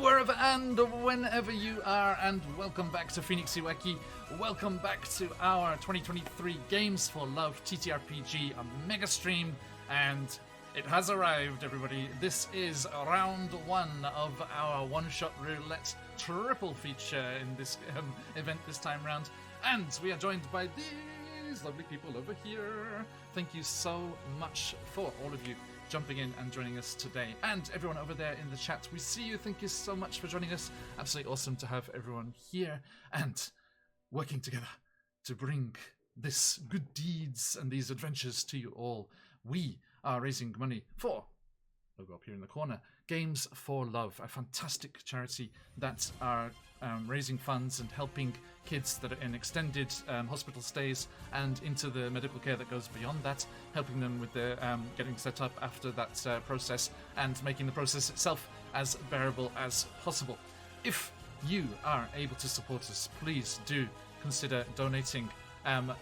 wherever and whenever you are, and welcome back to QuestJunkiesUK. Welcome back to our 2023 Games for Love TTRPG mega stream, and it has arrived, everybody. This is round one of our one-shot roulette triple feature in this event this time round, and we are joined by these lovely people over here. Thank you so much for all of you jumping in and joining us today. And everyone over there in the chat, we see you. Thank you so much for joining us. Absolutely awesome to have everyone here and working together to bring this good deeds and these adventures to you all. We are raising money for, logo up here in the corner, Games for Love, a fantastic charity that are raising funds and helping kids that are in extended hospital stays and into the medical care that goes beyond that, helping them with the getting set up after that process and making the process itself as bearable as possible. If you are able to support us, please do consider donating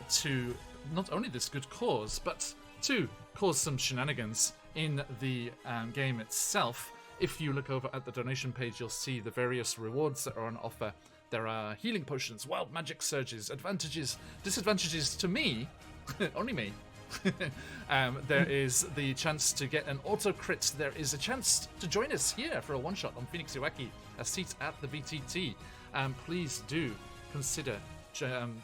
to not only this good cause, but to cause some shenanigans in the game itself. If you look over at the donation page, you'll see the various rewards that are on offer. There are healing potions, wild magic surges, advantages, disadvantages to me, only me. There is the chance to get an auto crit. There is a chance to join us here for a one-shot on QuestJunkiesUK, a seat at the BTT. Please do consider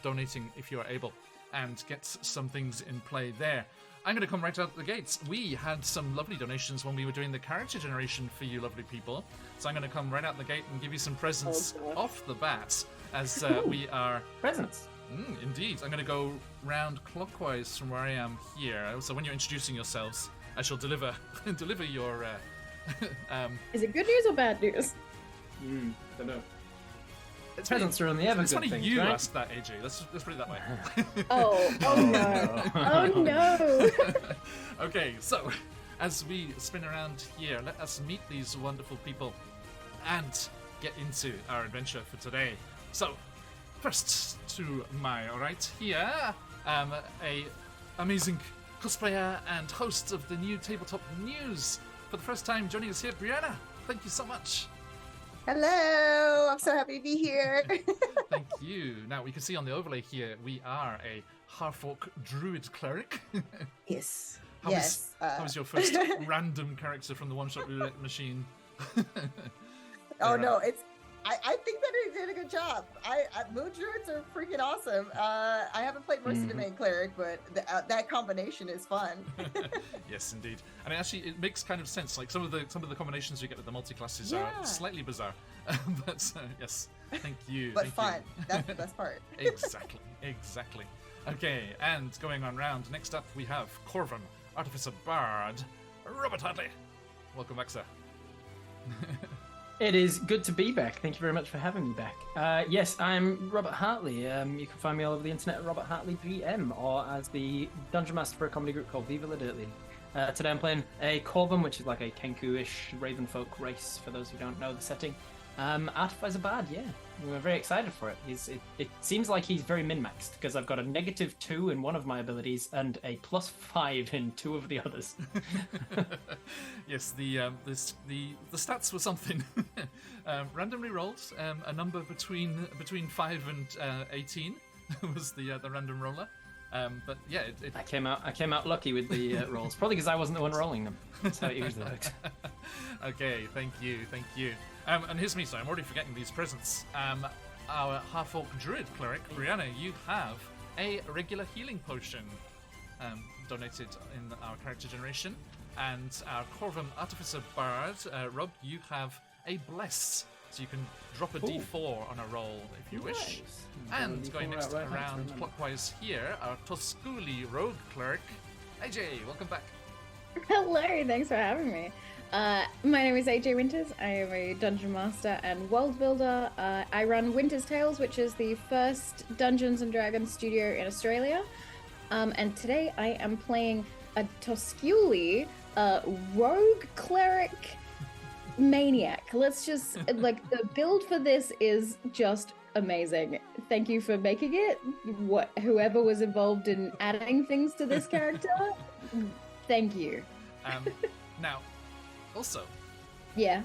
donating if you are able and get some things in play there. I'm going to come right out the gates. We had some lovely donations when we were doing the character generation for you lovely people. So I'm going to come right out the gate and give you some presents off the bat as we are... Presents? Indeed. I'm going to go round clockwise from where I am here. So when you're introducing yourselves, I shall deliver your... Is it good news or bad news? Don't know. Presents are on the ever It's good funny things, you right? asked that, AJ. Let's put it that way. Oh no. Oh no. Okay, so as we spin around here, let us meet these wonderful people and get into our adventure for today. So, first to my right here, a amazing cosplayer and host of the new Tabletop News. For the first time joining us here, Brianna. Thank you so much. Hello, I'm so happy to be here. Thank you. Now, we can see on the overlay here, we are a Half-Orc Druid Cleric. Yes. How was your first random character from the one-shot roulette machine? No, I think that he did a good job. Moon Druids are freaking awesome. I haven't played Mercy Domain Cleric, but that combination is fun. Yes, indeed. And it makes kind of sense. Like some of the combinations you get with the multi-classes are slightly bizarre. But yes, thank you. But fun. That's the best part. Exactly. Okay, and going on round, next up we have Corvin, Artificer Bard, Robert Hartley. Welcome back, sir. It is good to be back. Thank you very much for having me back. Yes, I'm Robert Hartley. You can find me all over the internet at Robert Hartley PM, or as the Dungeon Master for a comedy group called Viva La Dirtly. Today I'm playing a Corvin, which is like a Kenku-ish Ravenfolk race, for those who don't know the setting. Artificer Bard, yeah. We're very excited for it. It seems like he's very min-maxed, because I've got a -2 in one of my abilities and a +5 in two of the others. Yes, the stats were something. Randomly rolled a number between 5 and 18 was the random roller. But yeah, I came out lucky with the rolls, probably because I wasn't the one rolling them. That's how it usually works. Okay, thank you. And here's me, so I'm already forgetting these presents. Our Half-Orc Druid Cleric, Brianna, you have a regular healing potion donated in our character generation. And our Corvin Artificer Bard, Rob, you have a Bless. So you can drop a D4 on a roll if you wish. And going next around clockwise here, our Tosculi Rogue Cleric, AJ, welcome back. Hello, thanks for having me. My name is AJ Winters. I am a Dungeon Master and World Builder. I run Winter's Tales, which is the first Dungeons & Dragons studio in Australia. And today I am playing a Tosculi Rogue Cleric Maniac. Let's just, the build for this is just amazing. Thank you for making it. Whoever was involved in adding things to this character, thank you. Now, also, yeah,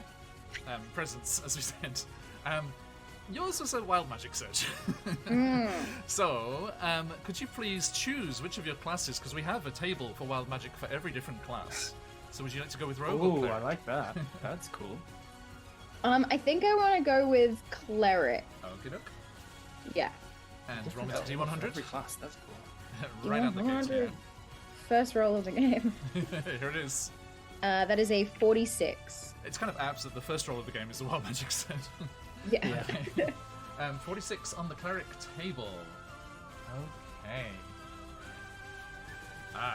presents, as we said. Yours was a wild magic surge. So, could you please choose which of your classes? Because we have a table for wild magic for every different class. So, would you like to go with rogue? Oh, I like that. That's cool. I think I want to go with cleric. Okay, doke. Yeah. And roll me to D100. Every class, that's cool. Right on the gate. Yeah. First roll of the game. Here it is. That is a 46. It's kind of apt that the first roll of the game is the wild magic surge. Yeah. Okay. 46 on the cleric table. Okay.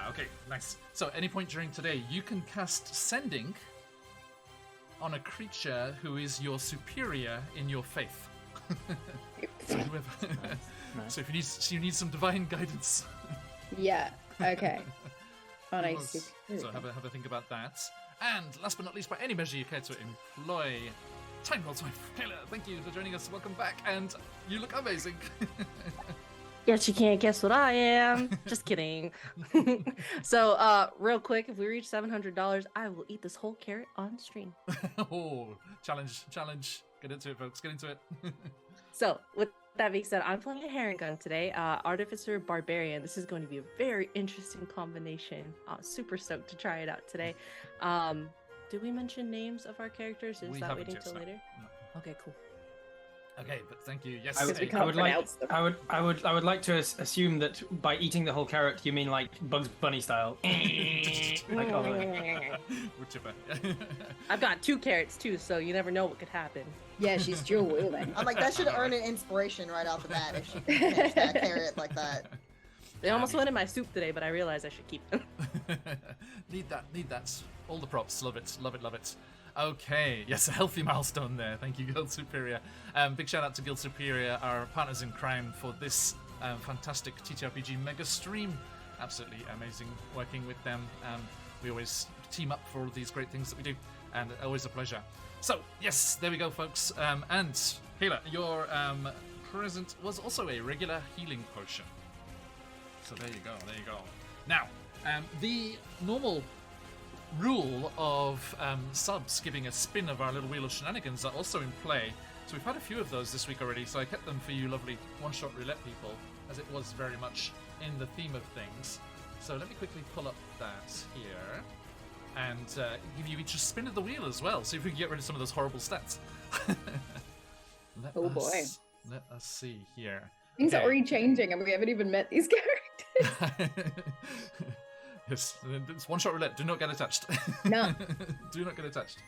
Okay, nice. So, any point during today, you can cast Sending on a creature who is your superior in your faith. So, Nice. so if you need some divine guidance. Yeah. Okay. On a So superior. have a think about that. And last but not least, by any measure you care to employ, Time Lord's wife, Kayla, thank you for joining us. Welcome back, and you look amazing. Yes, you can't guess what I am. Just kidding. So, real quick, if we reach $700, I will eat this whole carrot on stream. Oh, challenge. Get into it, folks. Get into it. So, with that being said, I'm playing a Heron Gun today. Artificer Barbarian. This is going to be a very interesting combination. Super stoked to try it out today. Did we mention names of our characters? Is We that haven't waiting yet, till no. later? No. Okay, cool. Okay, but thank you. Yes, Because we I can't would like. pronounce them. I would like to assume that by eating the whole carrot, you mean like Bugs Bunny style. Like, oh, whichever. I've got 2 carrots too, so you never know what could happen. Yeah, she's dual wielding. I'm like, that should earn an inspiration right off the bat if she can finish that carrot like that. They almost went in my soup today, but I realized I should keep them. Need that. All the props. Love it. Okay, yes, a healthy milestone there. Thank you, Guild Superior. Big shout out to Guild Superior, our partners in crime, for this fantastic TTRPG mega stream. Absolutely amazing working with them. We always team up for all of these great things that we do, and always a pleasure. So, yes, there we go, folks. And Kayla, your present was also a regular healing potion. So there you go. Now, the normal rule of subs giving a spin of our little wheel of shenanigans are also in play. So we've had a few of those this week already, so I kept them for you lovely one-shot roulette people, as it was very much in the theme of things. So let me quickly pull up that here, and give you each a spin of the wheel as well, see if we can get rid of some of those horrible stats. Oh boy. Let us see here. Things are Okay. already changing, and we haven't even met these characters. Yes, it's one-shot roulette. Do not get attached. No. Do not get attached.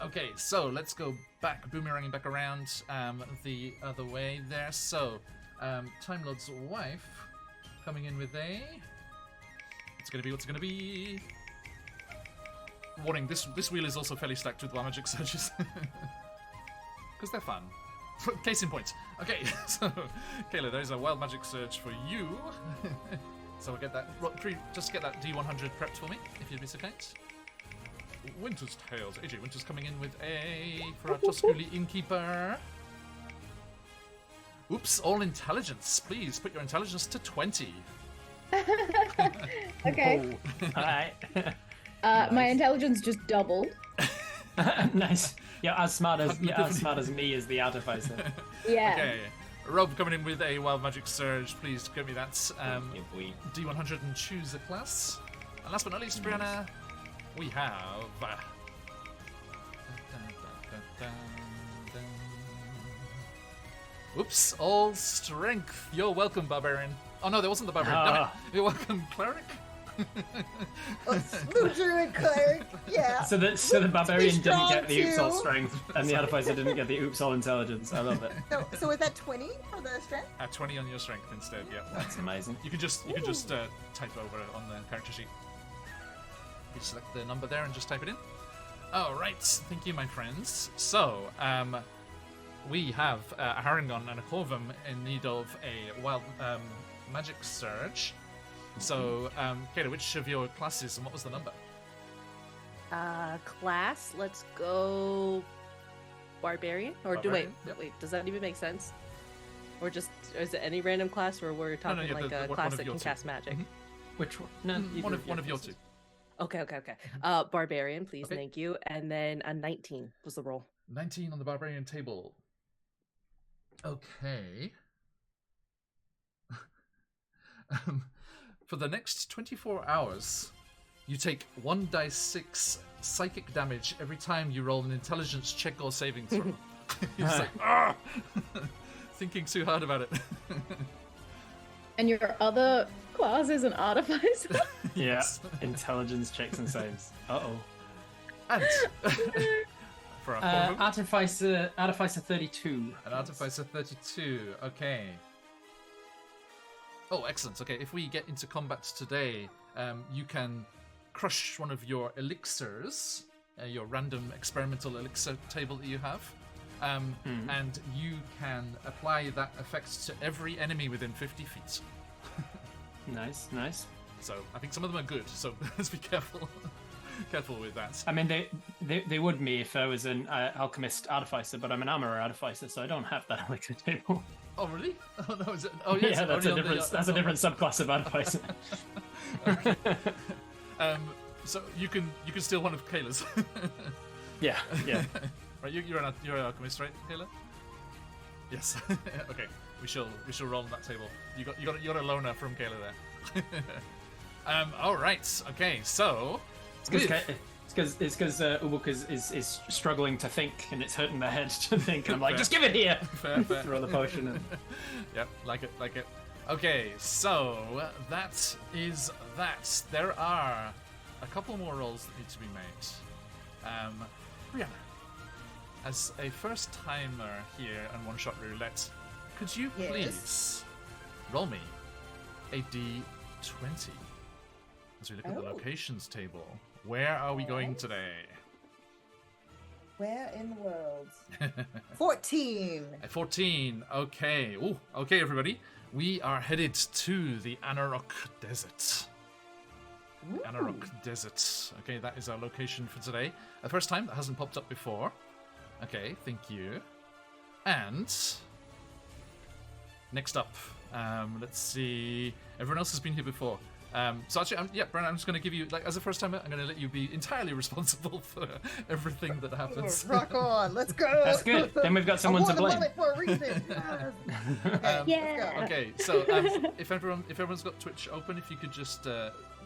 Okay, so let's go back, boomeranging back around the other way there. So, Time Lord's wife coming in with a... What's it gonna be? Warning, this wheel is also fairly stacked with wild magic surges. Because they're fun. Case in point. Okay, so, Kayla, there's a wild magic surge for you. So we'll get that. Just get that D100 prepped for me, if you'd be so kind. Winter's Tales. AJ Winter's coming in with a for our Tusculi Innkeeper. Oops, all intelligence. Please put your intelligence to 20. Okay. Alright. My intelligence just doubled. Nice. You're as smart as me as the artificer. Yeah. Okay. Rob coming in with a wild magic surge. Please give me that D100 and choose a class. And last but not least, Brianna, we have. Oops, all strength. You're welcome, Barbarian. Oh no, there wasn't the Barbarian. Damn it. You're welcome, Cleric. Blue Druid Cleric, yeah. So the barbarian didn't strong get the oops all too. strength, and the artificer didn't get the oops all intelligence. I love it. So is that 20 for the strength? 20 on your strength instead, yeah. That's amazing. You can just type over on the character sheet. You select the number there and just type it in. All right, thank you, my friends. So, we have a Harangon and a Corvum in need of a wild magic surge. So, Kayla, which of your classes and what was the number? Class, let's go Barbarian? Or Barbarian, yep. wait, does that even make sense? Or just, is it any random class, or we're talking yeah, like the a one class of that your can two. cast magic? Mhm. Which one? No, One of your two. Okay. Barbarian, please, Okay. thank you. And then a 19 was the roll. 19 on the barbarian table. Okay. For the next 24 hours, you take 1d6 psychic damage every time you roll an intelligence check or saving throw. He's like, ah! Thinking too hard about it. And your other class is an artificer. Yeah, intelligence checks and saves. Uh-oh. And for a Artificer 32. An Artificer 32, okay. Oh, excellent. Okay, if we get into combat today, you can crush one of your elixirs, your random experimental elixir table that you have, and you can apply that effect to every enemy within 50 feet. Nice. So I think some of them are good, so let's be careful. Careful with that. I mean, they would me if I was an alchemist artificer, but I'm an armorer artificer, so I don't have that elixir table. Oh, really? Oh, no, is it? Oh, yes. Yeah, that's a different subclass of artificer. Okay. So you can steal one of Kayla's. Yeah. Right, you're an alchemist, right, Kayla? Yes. Okay. We shall roll on that table. You got a loner from Kayla there. All right. Okay. So it's because Ubuk is struggling to think, and it's hurting their head to think. And I'm like, just give it here. Fair. Throw the potion in. Yep. Like it. Okay. So that is that. There are a couple more rolls that need to be made. Brianna, as a first timer here on One Shot Roulette, could you please roll me a d20 as we look at the locations table? Where are we going today? Where in the world? 14. At 14. Okay. Ooh, okay, everybody. We are headed to the Anarok Desert. Anarok Desert. Okay, that is our location for today. The first time, that hasn't popped up before. Okay, thank you. And next up, let's see. Everyone else has been here before. So actually, Brennan, I'm just going to give you, like, as a first timer, I'm going to let you be entirely responsible for everything that happens. Rock on, let's go. That's good. Then we've got someone to blame. For a reason. Okay, so if everyone's got Twitch open, if you could just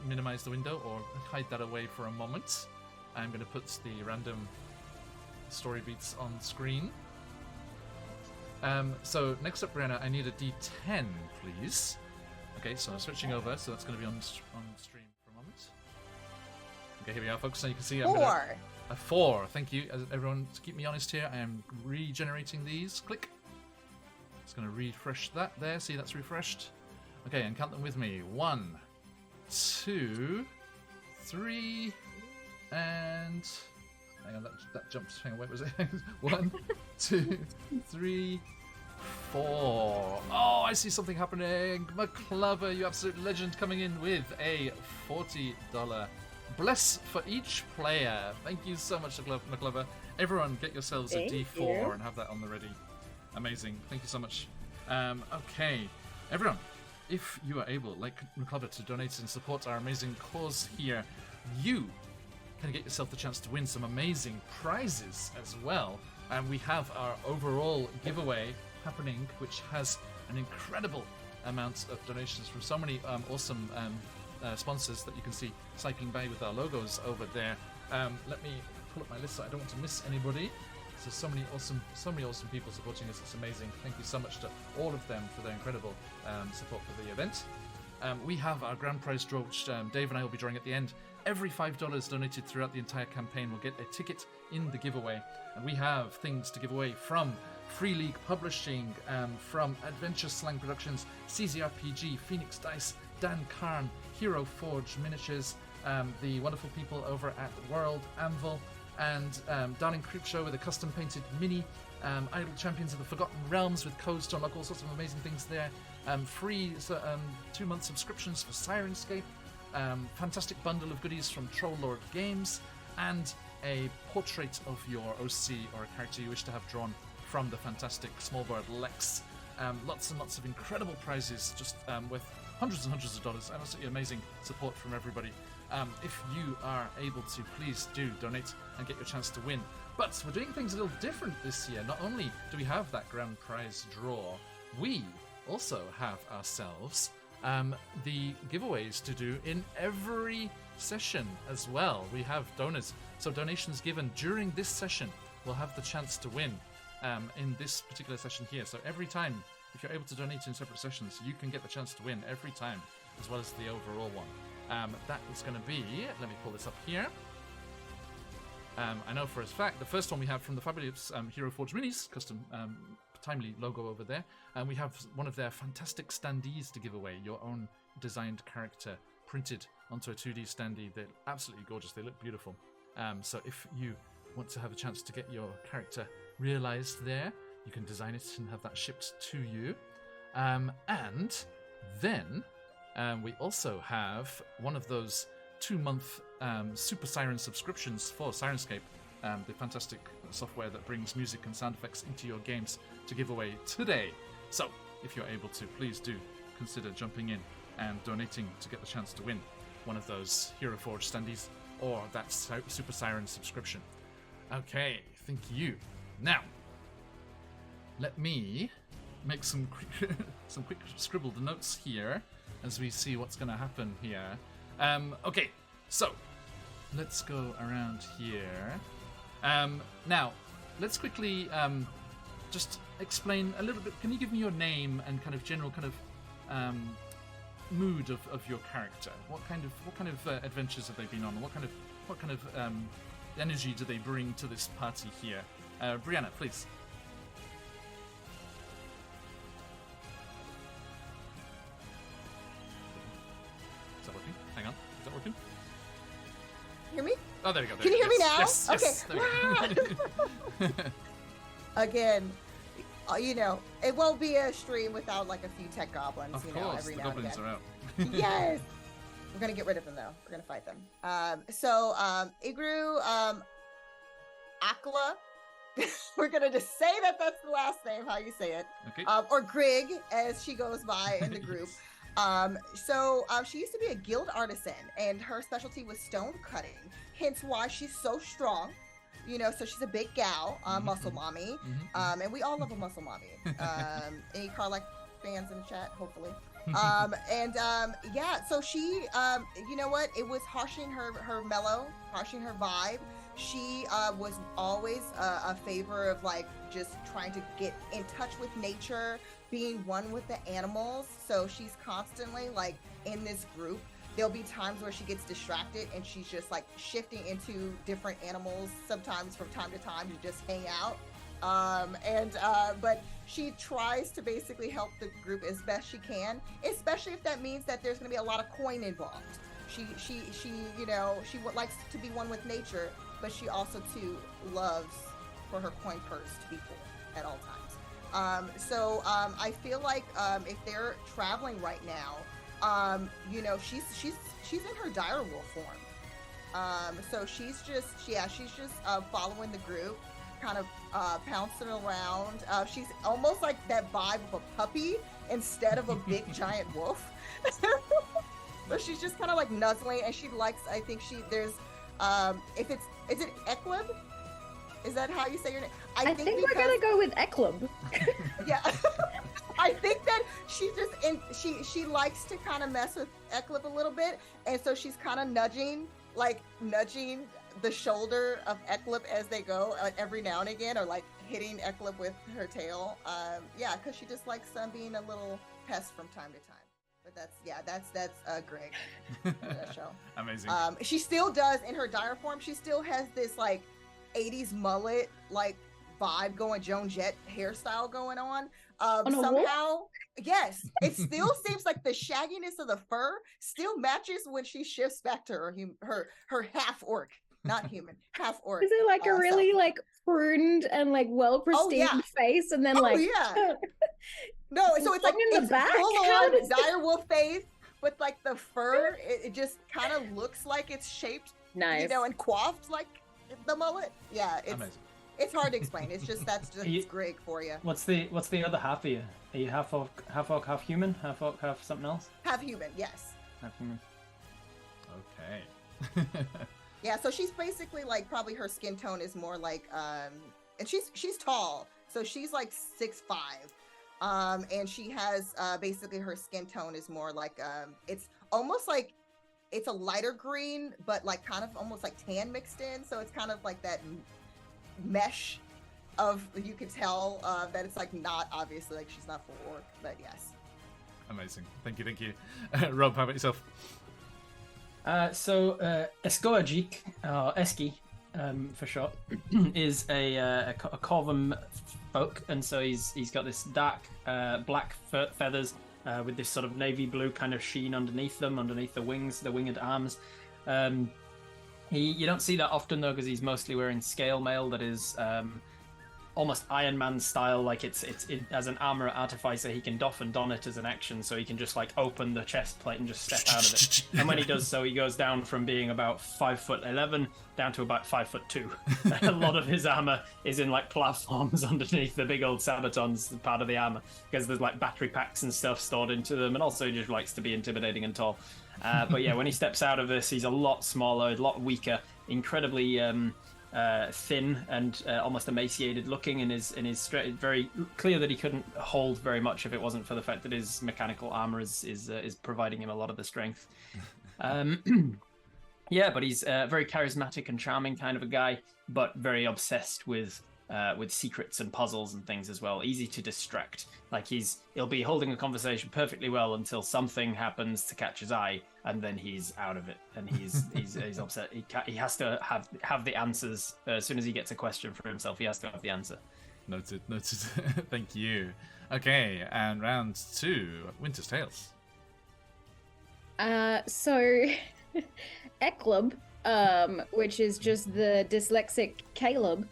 minimize the window or hide that away for a moment. I'm going to put the random story beats on screen. So next up, Brianna, I need a D10, please. Okay, so I'm switching over, so that's going to be on stream for a moment. Okay, here we are, folks. So you can see I'm 4. A 4. Thank you, everyone. To keep me honest here, I am regenerating these. Click. Just going to refresh that there. See, that's refreshed. Okay, and count them with me. 1, 2, 3, and hang on, that jumped. Hang on, where was it? 1, 2, 3, 4. Oh, I see something happening. McClover, you absolute legend, coming in with a $40 bless for each player. Thank you so much, McClover. Everyone, get yourselves a D4 and have that on the ready. Amazing. Thank you so much. Okay, everyone, if you are able, like McClover, to donate and support our amazing cause here, you can get yourself the chance to win some amazing prizes as well. And we have our overall giveaway happening, which has an incredible amount of donations from so many awesome sponsors that you can see cycling by with our logos over there. Let me pull up my list so I don't want to miss anybody. So many awesome people supporting us. It's amazing. Thank you so much to all of them for their incredible support for the event. We have our grand prize draw, which Dave and I will be drawing at the end. Every $5 donated throughout the entire campaign will get a ticket in the giveaway. And we have things to give away from Free League Publishing, from Adventure Slang Productions, CZRPG, Phoenix Dice, Dan Karn, Hero Forge Miniatures, the wonderful people over at World Anvil, and Darling Creepshow with a custom painted mini, Idle Champions of the Forgotten Realms with codes to unlock all sorts of amazing things there, free 2-month subscriptions for Sirenscape, fantastic bundle of goodies from Troll Lord Games, and a portrait of your OC or a character you wish to have drawn from the fantastic Smallbird Lex. Lots and lots of incredible prizes, just with hundreds and hundreds of dollars, and absolutely amazing support from everybody. if you are able to, please do donate and get your chance to win. But we're doing things a little different this year. Not only do we have that grand prize draw, we also have ourselves the giveaways to do in every session as well. We have donors, so donations given during this session will have the chance to win in this particular session here. So every time, if you're able to donate in separate sessions, you can get the chance to win every time, as well as the overall one. That is going to be, let me pull this up here. I know for a fact, the first one we have from the fabulous Hero Forge Minis, custom timely logo over there, and we have one of their fantastic standees to give away, your own designed character printed onto a 2D standee. They're absolutely gorgeous, they look beautiful. So if you want to have a chance to get your character realized there, you can design it and have that shipped to you. And then we also have one of those 2-month Super Siren subscriptions for Sirenscape, the fantastic software that brings music and sound effects into your games, to give away today. So if you're able to, please do consider jumping in and donating to get the chance to win one of those Hero Forge standees or that Super Siren subscription. Okay, thank you. Now, let me make some quick scribbled notes here as we see what's going to happen here. Okay, so let's go around here. Now, let's quickly just explain a little bit. Can you give me your name and kind of general kind of mood of your character? What kind of adventures have they been on? What kind of energy do they bring to this party here? Brianna, please. Is that working? Hang on. Is that working? Hear me? Oh, there we go. Can you hear me now? Yes, okay. Yes, there we go. Again, you know, it won't be a stream without like a few tech goblins. Of you course, know, every the now goblins and are out. again. Yes. We're gonna get rid of them though. We're gonna fight them. Igru, Akla. We're gonna just say that that's the last name, how you say it. Okay. Or Grig, as she goes by in the group. She used to be a guild artisan, and her specialty was stone cutting. Hence why she's so strong. You know, so she's a big gal, muscle mommy. And we all love a muscle mommy. Any Carlac fans in the chat, hopefully. Yeah, so she, you know what? It was harshing her mellow, harshing her vibe. She was always a favor of like just trying to get in touch with nature, being one with the animals. So she's constantly like in this group. There'll be times where she gets distracted and she's just like shifting into different animals sometimes from time to time to just hang out. But she tries to basically help the group as best she can, especially if that means that there's going to be a lot of coin involved. She you know, she likes to be one with nature, but she also too loves for her coin purse to be full at all times. I feel like if they're traveling right now, you know, she's in her direwolf form. So she's just following the group, kind of pouncing around. She's almost like that vibe of a puppy instead of a big giant wolf. So she's just kind of like nuzzling, and she likes, I think there's is it Eklib? Is that how you say your name? I think we're gonna go with Eklib. Yeah. I think that she likes to kind of mess with Eklib a little bit, and so she's kind of nudging the shoulder of Eklib as they go, like every now and again, or like hitting Eklib with her tail. Yeah, because she just likes being a little pest from time to time. But that's Greg. That show. Amazing. She still does in her dire form. She still has this like 80s mullet like vibe going, Joan Jett hairstyle going on. Somehow, yes, it still seems like the shagginess of the fur still matches when she shifts back to her half orc, not human, half orc. Is it like a really like pruned and like well pristine face, and then No, so it's like in the back? full on direwolf face, but like the fur, it just kind of looks like it's shaped, nice, you know, and coiffed like the mullet. Yeah, it's amazing. It's hard to explain. It's just that's Greg for you. What's the other half of you? Are you half orc, half human, half orc, half something else? Half human, yes. Half human. Okay. Yeah, so she's basically like probably her skin tone is more like and she's tall, so she's like 6'5". And she has basically her skin tone is more like it's almost like it's a lighter green, but like kind of almost like tan mixed in, so it's kind of like that mesh of, you could tell that it's like not obviously like she's not full orc, but yes. Amazing. Thank you. Rob, how about yourself? Eskoajik, or Eski, for short, is a Corvum folk, and so he's got this dark black feathers with this sort of navy blue kind of sheen underneath them, underneath the wings, the winged arms. You don't see that often though, because he's mostly wearing scale mail that is almost Iron Man style, like it as an armor artificer, he can doff and don it as an action, so he can just like open the chest plate and just step out of it. And when he does so, he goes down from being about 5'11" down to about 5'2". A lot of his armor is in like platforms underneath the big old sabatons, part of the armor, because there's like battery packs and stuff stored into them, and also he just likes to be intimidating and tall. But yeah, when he steps out of this, he's a lot smaller, a lot weaker, incredibly thin and almost emaciated looking, and is very clear that he couldn't hold very much if it wasn't for the fact that his mechanical armor is providing him a lot of the strength. Yeah, but he's a very charismatic and charming kind of a guy, but very obsessed with secrets and puzzles and things as well. Easy to distract. Like he'll be holding a conversation perfectly well until something happens to catch his eye, and then he's out of it, and he's upset. He has to have the answers as soon as he gets a question for himself. He has to have the answer. Noted. Thank you. Okay, and round 2, Winter's Tales. So Eklub, which is just the dyslexic Caleb,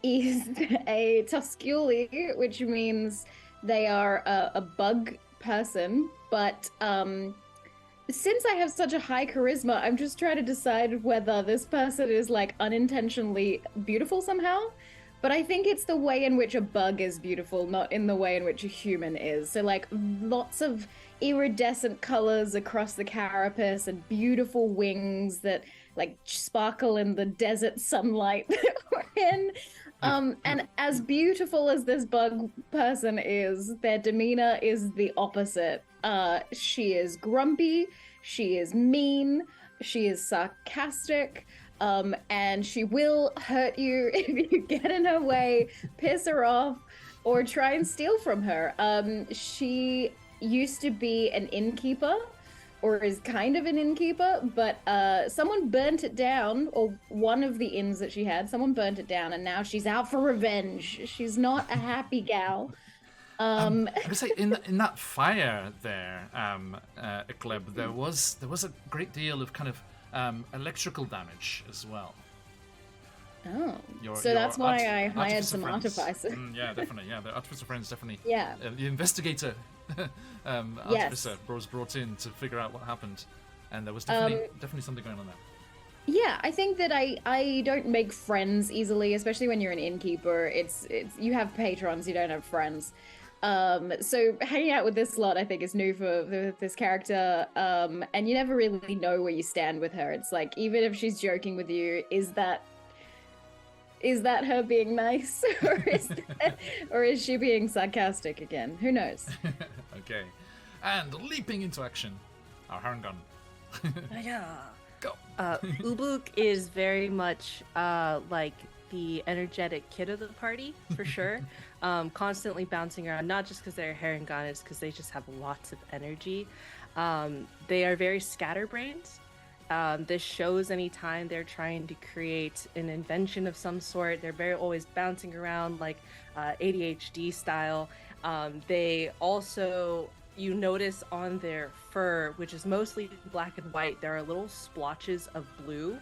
is a Tusculi, which means they are a bug person, but since I have such a high charisma, I'm just trying to decide whether this person is like unintentionally beautiful somehow. But I think it's the way in which a bug is beautiful, not in the way in which a human is. So like lots of iridescent colors across the carapace and beautiful wings that like sparkle in the desert sunlight that we're in. And as beautiful as this bug person is, their demeanor is the opposite. She is grumpy, she is mean, she is sarcastic, and she will hurt you if you get in her way, piss her off, or try and steal from her. She used to be an innkeeper, or is kind of an innkeeper, but someone burnt it down, or one of the inns that she had, someone burnt it down, and now she's out for revenge. She's not a happy gal. I would say in that fire there, Ecleb, there was a great deal of kind of electrical damage as well. Oh, so that's why I hired some friends. artificers. Yeah, definitely. Yeah, the artificer friends definitely. Yeah. The investigator artificer was brought in to figure out what happened, and there was definitely something going on there. Yeah, I think that I don't make friends easily, especially when you're an innkeeper. It's you have patrons, you don't have friends. So hanging out with this lot, I think, is new for this character. And you never really know where you stand with her. It's like, even if she's joking with you, is that her being nice, or is she being sarcastic again? Who knows? Okay, and leaping into action, our Harangon. Yeah. Go. Ubuk is very much like the energetic kid of the party, for sure. Constantly bouncing around, not just because they're Harangon, it's because they just have lots of energy. They are very scatterbrained. This shows anytime they're trying to create an invention of some sort. They're very always bouncing around, like ADHD style. They also, you notice on their fur, which is mostly black and white, there are little splotches of blue,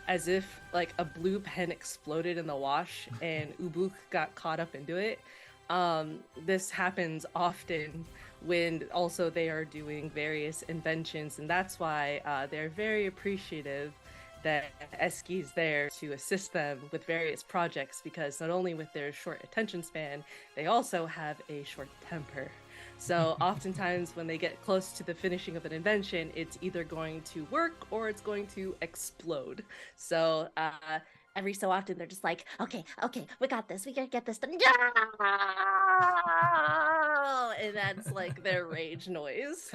as if like a blue pen exploded in the wash and Ubuk got caught up into it. This happens often when also they are doing various inventions, and that's why they're very appreciative that Eski's there to assist them with various projects, because not only with their short attention span, they also have a short temper. So oftentimes when they get close to the finishing of an invention, it's either going to work or it's going to explode. So every so often they're just like, okay, we got this. We gotta get this done. And that's like their rage noise.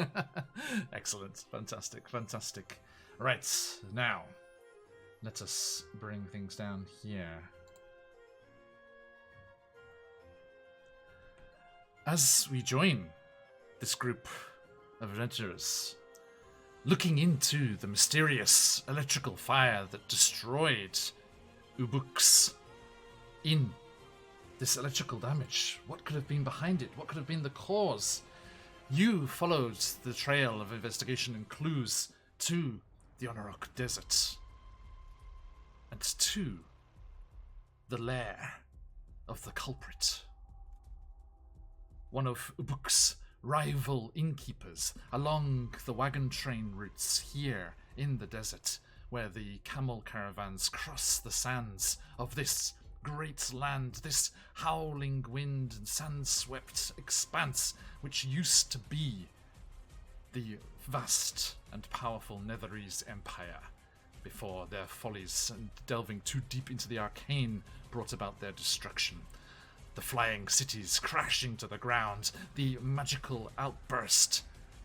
Excellent. Fantastic. Right, now, let us bring things down here. As we join this group of adventurers, looking into the mysterious electrical fire that destroyed Ubuks in this electrical damage, what could have been behind it? What could have been the cause? You followed the trail of investigation and clues to the Onorok Desert and to the lair of the culprit. One of Ubuk's rival innkeepers along the wagon train routes here in the desert, where the camel caravans cross the sands of this great land, this howling wind and sand-swept expanse which used to be the vast and powerful Netherese Empire before their follies and delving too deep into the arcane brought about their destruction. The flying cities crashing to the ground, the magical outburst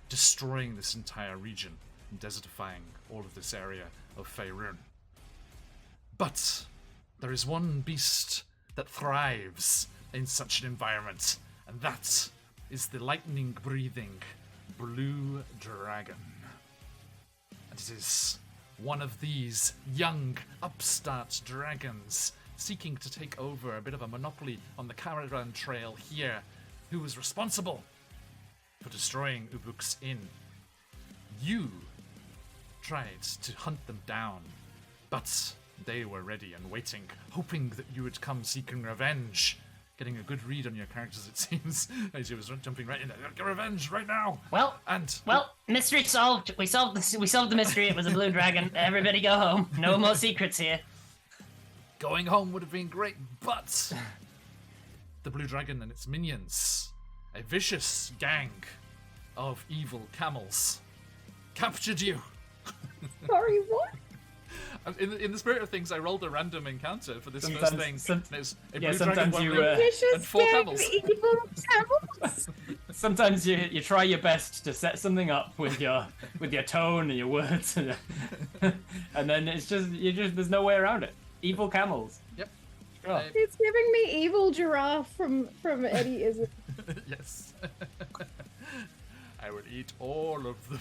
destroying this entire region and desertifying all of this area of Faerun. But there is one beast that thrives in such an environment, and that is the lightning-breathing blue dragon. And it is one of these young, upstart dragons seeking to take over a bit of a monopoly on the caravan trail here, who was responsible for destroying Ubuk's Inn. You tried to hunt them down, but they were ready and waiting, hoping that you would come seeking revenge. Getting a good read on your characters, it seems, as you was jumping right in there. Get revenge right now. Well, mystery solved. We solved the mystery. It was a blue dragon. Everybody go home. No more secrets here. Going home would have been great, but the blue dragon and its minions, a vicious gang of evil camels, captured you. Sorry, what? In the spirit of things, I rolled a random encounter for this first thing. And it's a blue dragon, sometimes one you, minion, and 4 camels. Sometimes you try your best to set something up with your tone and your words, and then it's just there's no way around it. Evil camels. Yep. Oh. It's giving me evil giraffe from Eddie Izzard. Yes. I will eat all of the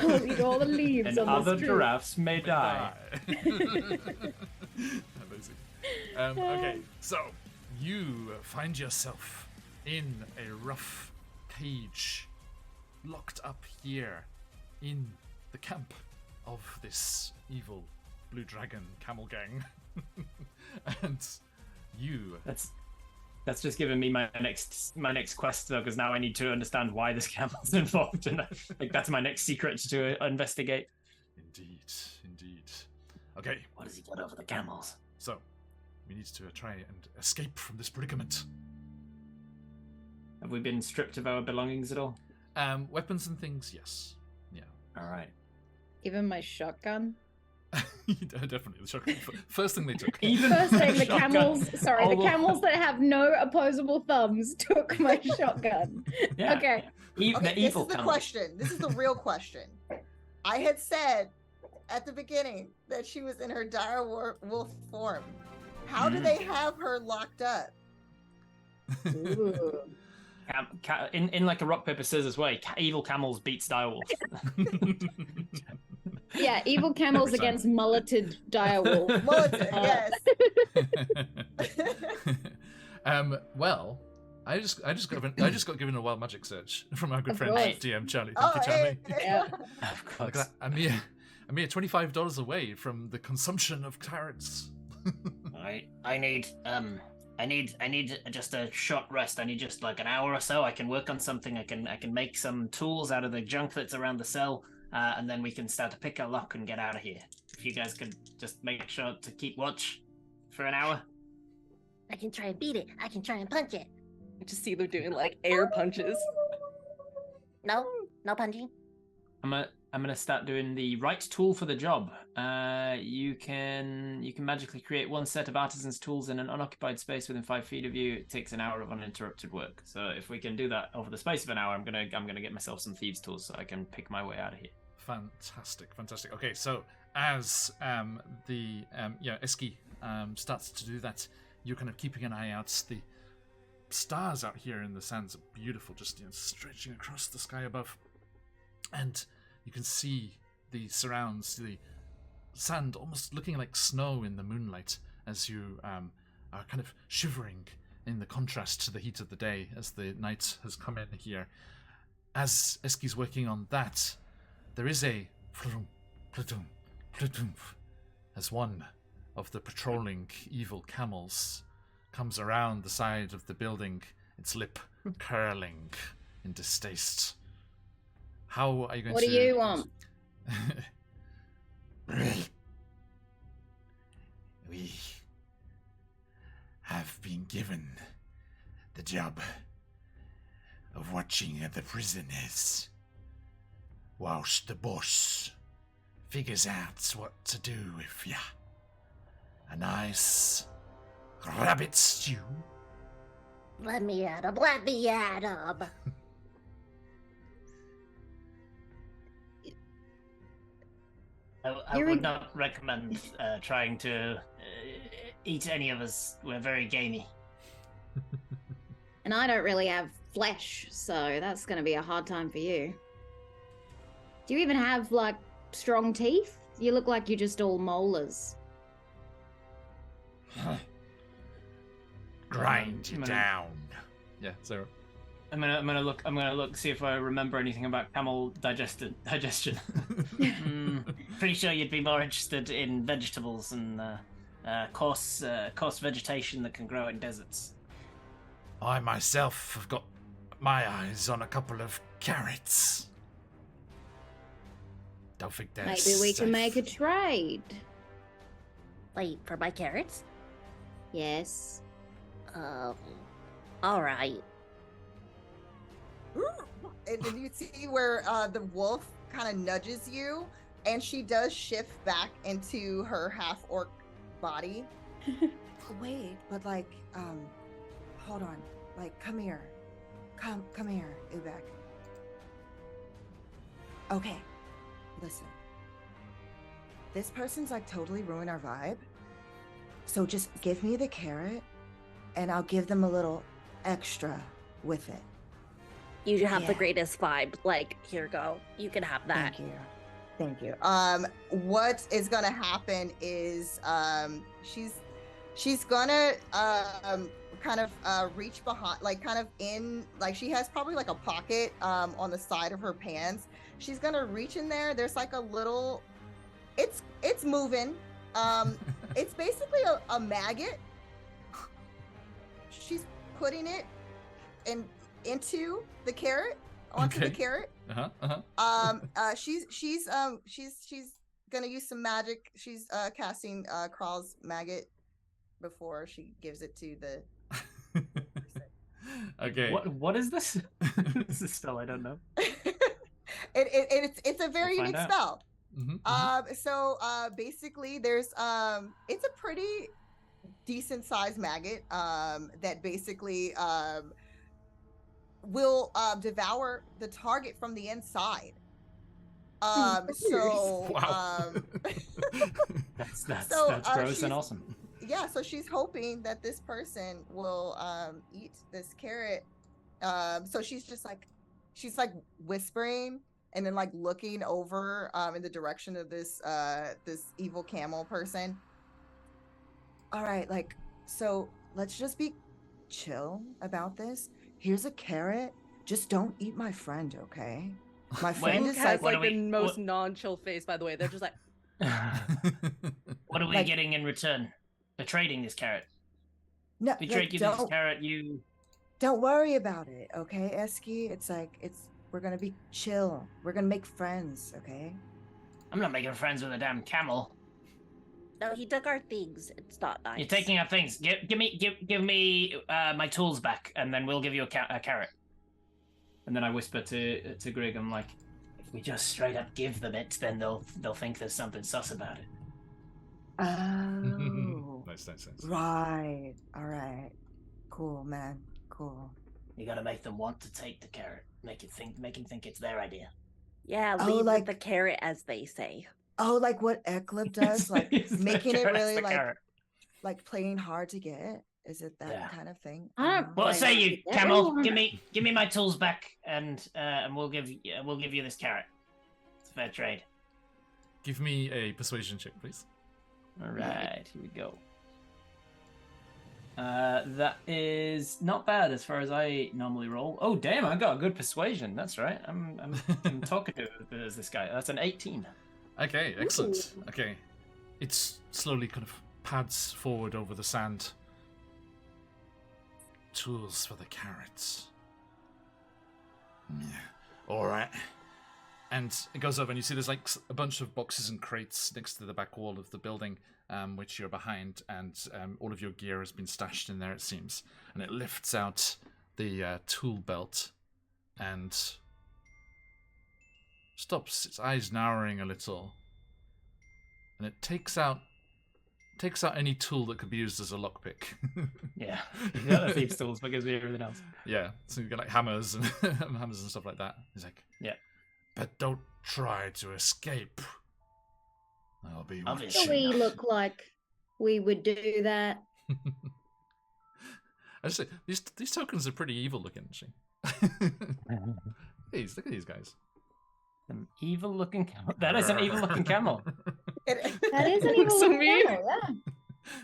I'll eat all the leaves And on other this tree. giraffes may die. Amazing. Okay, so you find yourself in a rough cage, locked up here in the camp of this evil blue dragon camel gang. And you That's just given me my next quest though, because now I need to understand why this camel's involved, and like that's my next secret to investigate. Indeed. Okay. What has he got over the camels? So we need to try and escape from this predicament. Have we been stripped of our belongings at all? Weapons and things, yes. Yeah. All right. Even my shotgun. Definitely the shotgun. First thing they took. First thing, the shotgun. camels. Sorry, the camels that have no opposable thumbs took my shotgun. Yeah. Okay. The Okay, this evil is the camels. question. This is the real question. I had said at the beginning that she was in her dire wolf form. How do they have her locked up? Ooh. In like a rock paper scissors way, evil camels beats direwolf. Yeah, evil camels Every time. against mulleted direwolf. Mulleted, yes. Well, I just got given a wild magic search from our good Of friend course. DM Charlie. Oh, Thank you, Charlie. Yeah. Of Look course. at that. I'm mere $25 away from the consumption of carrots. I need just a short rest. I need just like an hour or so. I can work on something. I can make some tools out of the junk that's around the cell, and then we can start to pick a lock and get out of here. If you guys could just make sure to keep watch for an hour. I can try and beat it. I can try and punch it. I just see them doing like air punches. No, no punching. I'm gonna start doing the right tool for the job. You can magically create one set of artisan's tools in an unoccupied space within 5 feet of you. It takes an hour of uninterrupted work. So if we can do that over the space of an hour, I'm gonna get myself some thieves' tools so I can pick my way out of here. Fantastic. Okay, so as Eski starts to do that, you're kind of keeping an eye out. The stars out here in the sands are beautiful, just stretching across the sky above, and you can see the surrounds, the sand almost looking like snow in the moonlight as you are kind of shivering in the contrast to the heat of the day as the night has come in here. As Eski's working on that, there is a as one of the patrolling evil camels comes around the side of the building, its lip curling in distaste. How are you going to... What do you want? We have been given the job of watching the prisoners whilst the boss figures out what to do with ya. A nice rabbit stew. Let me at him. I would not recommend trying to eat any of us. We're very gamey. And I don't really have flesh, so that's going to be a hard time for you. Do you even have, like, strong teeth? You look like you're just all molars. Grind you down. Yeah, so I'm gonna look, see if I remember anything about camel digestion. Pretty sure you'd be more interested in vegetables and coarse vegetation that can grow in deserts. I myself have got my eyes on a couple of carrots. Don't think they're Maybe we can safe. make a trade. Wait, for my carrots? Yes. Alright. And then you see where the wolf kind of nudges you, and she does shift back into her half-orc body. Wait, but like, hold on. Like, come here. Come here, Ubek. Okay, listen. This person's like totally ruined our vibe. So just give me the carrot, and I'll give them a little extra with it. You have the Yeah. greatest vibe. Like, here go. You can have that. Thank you. What is gonna happen is she's gonna kind of reach behind, like kind of in, like she has probably like a pocket on the side of her pants. She's gonna reach in there. There's like a little, it's moving. It's basically a maggot. She's putting it into the carrot, onto the carrot. She's gonna use some magic. She's casting Kral's maggot before she gives it to the okay. What is this? This is spell I don't know. It's a very We'll unique find spell. Mm-hmm. So basically there's it's a pretty decent sized maggot that basically will devour the target from the inside. So Wow. That's So, gross and awesome. yeah, so she's hoping that this person will eat this carrot. So she's like whispering and then like looking over in the direction of this evil camel person. All right, like, so let's just be chill about this. Here's a carrot. Just don't eat my friend, okay? My friend Luke is has like, like the most non-chill face, by the way. They're just like, What are we Like- getting in return for trading this carrot? no, We like, trade you this carrot, you... don't worry about it, okay, Eski? It's like, we're gonna be chill. We're gonna make friends, okay? I'm not making friends with a damn camel. No, he took our things. It's not nice. You're taking our things. Give me my tools back, and then we'll give you a carrot. And then I whisper to Greg, I'm like, If we just straight up give them it, then they'll think there's something sus about it. Oh. Nice. Right. All right. Cool, man. Cool. You gotta make them want to take the carrot. Make them think it's their idea. Yeah, Oh, lead with like- the carrot, as they say. Oh, like what Eclipse does, like It's the making it carrot, it's really the like carrot. playing hard to get. Is it that Yeah. kind of thing? I don't- What Right. say you, Yeah. Camel? Give me my tools back, and we'll give you this carrot. It's a fair trade. Give me a persuasion check, please. All right, here we go. That is not bad as far as I normally roll. Oh damn, I got a good persuasion. That's right. I'm talkative as this guy. That's an 18. Okay, excellent. Okay. It's slowly kind of pads forward over the sand. Tools for the carrots. Yeah. Alright. And it goes over and you see there's like a bunch of boxes and crates next to the back wall of the building, which you're behind, and all of your gear has been stashed in there, it seems. And it lifts out the tool belt and stops, its eyes narrowing a little. And it takes out any tool that could be used as a lockpick. Yeah, the other thieves' tools, but gives me everything else. Yeah, so you've got like hammers and hammers and stuff like that. He's like, Yeah. But don't try to escape. I'll be Obviously. Do we watching. look like we would do that? I say these tokens are pretty evil looking, actually. Look at these guys. An evil-looking camel. That is an evil-looking camel. That is an Looks evil so little mean. camel, yeah.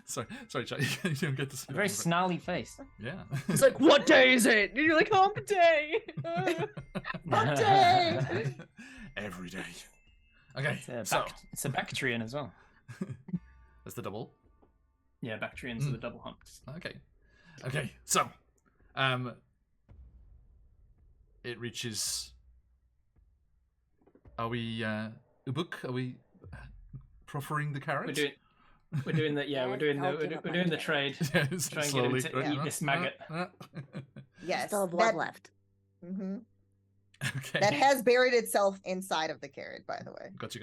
Sorry, Chuck, you don't get this. A very snarly face. Yeah. It's like, what day is it? And you're like, hump day. Every day. Okay, It's so it's a Bactrian as well. that's the double. Yeah, Bactrians are the double humps. Okay, so it reaches. Are we Ubuk? Are we proffering the carrot? We're doing the Yes, we're doing I'll give up we're my doing the carrot. trade. Yeah, Try and slowly. get him to eat this maggot. Yes. Still have one left. hmm Okay. That has buried itself inside of the carrot, by the way. Gotcha.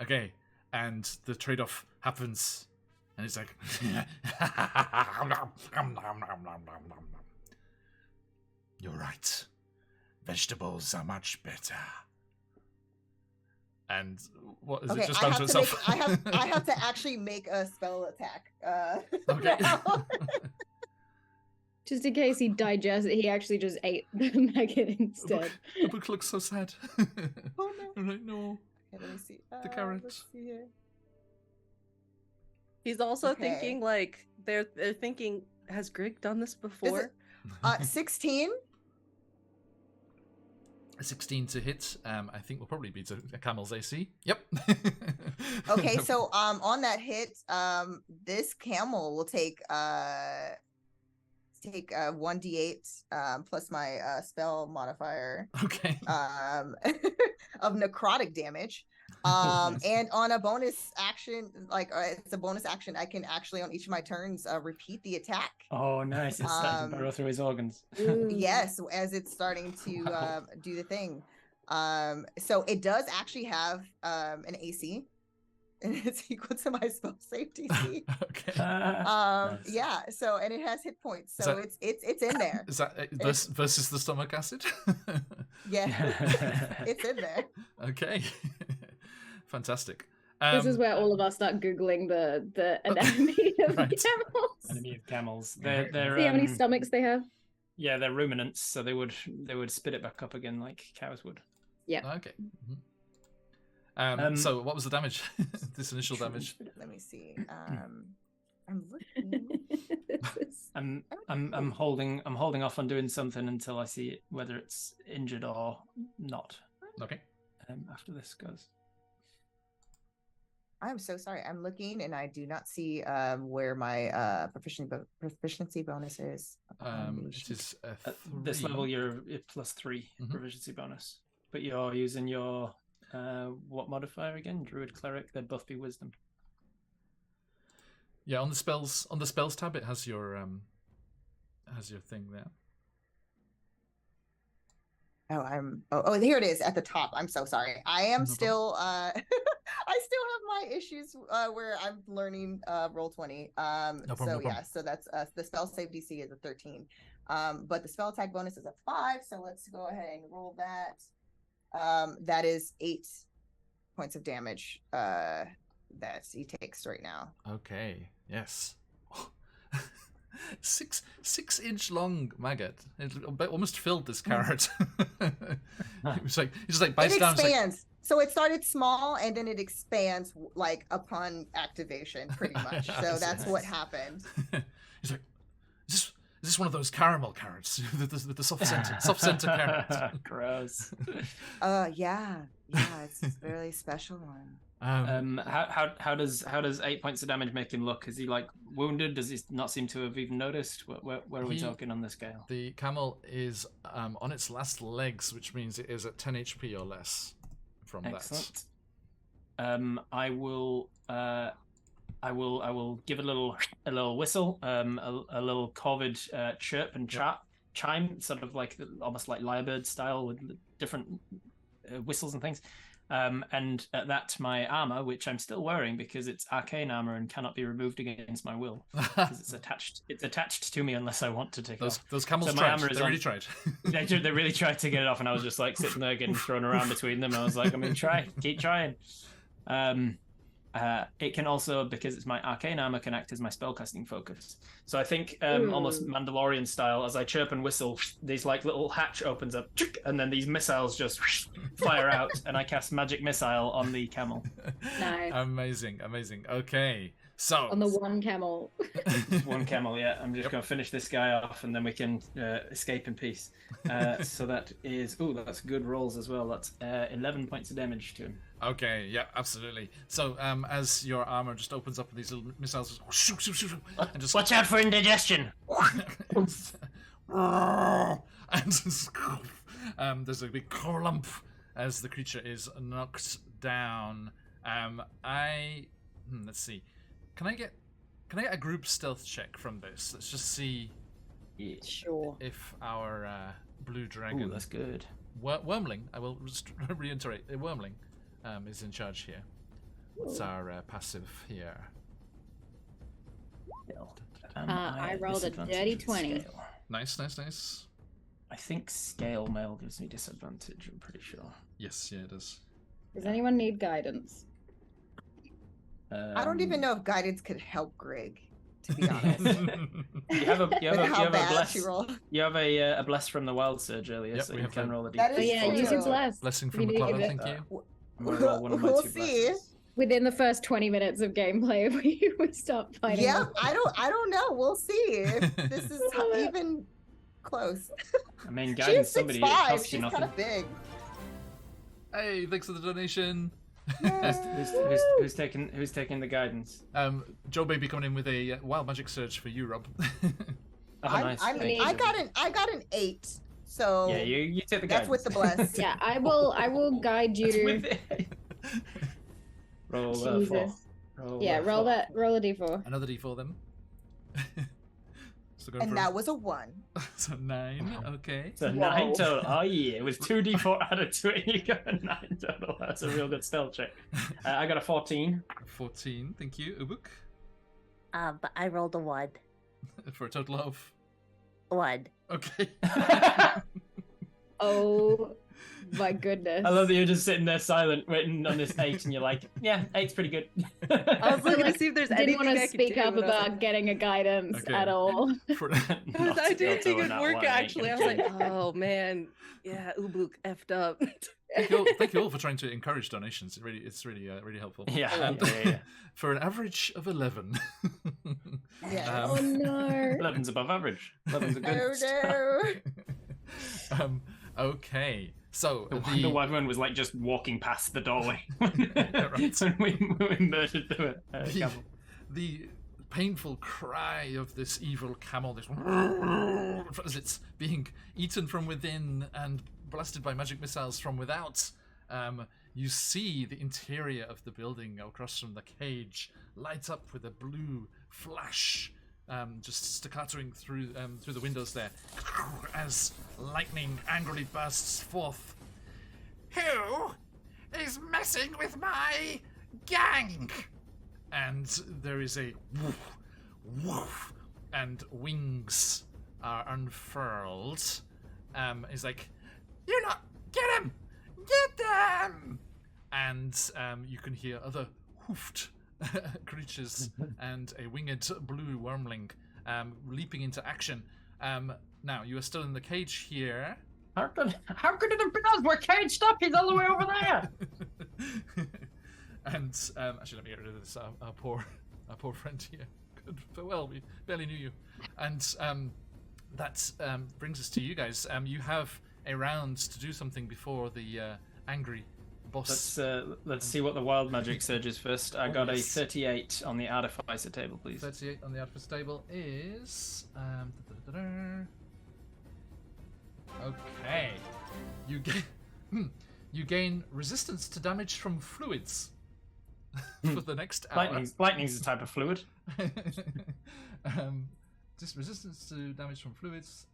Okay, and the trade-off happens, and it's like, You're right. Vegetables are much better. and what is Okay, it just I down to have to itself? make, I have to actually make a spell attack. Okay. now. Just in case he digests it, he actually just ate the maggot instead. The book looks so sad. Oh, no. I'm like, no. Okay, let me see. The carrot. Let's see here. He's also Okay. thinking like they're thinking, has Greg done this before? 16. 16 to hit. I think will probably beat a camel's AC. Yep. Okay, so on that hit, this camel will take 1d8 plus my spell modifier Okay. of necrotic damage. And on a bonus action, like it's a bonus action, I can actually on each of my turns repeat the attack. Oh, nice! It's starting to burrow through his organs. Ooh. Yes, as it's starting to Wow. do the thing. So it does actually have an AC, and it's equal to my spell save DC. Okay. Nice. Yeah. So and it has hit points, Is so that- it's in there. Is that versus the stomach acid? Yeah, it's in there. Okay. Fantastic. This is where all of us start googling the anatomy of Right. camels. Enemy of camels. They're See how many um, stomachs they have. yeah, they're ruminants, so they would spit it back up again like cows would. Okay. Um, So what was the damage? This initial damage. Let me see. I'm looking. I'm holding off on doing something until I see it, whether it's injured or not. Okay. After this goes. I'm so sorry. I'm looking and I do not see where my proficiency bonus is. It is a At this 3. level, you're +3 Mhm. proficiency bonus, but you're using your what modifier again? Druid, cleric. They'd both be wisdom. Yeah, on the spells tab, it has your thing there. here it is at the top. I'm so sorry. I am No still I still have my issues where I'm learning Roll20. No problem, no problem. So that's the spell save DC is a 13. But the spell attack bonus is a 5, so let's go ahead and roll that. That is 8 points of damage that he takes right now. Okay. Yes. 6-inch long maggot. It almost filled this carrot. It was like it just like bites It down. expands. So it started small and then it expands like upon activation, pretty much. So that's what happened. He's like, is this one of those caramel carrots with the soft center carrot? Gross. Yeah, it's a really special one. How does 8 points of damage make him look? Is he like wounded? Does he not seem to have even noticed? Where are we talking on the scale? The camel is on its last legs, which means it is at 10 HP or less from Excellent. I will give a little whistle, a little corvid chirp and chime, sort of like almost like lyrebird style with different whistles and things. And at that, my armor, which I'm still wearing because it's arcane armor and cannot be removed against my will, because it's attached to me unlse I want to take it off. Those camels So tried. armor is They really tried. They really tried to get it off, and I was just like sitting there getting thrown around between them. I was like, I'm gonna try, keep trying. It can also, because it's my arcane armor, can act as my spellcasting focus. So I think almost Mandalorian style, as I chirp and whistle, these like little hatch opens up, and then these missiles just fire out, and I cast magic missile on the camel. Nice. Amazing. Okay, so On the one camel. One camel, yeah. I'm just going to finish this guy off, and then we can escape in peace. So that is, that's good rolls as well. That's 11 points of damage to him. Okay, yeah, absolutely. So, as your armor just opens up and these little missiles just shoot, and just Watch out for indigestion. and just, there's a big clump as the creature is knocked down. Let's see. Can I get a group stealth check from this? Let's just see Sure. if our blue dragon. Ooh, that's good. Wormling. I will reiterate. A wormling. Is in charge here. What's our passive here? I rolled a dirty 20. Nice. I think scale mail gives me disadvantage, I'm pretty sure. Yes, yeah, it does. Does anyone need guidance? I don't even know if guidance could help Greg, to be honest. You have a bless. She rolled. You have a bless from the wild surge earlier, Yep, so we you have can that. roll a That d6. is Yeah, use your bless. Blessing from You the need clover, it. thank you. I'm gonna roll one of my We'll two see. blesses. Within the first 20 minutes of gameplay, we would stop fighting. Yeah, them. I don't know. We'll see if this is Love it. even close. I mean, She guiding is somebody, it 6'5". costs She's you kind nothing. of big. Hey, thanks for the donation. Who's taking the guidance? Joe Baby coming in with a wild magic surge for you, Rob. Oh, nice. Thank you. I got an 8. So Yeah, you take the that's guidance. with the bless. Yeah, I will guide you That's to. with it. Roll 4. Jesus. Yeah, roll a d4. Another d4 then. So going And for that was a 1. so 9. Okay. So 9 total. Oh yeah, it was 2d4 added to it. You got a 9 total. That's a real good stealth check. I got a 14. 14. Thank you, Ubuk. But I rolled a 1. For a total of 1. okay. Oh my goodness. I love that you're just sitting there silent, waiting on this 8, and you're like, yeah, 8's pretty good. I was looking to see if there's Didn't anything want I to could speak do, up but I was about like, getting a guidance Okay. at all. For, I didn't think it would work actually. I was like, oh. oh man, yeah, Ubuk effed up. thank you all for trying to encourage donations. It's really helpful. Yeah, Um, yeah. For an average of 11. Yeah. Oh no. 11's above average. 11's a good. Oh no. Okay. So The one was like just walking past the doorway Right. when we murdered the painful cry of this evil camel, this as it's being eaten from within and blasted by magic missiles from without. You see the interior of the building across from the cage light up with a blue flash just staccatoing through the windows there, as lightning angrily bursts forth. Who is messing with my gang? And there is a woof, woof, and wings are unfurled. It's like, you not get him, get them, and you can hear other hoofed creatures and a winged blue wormling leaping into action. Now you are still in the cage here. How could it have been us? We're caged up. He's all the way over there. And actually, let me get rid of this. Our poor friend here. Good farewell. We barely knew you. And that brings us to you guys. You have a round to do something before the angry boss. Let's see what the wild magic surge is first. I got a 38 on the artificer table, please. 38 on the artificer table is okay. You gain resistance to damage from fluids for the next hour. Lightning's a type of fluid. Just resistance to damage from fluids.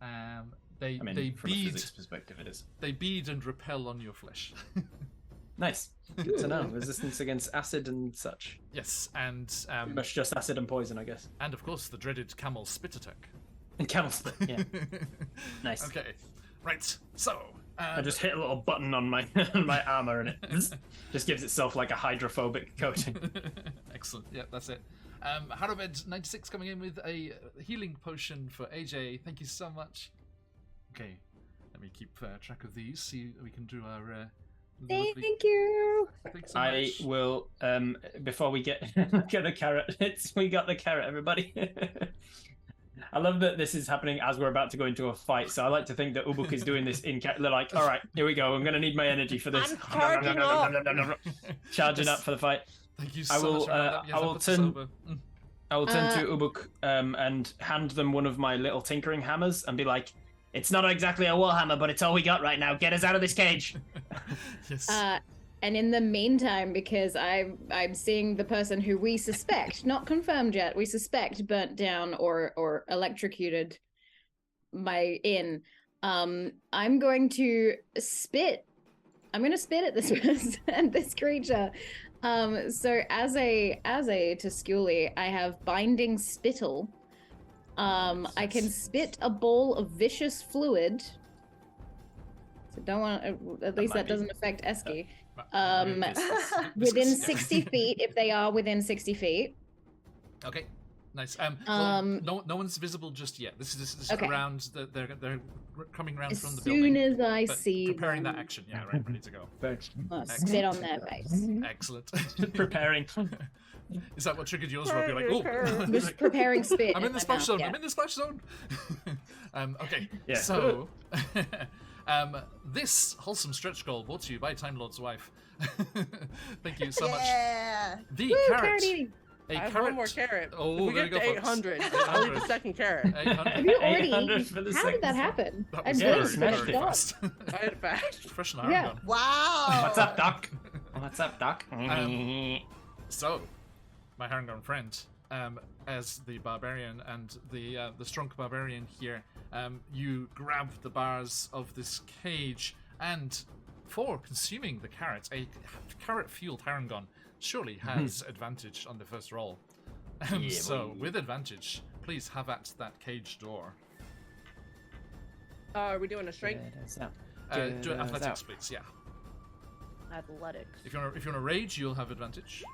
They from a bead. physics perspective, it is. They bead and repel on your flesh. Nice. Good to know. Resistance against acid and such. Yes, and Pretty much just acid and poison, I guess. and of course the dreaded camel spit attack. And camel spit. Yeah. Nice. Okay, right. So I just hit a little button on my on my armor, and it just gives itself like a hydrophobic coating. Excellent. Yeah, that's it. Harrowbed96 coming in with a healing potion for AJ. Thank you so much. Okay, let me keep track of these. See, we can do our. Thank you. Thanks so I much. will before we get the carrot. We got the carrot, everybody. I love that this is happening as we're about to go into a fight. So I like to think that Ubuk is doing this in. They're like, all right, here we go. I'm going to need my energy for this. I'm charging up. Charging up for the fight. Thank you so I will. much. Amanda. Yes, I will put this turn. over. I will turn to Ubuk and hand them one of my little tinkering hammers and be like, "It's not exactly a warhammer, but it's all we got right now. Get us out of this cage." Yes. And in the meantime, because I'm seeing the person who we suspect, not confirmed yet, we suspect burnt down or electrocuted my inn. I'm going to spit. I'm going to spit at this person and this creature. So as a Tusculi, I have binding spittle. I can spit a bowl of vicious fluid. So don't want. At least that doesn't affect Eski. Within 60 feet, if they are within 60 feet. Okay, nice. Well, no one's visible just yet. This is Okay. around. They're coming around As from the soon building. as I but see preparing them, that action. Yeah, right, ready to go. I'll spit on their face. Excellent. Preparing. Is that what triggered yours, Rob? You're like, oh, Just preparing spit. I'm in the my splash mouth, zone. yeah. I'm in the splash zone. Okay. Yeah. So, this wholesome stretch goal brought to you by Time Lord's wife. Thank you so much. Yeah. The Woo, carrot. carrot eating. A I have carrot. one more carrot. Oh, if we there get you to go, folks. 800, I'll eat the second carrot. 800. Have you already 800 eaten? for the How second did that time. happen? That I was very, really smashed very it. fast. I had fast. Fresh and iron Yeah. gun. Wow. What's up, Doc? What's up, Doc? So, my Harangon friend, as the barbarian and the strong barbarian here, you grab the bars of this cage, and for consuming the carrot, a carrot-fueled Harangon surely has advantage on the first roll. Yeah, So, boy. with advantage, please have at that cage door. Are we doing a strength? Do athletics, please. Yeah. Athletics. If you want to rage, you'll have advantage.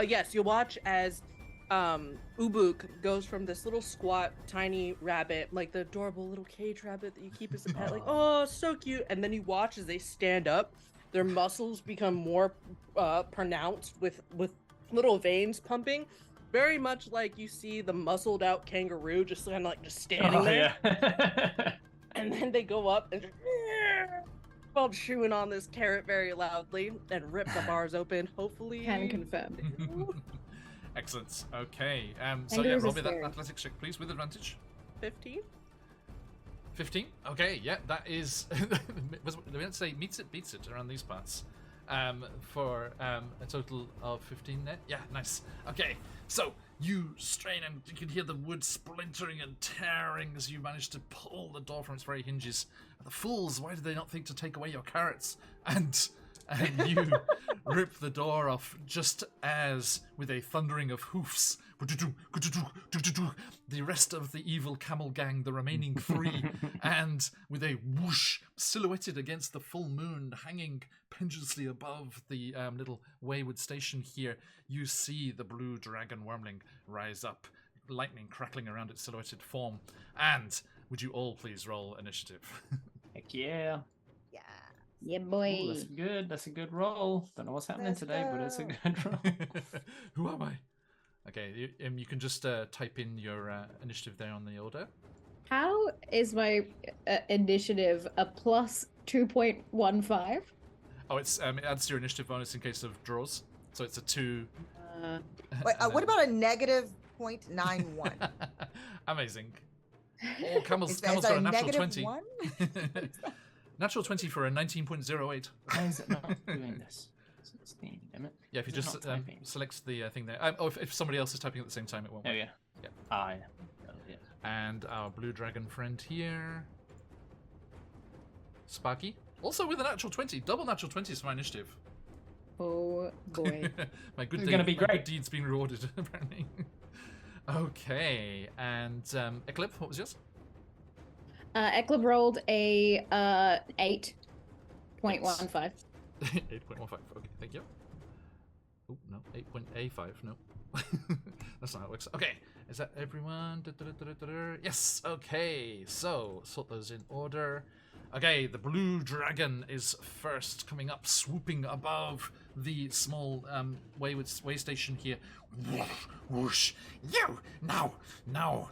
Yes, you'll watch as Ubuk goes from this little squat, tiny rabbit, like the adorable little cage rabbit that you keep as a pet, like, oh, so cute. And then you watch as they stand up, their muscles become more pronounced with little veins pumping, very much like you see the muscled out kangaroo just kind of like just standing there. Yeah. And then they go up and just while chewing on this carrot very loudly and rip the bars open. Hopefully, Can confirm. Excellent. Okay. So yeah, Kangaroos are roll me that scary. athletics check, please, with advantage. 15. 15. Okay. Yeah, that is. We don't say meets it, beats it around these parts. For a total of 15 net. Yeah, nice. Okay. So You strain and you can hear the wood splintering and tearing as you manage to pull the door from its very hinges. The fools, why did they not think to take away your carrots? And you rip the door off just as, with a thundering of hoofs, the rest of the evil camel gang, the remaining 3, and with a whoosh, silhouetted against the full moon, hanging pendulously above the little wayward station here, you see the blue dragon wormling rise up, lightning crackling around its silhouetted form. And would you all please roll initiative? Heck yeah. Yeah. Yeah, boy. Ooh, that's good. That's a good roll. Don't know what's happening Let's today, but it's a go. good roll. Who am I? Okay, you can just type in your initiative there on the order. How is my initiative a plus 2.15? Oh, it adds to your initiative bonus in case of draws. So it's a 2. Wait, what about a negative 0.91? Amazing. Oh, camels Is got that a a natural negative 20. 1? Natural 20 for a 19.08. Why is it not doing this? 16, damn it. Yeah, if you Is it just not typing? select the thing there. Oh, if somebody else is typing at the same time, it won't. Oh, work. yeah. Yeah. Ah, yeah. Oh, yeah. And our blue dragon friend here, Sparky, also with a natural 20. Double natural 20s for my initiative. Oh boy. My good This is gonna be my good great. deeds being rewarded, apparently. Okay, and Eclipse, what was yours? Eklib rolled a 8.15. 8.15. Okay, thank you. Oh no, 8.A5. No, that's not how it works. Okay, is that everyone? Yes. Okay, so sort those in order. Okay, the blue dragon is first, coming up, swooping above the small way station here. Whoosh, whoosh. You! No! No!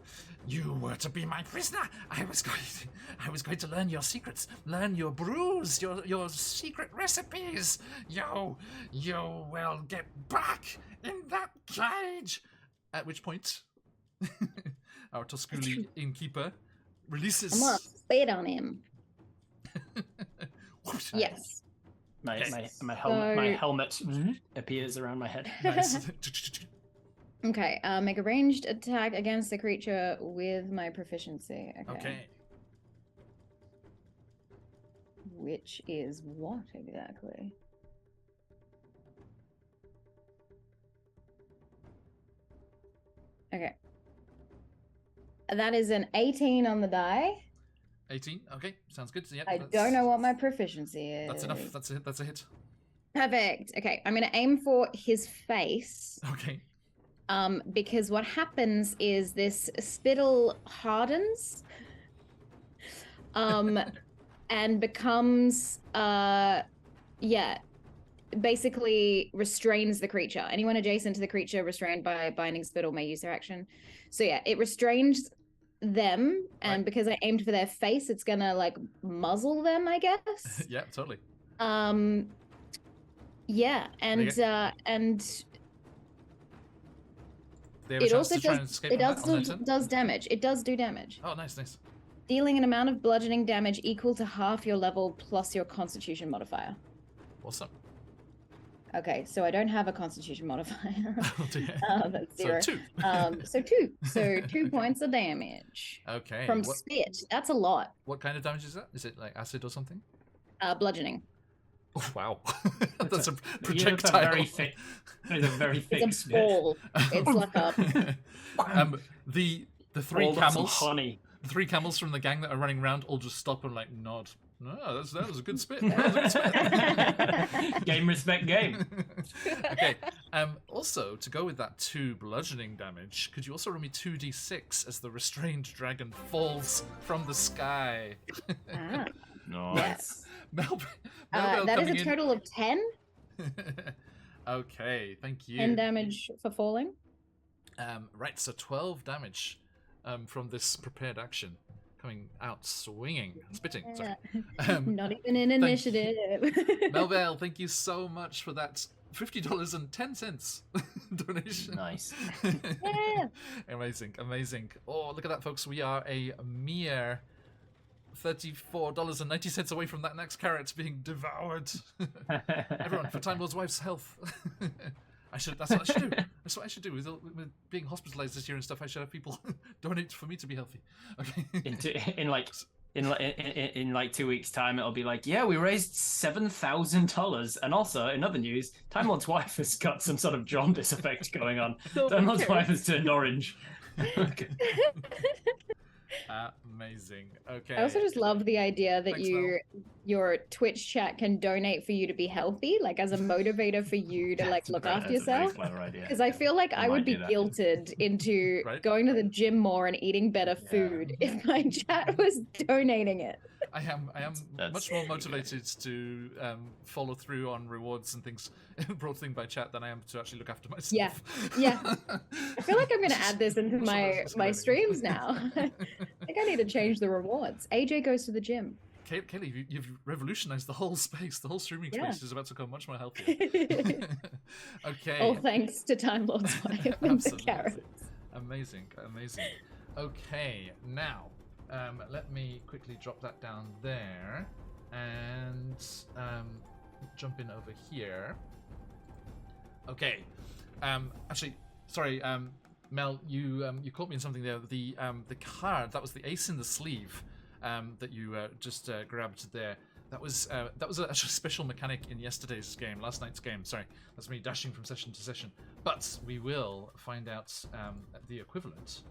You were to be my prisoner! I was going to learn your secrets, learn your brews, your secret recipes! You will get back in that cage! At which point, our Tusculi innkeeper releases... I'm gonna spit on him. Whoosh. Yes. My So- helmet appears around my head. Nice. Okay, make a ranged attack against the creature with my proficiency. Okay. Which is what exactly? Okay. That is an 18 on the die. 18. Okay, sounds good. Yeah, I that's- don't know what my proficiency is. That's enough. That's a hit. That's a hit. Perfect. Okay, I'm gonna aim for his face. Okay. Because what happens is this spittle hardens, and becomes, basically restrains the creature. Anyone adjacent to the creature restrained by binding spittle may use their action. So yeah, it restrains them, and Right. because I aimed for their face, it's gonna like muzzle them, I guess. Yeah, totally. Yeah, and They have a it chance also to try and escape on their turn? does damage. It does do damage. Oh, nice, nice. Dealing an amount of bludgeoning damage equal to half your level plus your constitution modifier. Awesome. Okay, so I don't have a constitution modifier. Oh, dear. That's So 0. 2. So 2. So 2 points of damage. Okay. From what, spit. That's a lot. what kind of damage is that? Is it like acid or something? Bludgeoning. Oh, wow. That's a You have a projectile. very thick. It's a very thick It's a spit. ball. It's like a... The three Rolled up some camels. honey. The 3 camels from the gang that are running around all just stop and like nod. No, that was a good spit. That was a good spit. Game respect game. Okay. Also, to go with that 2 bludgeoning damage, could you also roll me 2d6 as the restrained dragon falls from the sky? Ah. Nice. Melville That is coming a in. total of 10. Okay, thank you. 10 damage for falling. Right, so 12 damage from this prepared action. Coming out swinging. Spitting, sorry. Not even an initiative. Melville, thank you so much for that $50.10 donation. Nice. Yeah. Amazing, amazing. Oh, look at that, folks. We are a mere $34.90 away from that next carrot being devoured. Everyone, for Time Lord's wife's health. That's what I should do. That's what I should do. With being hospitalized this year and stuff, I should have people donate for me to be healthy. Okay. In like 2 weeks' time, it'll be like, yeah, we raised $7,000, and also in other news, Time Lord's wife has got some sort of jaundice effect going on. Time Lord's wife has turned orange. Okay. Amazing. Okay. I also just love the idea that Thanks, your Twitch chat can donate for you to be healthy, like as a motivator for you to like look after yourself. Because I feel like I would be guilted into going to the gym more and eating better food if my chat was donating it. I am much more motivated to follow through on rewards and things brought thing by chat than I am to actually look after myself. Yeah. I feel like I'm going to add this into my streams now. I think I need to change the rewards. AJ goes to the gym. Kaylee, you've revolutionized the whole space. The whole streaming space is about to become much more healthier. Okay. All thanks to Time Lord's wife and the carrots. Amazing. Okay, now let me quickly drop that down there and jump in over here. Okay. Actually, sorry, Mel, you caught me in something there. The card, that was the ace in the sleeve that you just grabbed there. That was a special mechanic in last night's game. Sorry, that's me dashing from session to session. But we will find out the equivalent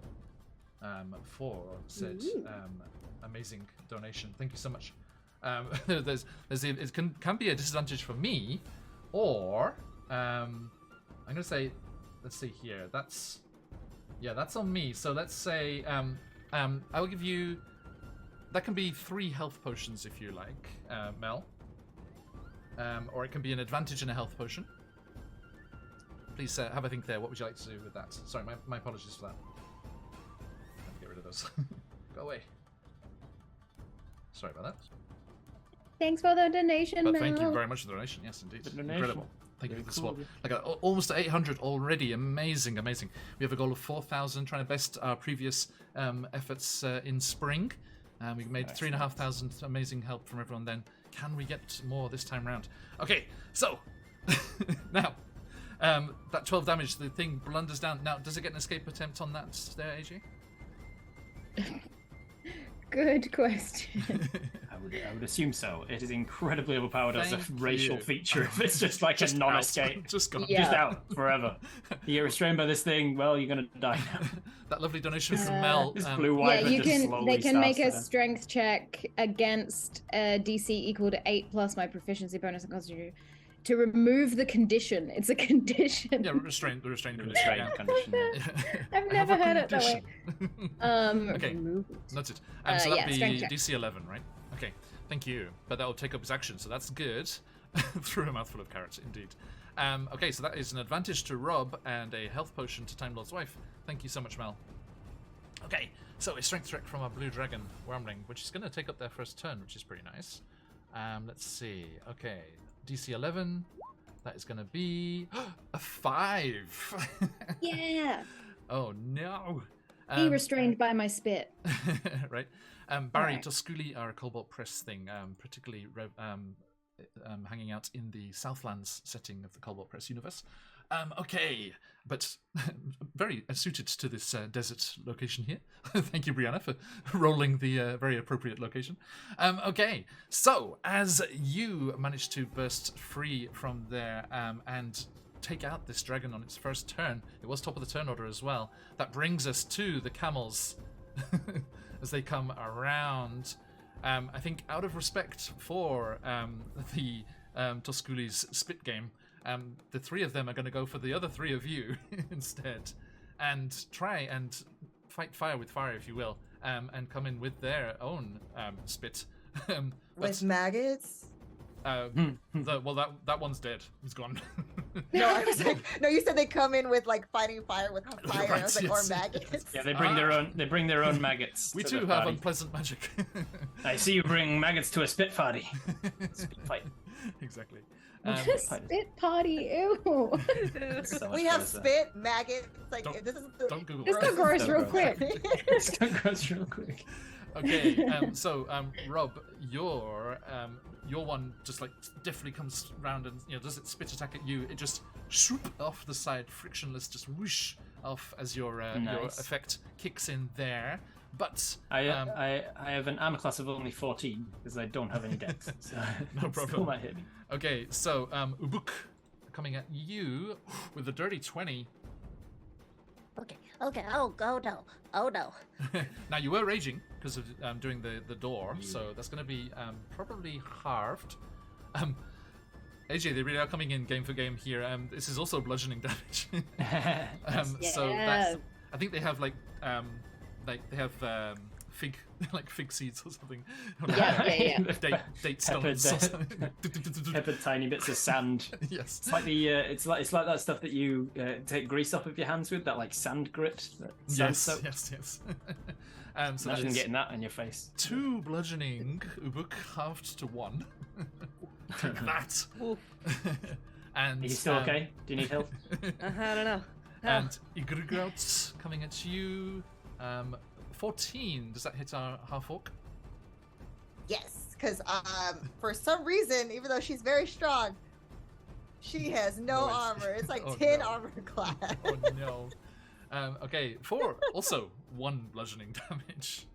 for said amazing donation. Thank you so much. It can be a disadvantage for me, or I'm gonna say, let's see here. That's on me. So let's say I will give you. That can be 3 health potions if you like, Mel. Or it can be an advantage in a health potion. Please have a think there. What would you like to do with that? Sorry, my apologies for that. Let me get rid of those. Go away. Sorry about that. Thanks for the donation, But Mel. thank you very much for the donation. Yes, indeed. Incredible. Thank you for the swap. Almost 800 already. Amazing. We have a goal of 4,000, trying to best our previous efforts in spring. We made 3,500. Amazing help from everyone then. Can we get more this time round? Okay, so now that 12 damage, the thing blunders down. Now, does it get an escape attempt on that there, AJ? Good question. I would assume so. It is incredibly overpowered as a racial feature. If it's just like a non-escape, just gone, just out forever. You get restrained by this thing. Well, you're gonna die now. That lovely donation from Mel. Blue They can make a strength check against DC equal to 8 plus my proficiency bonus and constitution to remove the condition. It's a condition. Yeah, the restraint condition. Yeah. I've never heard it that way. Okay, noted. So that'd be DC 11, right? Okay, thank you. But that will take up his action, so that's good. Through a mouthful of carrots, indeed. Okay, so that is an advantage to Rob and a health potion to Time Lord's wife. Thank you so much, Mel. Okay, so a strength check from our blue dragon, Wormling, which is going to take up their first turn, which is pretty nice. Let's see. Okay, DC 11. That is going to be a 5. Yeah. Oh no. Be restrained by my spit. Right. Barry Tusculi, our Cobalt Press thing, particularly hanging out in the Southlands setting of the Cobalt Press universe. Okay, but very suited to this desert location here. Thank you, Brianna, for rolling the very appropriate location. Okay, so as you manage to burst free from there and take out this dragon on its first turn, it was top of the turn order as well. That brings us to the camels as they come around. I think out of respect for the Tusculi's spit game, the 3 of them are going to go for the other 3 of you instead and try and fight fire with fire, if you will, and come in with their own spit. With maggots? That one's dead. He's gone. No, I was like, no, you said they come in with like fighting fire with fire. Right, I was like, yes. or maggots. Yeah, they bring their own. They bring their own maggots. We to too the have party. unpleasant magic. I see you bring maggots to a spit party. Spit fight. Exactly. Spit party, ew. So We have spit, maggots. Like this is Don't Google Just that. go gross real quick. Let's go gross real quick. Okay, so Rob, your one just like deftly comes round and does its spit attack at you. It just swoop off the side, frictionless, just whoosh off as your effect kicks in there. But I have an armor class of only 14 because I don't have any dex. So no problem. Still might hit me. Okay, so Ubuk coming at you with a dirty 20. Okay. Oh no. Oh no. Now you were raging because of doing the door, so that's going to be probably halved. AJ, they really are coming in game for game here. This is also bludgeoning damage. So that's, I think they have fig seeds or something. Yeah. Date stones. Or something. Peppered tiny bits of sand. Yes. It's like it's like that stuff that you take grease off of your hands with, that like sand grit. Yes. So imagine getting that in your face. 2 bludgeoning, Ubuk halved to 1. Take that. And are you still okay? Do you need help? I don't know. And Igrigrout coming at you. 14. Does that hit our half orc? Yes, because for some reason, even though she's very strong, she has no armor. It's like 10 armor class. Oh no. Okay, 4. Also 1 bludgeoning damage.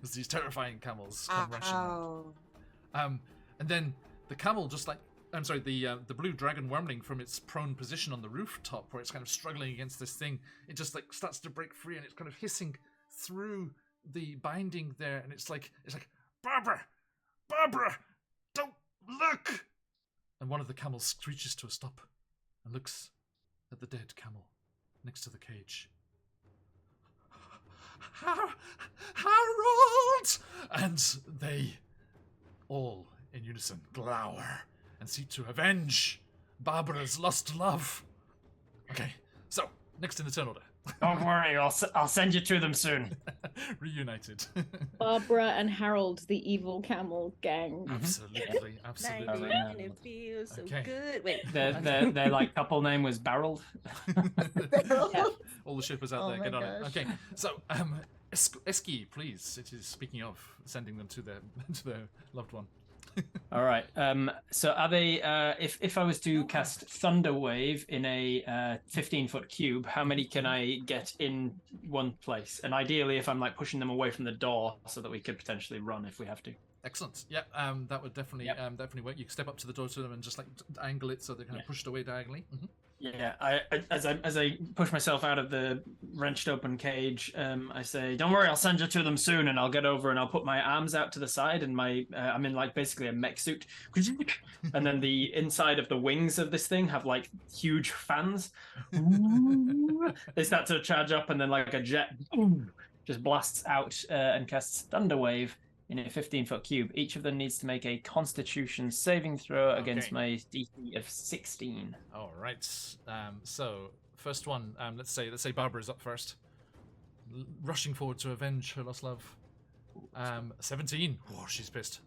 As these terrifying camels come rushing up. And then the camel just like the blue dragon wormling from its prone position on the rooftop where it's kind of struggling against this thing, it just like starts to break free and it's kind of hissing through the binding there, and it's like Barbara, don't look. And one of the camels screeches to a stop and looks at the dead camel next to the cage. Harold! And they all in unison glower and seek to avenge Barbara's lost love. Okay, so next in the turn order. Don't worry, I'll send you to them soon. Reunited. Barbara and Harold, the evil camel gang. Absolutely. And it feels so good. Wait, their like couple name was Barrel. All the shippers out there, get on it. Okay, so Eski, please. It is speaking of sending them to their loved one. All right. So are they? If I was to cast Thunder Wave in a 15-foot cube, how many can I get in one place? And ideally, if I'm like pushing them away from the door, so that we could potentially run if we have to. Excellent. Yeah. That would definitely work. You can step up to the door to them and just like angle it so they're kind of pushed away diagonally. Mm-hmm. Yeah, as I push myself out of the wrenched open cage, I say, "Don't worry, I'll send you to them soon." And I'll get over and I'll put my arms out to the side, and I'm in like basically a mech suit, and then the inside of the wings of this thing have like huge fans. They start to charge up, and then like a jet just blasts out and casts Thunder Wave in a 15-foot cube. Each of them needs to make a Constitution saving throw against my DC of 16. All right. So first one, let's say Barbara's up first, rushing forward to avenge her lost love. 17. Oh, she's pissed.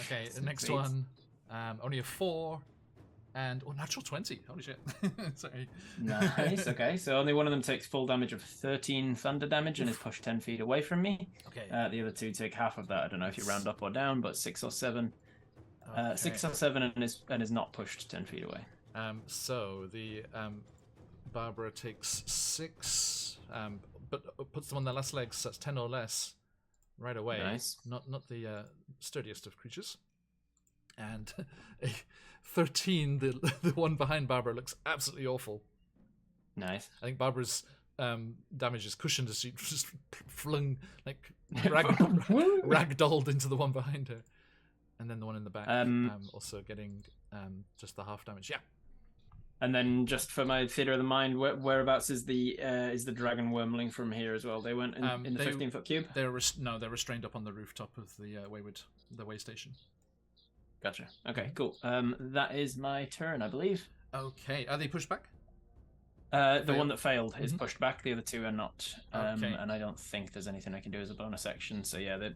Okay, the next one, only a 4. And natural 20. Holy shit. Sorry. Nice. Okay, so only one of them takes full damage of 13 thunder damage and is pushed 10 feet away from me. Okay. The other 2 take half of that. I don't know if you round up or down, but 6 or 7. Okay. 6 or 7 and is not pushed 10 feet away. So the Barbara takes 6, but puts them on their last legs. So that's 10 or less right away. Nice. Not the sturdiest of creatures. And a 13, the one behind Barbara, looks absolutely awful. Nice. I think Barbara's damage is cushioned as she just flung, like, ragdolled into the one behind her. And then the one in the back also getting just the half damage. Yeah. And then just for my theater of the mind, whereabouts is the dragon wormling from here as well? They weren't in the 15-foot cube? They're restrained up on the rooftop of the way station. Gotcha. Okay, cool. That is my turn, I believe. Okay. Are they pushed back? The one that failed is pushed back. The other 2 are not. Okay. And I don't think there's anything I can do as a bonus action. So yeah, the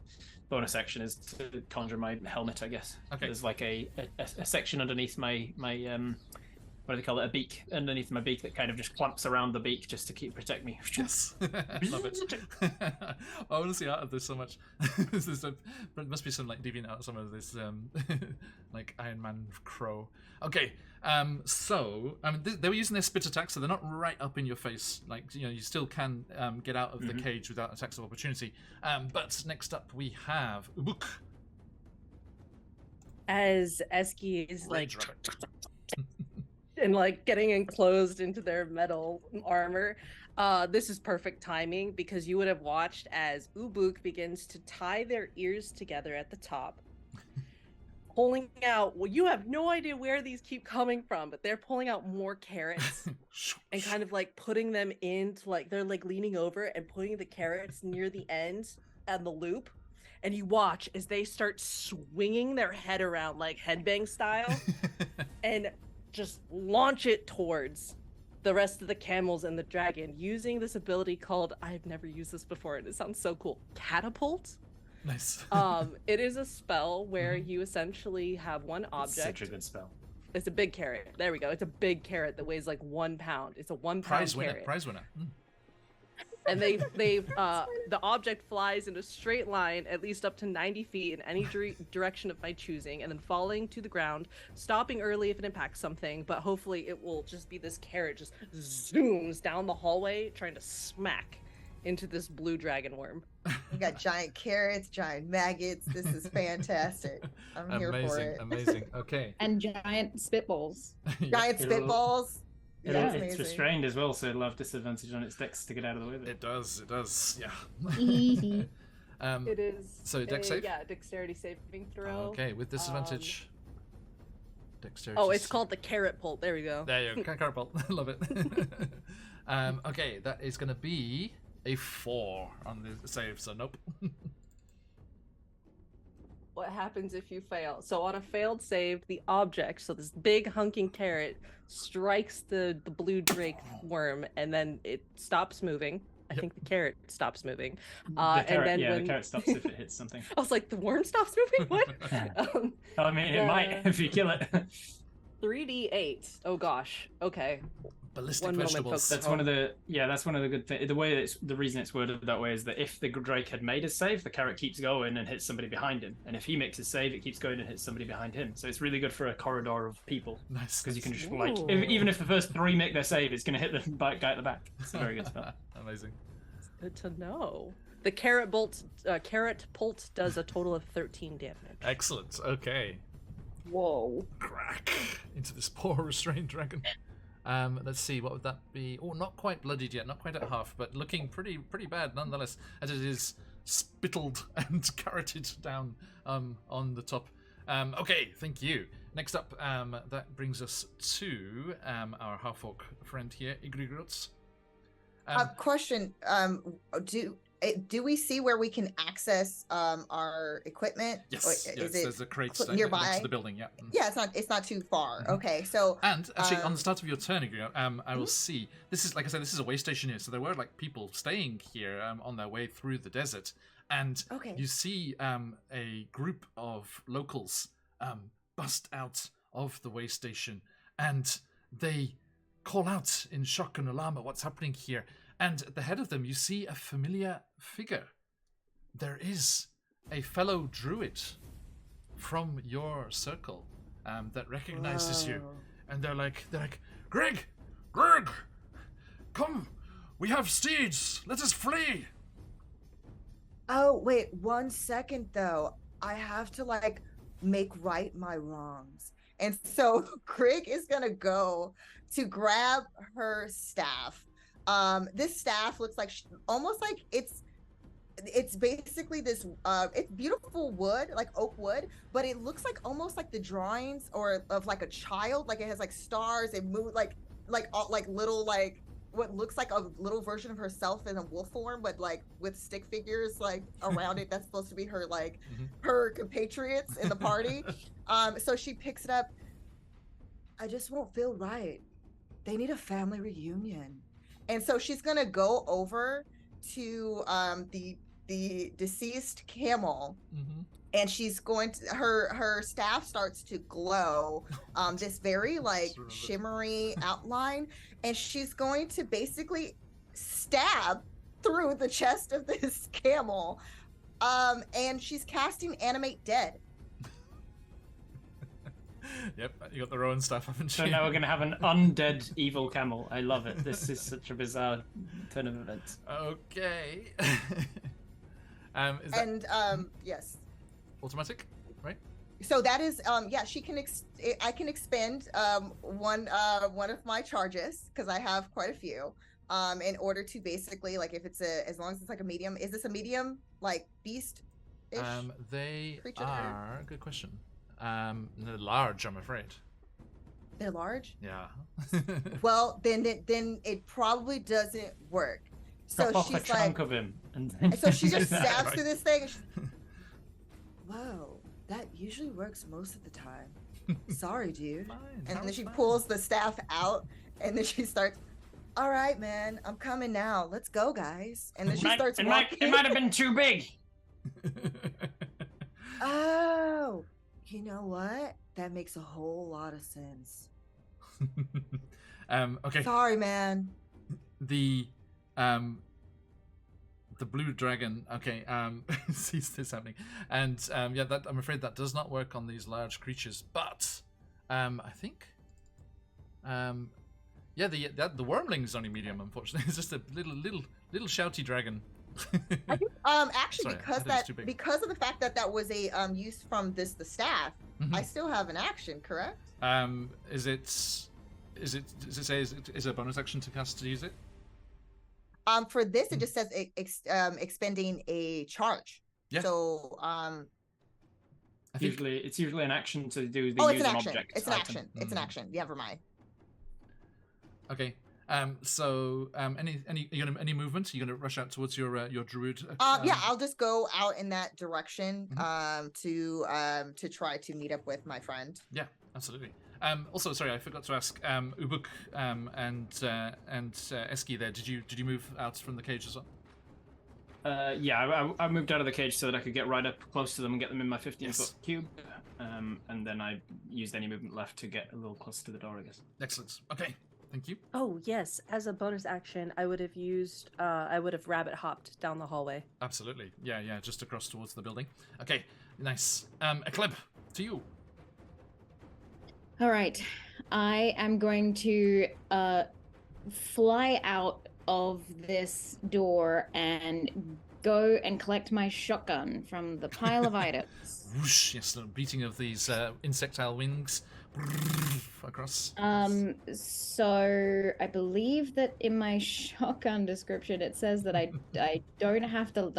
bonus action is to conjure my helmet, I guess. Okay. There's like a section underneath my what do they call it? A beak underneath my beak that kind of just clamps around the beak just to protect me. Yes. Love it. I want to see out of this so much. But it must be some like deviant out of some of this like Iron Man crow. Okay, so I mean they were using their spit attack, so they're not right up in your face. Like you still can get out of the cage without attacks of opportunity. But next up we have Ubuk. As Eski is like and like getting enclosed into their metal armor. This is perfect timing because you would have watched as Ubuk begins to tie their ears together at the top, pulling out. Well, you have no idea where these keep coming from, but they're pulling out more carrots and kind of like putting them into like they're like leaning over and putting the carrots near the end and the loop. And you watch as they start swinging their head around like headbang style and just launch it towards the rest of the camels and the dragon using this ability called, I've never used this before and it sounds so cool, catapult. Nice. It is a spell where you essentially have one object. It's such a good spell. It's a big carrot. There we go. It's a big carrot that weighs like 1 pound. It's a 1 pound carrot. Prize winner. And the object flies in a straight line at least up to 90 feet in any direction of my choosing, and then falling to the ground, stopping early if it impacts something, but hopefully it will just be this carrot just zooms down the hallway trying to smack into this blue dragon worm. We got giant carrots, giant maggots. This is fantastic. I'm here for it. Amazing. Okay. And giant spitballs. Giant spitballs. Yeah, it's restrained as well, so it'll have disadvantage on its dex to get out of the way of it. It does, yeah. It is. So dex save? Yeah, dexterity saving throw. Okay, with disadvantage. Dexterity. Oh, it's called the carrot pult. There we go. There you go, carrot pult. Love it. Okay, that is going to be a 4 on the save, so nope. What happens if you fail? So on a failed save, the object, so this big hunking carrot, strikes the blue drake worm, and then it stops moving. I think the carrot stops moving. The carrot stops if it hits something. I was like, the worm stops moving? What? I mean, it might if you kill it. 3d8. Oh gosh. Okay. Ballistic vegetables. That's one of the good things. The reason it's worded that way is that if the drake had made a save, the carrot keeps going and hits somebody behind him, and if he makes a save, it keeps going and hits somebody behind him. So it's really good for a corridor of people. Nice. Because you can just even if the first 3 make their save, it's going to hit the guy at the back. It's a very good spell. Amazing. It's good to know. The carrot pult does a total of 13 damage. Excellent. Okay. Whoa. Crack into this poor restrained dragon. Let's see, what would that be? Oh, not quite bloodied yet, not quite at half, but looking pretty bad nonetheless, as it is spittled and carroted down on the top. Okay, thank you. Next up, that brings us to our half-orc friend here, Igrigrots. Question: do we see where we can access our equipment? Yes, there's a crate nearby next to the building. Yeah. Yeah, it's not too far. Okay, so and actually on the start of your turn, I will see. This is, like I said, this is a way station here, so there were like people staying here on their way through the desert, and you see a group of locals bust out of the way station, and they call out in shock and alarm at what's happening here. And at the head of them, you see a familiar figure. There is a fellow druid from your circle that recognizes you. And they're like, Greg, come, we have steeds, let us flee. Oh, wait, 1 second though. I have to make right my wrongs. And so Greg is gonna go to grab her staff. This staff looks like almost like it's basically this it's beautiful wood, like oak wood, but it looks like almost like the drawings of like a child, like it has like stars and move like little what looks like a little version of herself in a wolf form, but like with stick figures like around it. That's supposed to be her her compatriots in the party. So she picks it up. I just won't feel right. They need a family reunion. And so she's gonna go over to the the deceased camel, Mm-hmm. and she's going to her staff starts to glow, this very like Remember. shimmery outline, and she's going to basically stab through the chest of this camel, and she's casting Animate Dead. Yep, you got the Rowan stuff, haven't So you? now we're going to have an undead evil camel. I love it. This is such a bizarre turn of events. Okay. Is that And yes. automatic? Right? So that is yeah, she can I can expend one of my charges, because I have quite a few, in order to basically, like, if it's as long as it's like a medium. Is this a medium, like, beast ish? They creature? are, good question. They're large, I'm afraid. They're large? Yeah. Well, then it probably doesn't work. So Chop off a she's chunk like, of him. and so she just stabs Right. through this thing. And whoa, that usually works most of the time. Sorry, dude. Fine, And then sounds she fine. pulls the staff out, and then she starts, all right, man, I'm coming now. Let's go, guys. And then she starts walking. It might have been too big. Oh, you know what? That makes a whole lot of sense. Okay. Sorry, man. The blue dragon. Okay. Sees this happening, and yeah, that I'm afraid that does not work on these large creatures. But I think yeah, the wormling's only medium. Unfortunately, it's just a little shouty dragon. Actually, Sorry, I thought it was too big. because of the fact that that was a use from the staff, Mhm. I still have an action, correct? Does it say is it a bonus action to use it? For this, it just says expending a charge. Yeah. So I think It's usually an action to do the oh, use it's an an action. object. It's an item. action. It's an action. Never mind. okay. So any movement? Are you gonna rush out towards your druid? Yeah, I'll just go out in that direction. To try to meet up with my friend. Yeah, absolutely. Also, sorry, I forgot to ask. Ubuk and Eski there. Did you move out from the cage as well? Yeah, I moved out of the cage so that I could get right up close to them and get them in my 15-foot Yes. cube. And then I used any movement left to get a little closer to the door, I guess. Excellent. Okay, thank you. Oh yes, as a bonus action, I would have rabbit hopped down the hallway. Absolutely. Yeah, just across towards the building. Okay, nice. Eclib, to you. All right, I am going to fly out of this door and go and collect my shotgun from the pile of items. Whoosh, yes, the beating of these insectile wings across. So I believe that in my shotgun description it says that I don't have to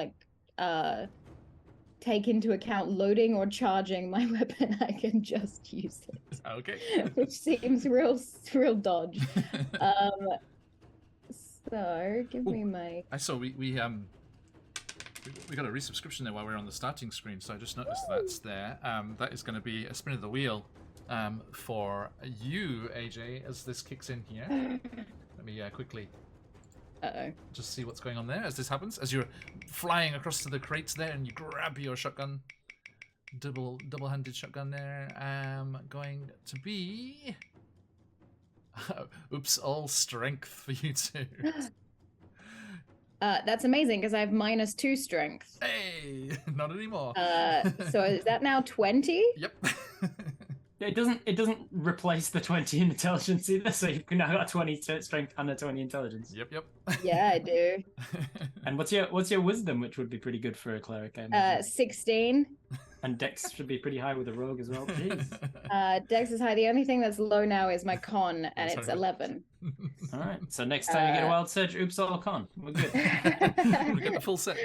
take into account loading or charging my weapon. I can just use it. Okay. Which seems real dodge. So give me my I saw we got a resubscription there while we were on the starting screen, so I just noticed that's there. That is going to be a spin of the wheel for you, AJ, as this kicks in here. Let me quickly just see what's going on there as this happens. As you're flying across to the crates there, and you grab your shotgun, double-handed shotgun there. Going to be, oops, all strength for you too. that's amazing because I have -2 strength. Hey, not anymore. So is that now 20? Yep. It doesn't replace the 20 in intelligence either, so you've now got a 20 strength and a 20 intelligence. Yep. Yeah, I do. And what's your wisdom, which would be pretty good for a cleric, I imagine? 16. And dex should be pretty high with a rogue as well. Jeez. Dex is high. The only thing that's low now is my con, and That's it's how it 11. All right. So next time you get a wild surge, oops, all con. We're good. We get the full set.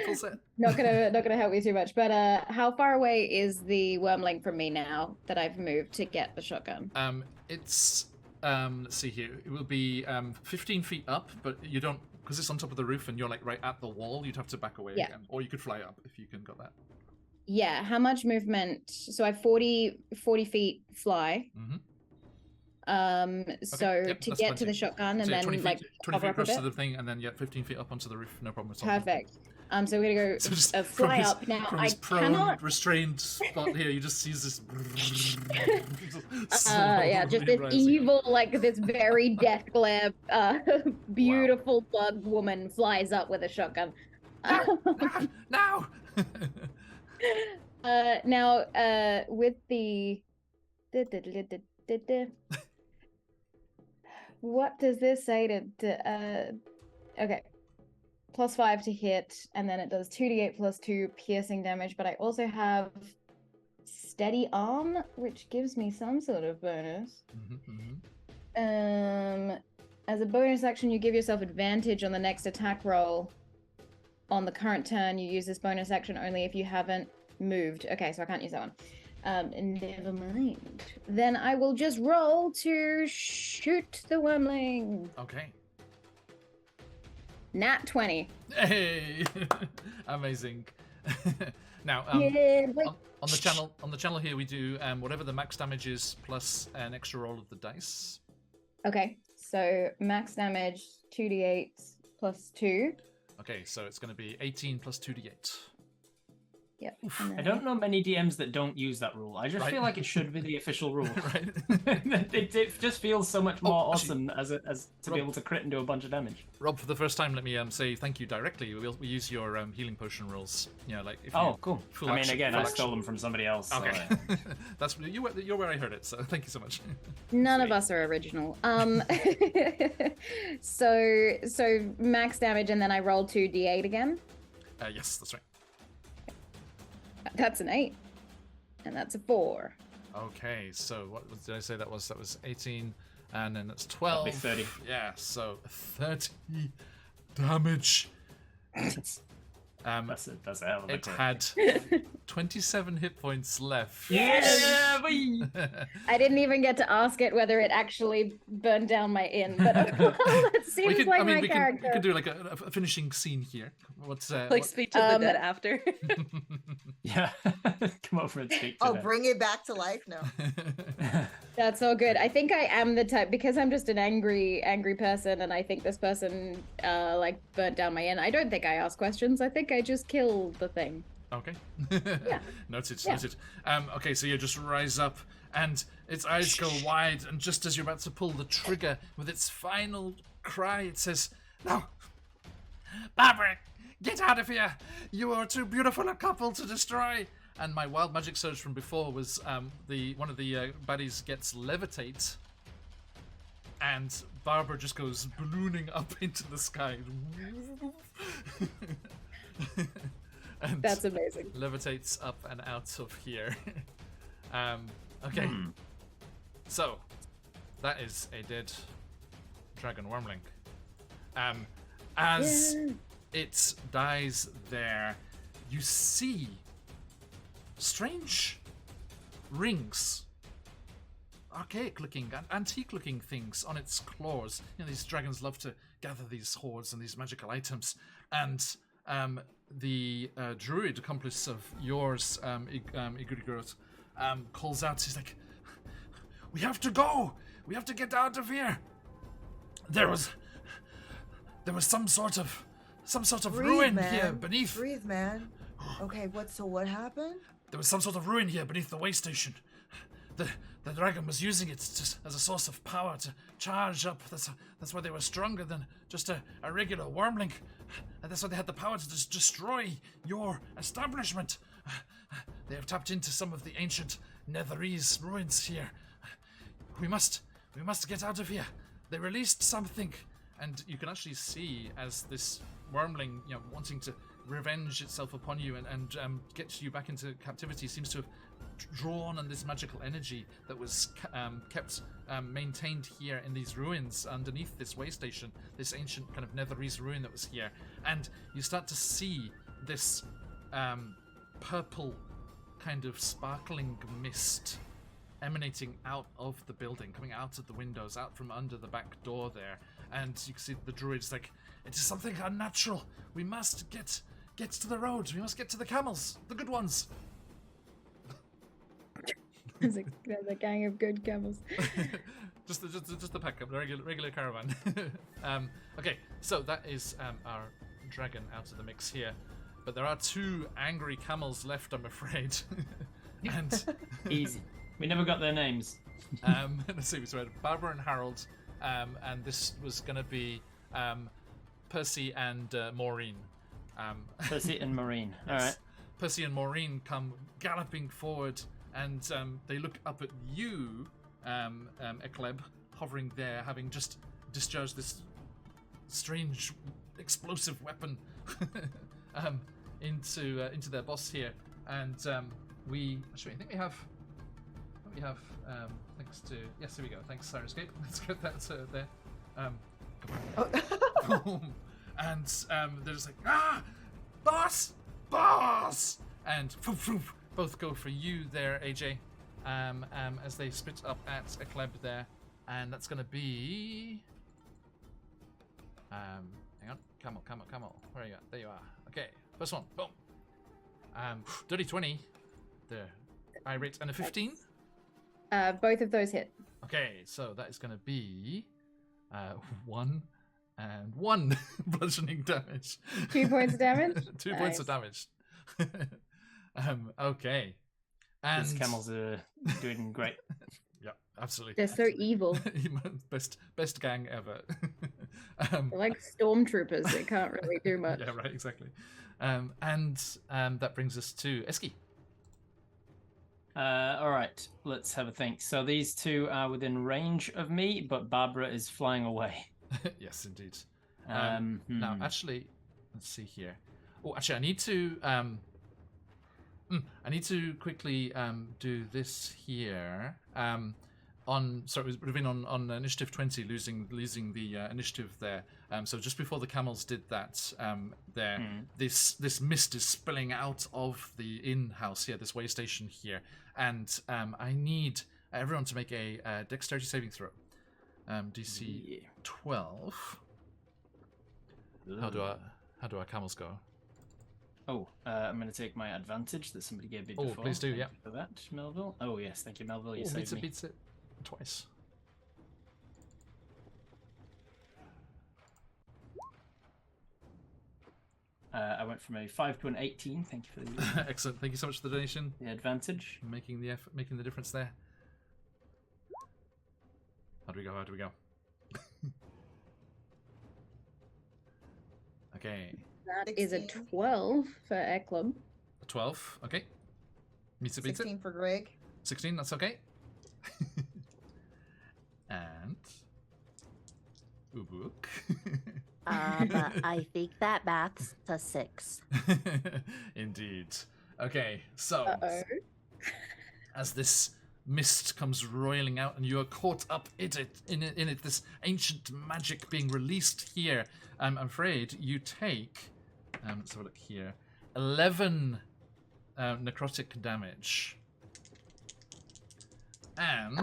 Not gonna help you too much. But how far away is the wormling from me now that I've moved to get the shotgun? It's let's see here. It will be 15 feet up, but you don't, because it's on top of the roof and you're like right at the wall. You'd have to back away again, or you could fly up if you can got that. Yeah. How much movement? So I have 40 feet fly. Mm-hmm. So yep, to that's get to plenty. the shotgun and So yeah, then 20 feet, like 20 hover feet up a across to bit. the thing, and then 15 feet up onto the roof. No problem at all. Perfect. So we're gonna So go just fly up now. From I his prone, cannot. restrained spot here, you just see this. Yeah, just this evil, like this very death glare, beautiful bug woman flies up with a shotgun. No! Now, with the what does this say to okay, +5 to hit, and then it does 2d8 + 2 piercing damage, but I also have steady arm, which gives me some sort of bonus. As a bonus action, you give yourself advantage on the next attack roll. On the current turn, you use this bonus action only if you haven't moved. Okay, so I can't use that one. Never mind. Then I will just roll to shoot the wormling. Okay. Nat 20. Hey! Amazing. Now, Yeah, on the channel here, we do whatever the max damage is plus an extra roll of the dice. Okay, so max damage 2d8 + 2. Okay, so it's going to be 18 plus 2d8. Yep. I don't know many DMs that don't use that rule. I just feel like it should be the official rule. Right. it just feels so much more actually, awesome as to be able to crit and do a bunch of damage. Rob, for the first time, let me say thank you directly. We use your healing potion rules. You know, like if Oh, you cool. full I mean, action- again, full I action- stole them from somebody else. so, Okay, that's you're where I heard it. So thank you so much. None of us are original. So max damage, and then I roll 2d8 again. Yes, that's right. That's an 8, and that's a 4. Okay, so what did I say that was? That was 18, and then that's 12. That'd be 30. Yeah, so 30 damage. That's a hell of a It crit. had 27 hit points left. Yeah, boy! I didn't even get to ask it whether it actually burned down my inn, but that seems like my character. We could do like a finishing scene here. What's Speak to the dead after. Yeah, come over and speak to Oh, them. bring it back to life? No. That's all good. I think I am the type, because I'm just an angry person, and I think this person like burnt down my inn. I don't think I ask questions. I think I just kill the thing. Okay. Yeah. Noted. Yeah. Noted. Okay, so you just rise up, and its eyes go wide, and just as you're about to pull the trigger, with its final cry, it says, "No, Barbara, get out of here! You are too beautiful a couple to destroy." And my wild magic surge from before was one of the baddies gets levitate, and Barbara just goes ballooning up into the sky. And That's amazing. levitates up and out of here. Okay. So, that is a dead dragon wormling. As it dies there, you see strange rings, archaic looking and antique looking things on its claws. You know, these dragons love to gather these hoards and these magical items. And the druid accomplice of yours, Igurigurut, calls out. He's like, "We have to go. We have to get out of here. There was some sort of ruin here beneath. Breathe, man. Okay, what happened? There was some sort of ruin here beneath the way station. The dragon was using it just as a source of power to charge up. That's why they were stronger than just a regular wormling. And that's why they had the power to just destroy your establishment. They have tapped into some of the ancient Netherese ruins here. We must get out of here. They released something." And you can actually see as this wormling, you know, wanting to revenge itself upon you and get you back into captivity, seems to have drawn on this magical energy that was kept maintained here in these ruins underneath this way station, this ancient kind of Netherese ruin that was here. And you start to see this purple kind of sparkling mist emanating out of the building, coming out of the windows, out from under the back door there. And you can see the druid's like, "It is something unnatural. We must get to the road. We must get to the camels, the good ones." There's a gang of good camels. just the pack up, the regular caravan. Okay, so that is our dragon out of the mix here. but there are 2 angry camels left, I'm afraid. And Easy. We never got their names. let's see, we had Barbara and Harold, and this was going to be Percy and Maureen. Percy and Maureen. All right. Percy and Maureen come galloping forward, and they look up at you, Ekleb, hovering there, having just discharged this strange explosive weapon into their boss here, and I think we have thanks to here we go. Thanks, Sirenscape. Let's get that there. And they're just like boss, and both go for you there, AJ. As they spit up at Ekleb there, and that's gonna be. Hang on, camel. Where are you at? There you are. Okay, first one, boom. Dirty 20. There, irate, and a 15. Both of those hit. Okay, so that is going to be 1 and 1 bludgeoning damage. 2 points of damage. 2 points of damage. Okay, and These camels are doing great. Yeah, absolutely. They're so evil. best gang ever. They're like stormtroopers. They can't really do much. Yeah, right, exactly. And that brings us to Eski. All right, let's have a think. So these 2 are within range of me, but Barbara is flying away. Yes, indeed. Now, actually, let's see here. Oh, actually, I need to quickly do this here. It would have been on initiative 20, losing the initiative there. So just before the camels did that, this mist is spilling out of the in-house here, this way station here, and I need everyone to make a dexterity saving throw. DC 12. How do our camels go? Oh, I'm going to take my advantage that somebody gave me before. Oh, please do, Thank yeah. you for that, Melville. Oh, yes, thank you, Melville. You saved me. Beats it twice. I went from a 5 to an 18. Thank you for the Excellent. Thank you so much for the donation. the advantage. Making the difference there. How do we go? Okay. That is a 16. 12 for Eklund. A 12. Okay. Meets it, beats 16 it. for Greg. 16. That's okay. And Ubuk. I think that math's a 6. Indeed. Okay, so Uh-oh. as this mist comes roiling out and you are caught up in it, this ancient magic being released here, I'm afraid you take, let's have a look here, 11 necrotic damage. And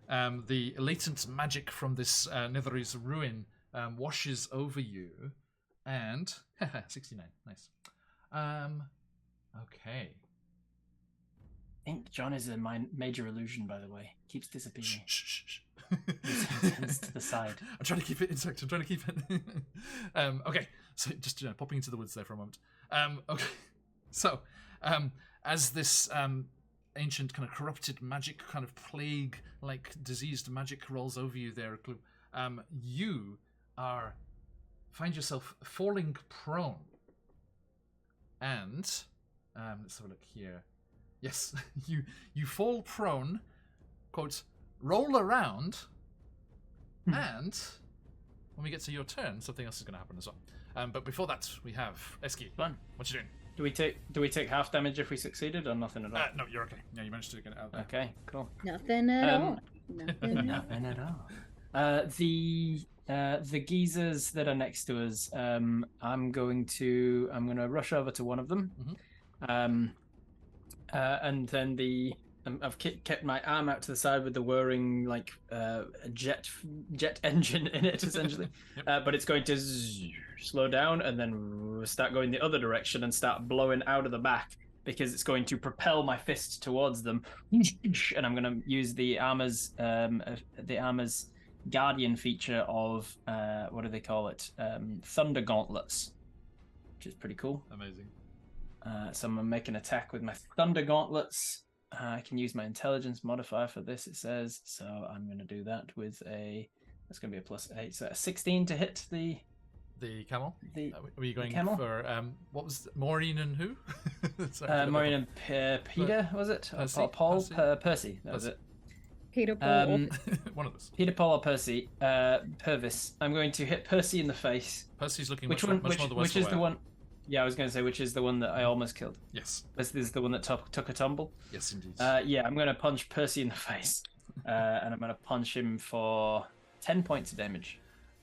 Oh, the latent magic from this Netherese ruin washes over you, and 69, nice. Okay. I think John is a major illusion, by the way. Keeps disappearing. Shh. Turns to the side. I'm trying to keep it intact. I'm trying to keep it. Okay, so just popping into the woods there for a moment. Okay, so as this ancient kind of corrupted magic, kind of plague-like diseased magic rolls over you there, you find yourself falling prone. And let's have a look here. Yes, you fall prone, quote, roll around, and when we get to your turn, something else is going to happen as well. But before that, we have Eski. Fun. What you doing? Do we take half damage if we succeeded, or nothing at all? No, you're okay. Yeah, you managed to get it out there. Okay, cool. Nothing at all. Nothing at all. Nothing at all. The geezers that are next to us, I'm going to rush over to one of them, and then I've kept my arm out to the side with the whirring jet engine in it essentially, but it's going to slow down and then start going the other direction and start blowing out of the back because it's going to propel my fist towards them, and I'm going to use the armor's guardian feature of what do they call it? Thunder gauntlets. which is pretty cool. Amazing. So I'm gonna make an attack with my Thunder Gauntlets. I can use my intelligence modifier for this, it says. So I'm going to do that with that's going to be a +8. So a 16 to hit the camel. Were you going camel? for what was Maureen and who? Maureen and Peter, was it? Percy? Paul? Percy? Percy, that was it. Peter Paul. One of us. Peter, Paul, or Percy. Purvis. I'm going to hit Percy in the face. Percy's looking much more the worse which is for the wear. one? Yeah, I was going to say which is the one that I almost killed. Yes. This is the one that took a tumble. Yes, indeed. Yeah, I'm going to punch Percy in the face, and I'm going to punch him for 10 points of damage.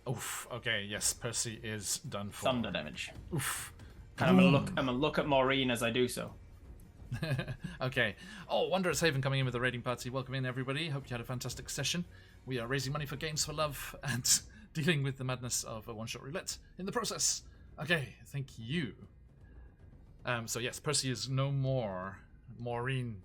Oof. Okay. Yes, Percy is done for. Thunder damage. Oof. And I'm gonna look at Maureen as I do so. Okay. Oh, Wondrous Haven coming in with a raiding party. Welcome in, everybody. Hope you had a fantastic session. We are raising money for Games for Love and dealing with the madness of a one-shot roulette in the process. Okay, thank you. So yes, Percy is no more. Maureen.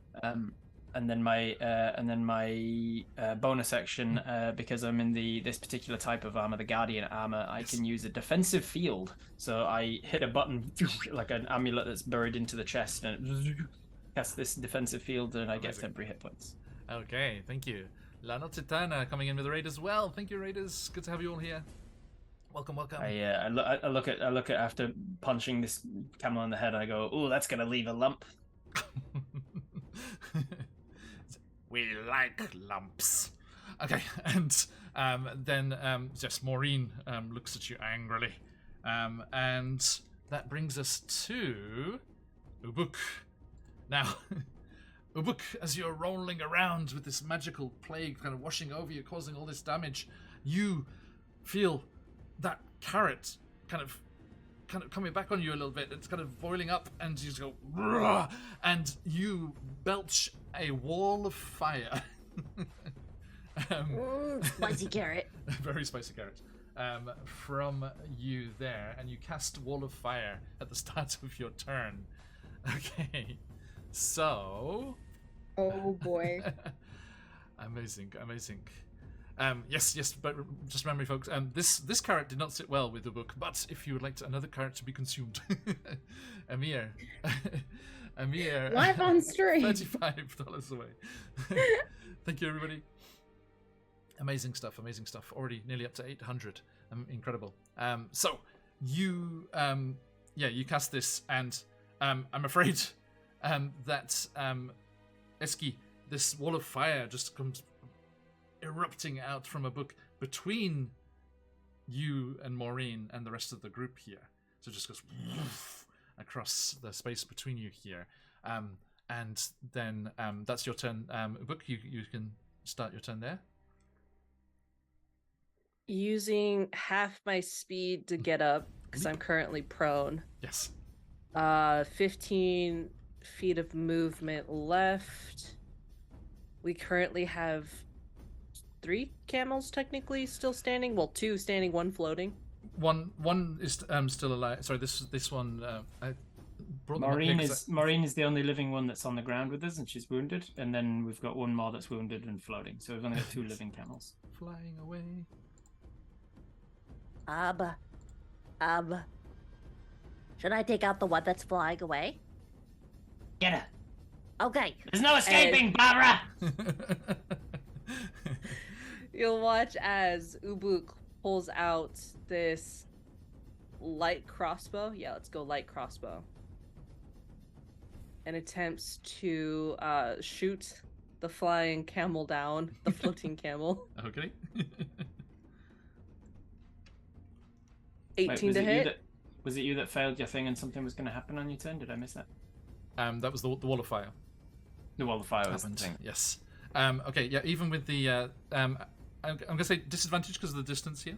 And then my bonus action, because I'm in this particular type of armor, the Guardian armor, I can use a defensive field. So I hit a button like an amulet that's buried into the chest, and it casts this defensive field, and I get temporary hit points. Okay, thank you. Lano Titana coming in with a raid as well. Thank you, raiders. Good to have you all here. Welcome, welcome. I look at after punching this camel in the head, I go, "Ooh, that's gonna leave a lump." We like lumps. Okay, and then yes, Maureen looks at you angrily, and that brings us to Ubuk. Now, Ubuk, as you're rolling around with this magical plague kind of washing over you, causing all this damage, you feel that carrot kind of coming back on you a little bit. It's kind of boiling up, and you just go, "Rah!" And you belch a wall of fire. Spicy carrot. Very spicy carrot. From you there, and you cast wall of fire at the start of your turn. Okay, so. Oh boy. Amazing. Yes, but just remember, folks, this carrot did not sit well with the book, but if you would like another carrot to be consumed, Amir, Live on stream. $35 away. Thank you, everybody. Amazing stuff. Already nearly up to 800. Incredible. So you, you cast this, and I'm afraid that Eski, this wall of fire just comes erupting out from a book between you and Maureen and the rest of the group here. So it just goes across the space between you here. And then that's your turn. Book, you can start your turn there. Using half my speed to get up, because I'm currently prone. Yes. 15 feet of movement left. We currently have 3 camels technically still standing. Well, 2 standing, 1 floating. One is still alive. Sorry, this one. I brought Maureen is the only living one that's on the ground with us, and she's wounded. And then we've got one more that's wounded and floating. So we've only got 2 living camels. Flying away. Should I take out the one that's flying away? Get her. Okay. There's no escaping, Barbara! You'll watch as Ubuk pulls out this light crossbow. Yeah, let's go light crossbow. And attempts to shoot the flying camel down, the floating camel. Okay. 18 to hit. Was it you that failed your thing and something was going to happen on your turn? Did I miss that? That was the wall of fire. The wall of fire was the thing. Yes. Okay, yeah, even with the... I'm going to say disadvantage because of the distance here.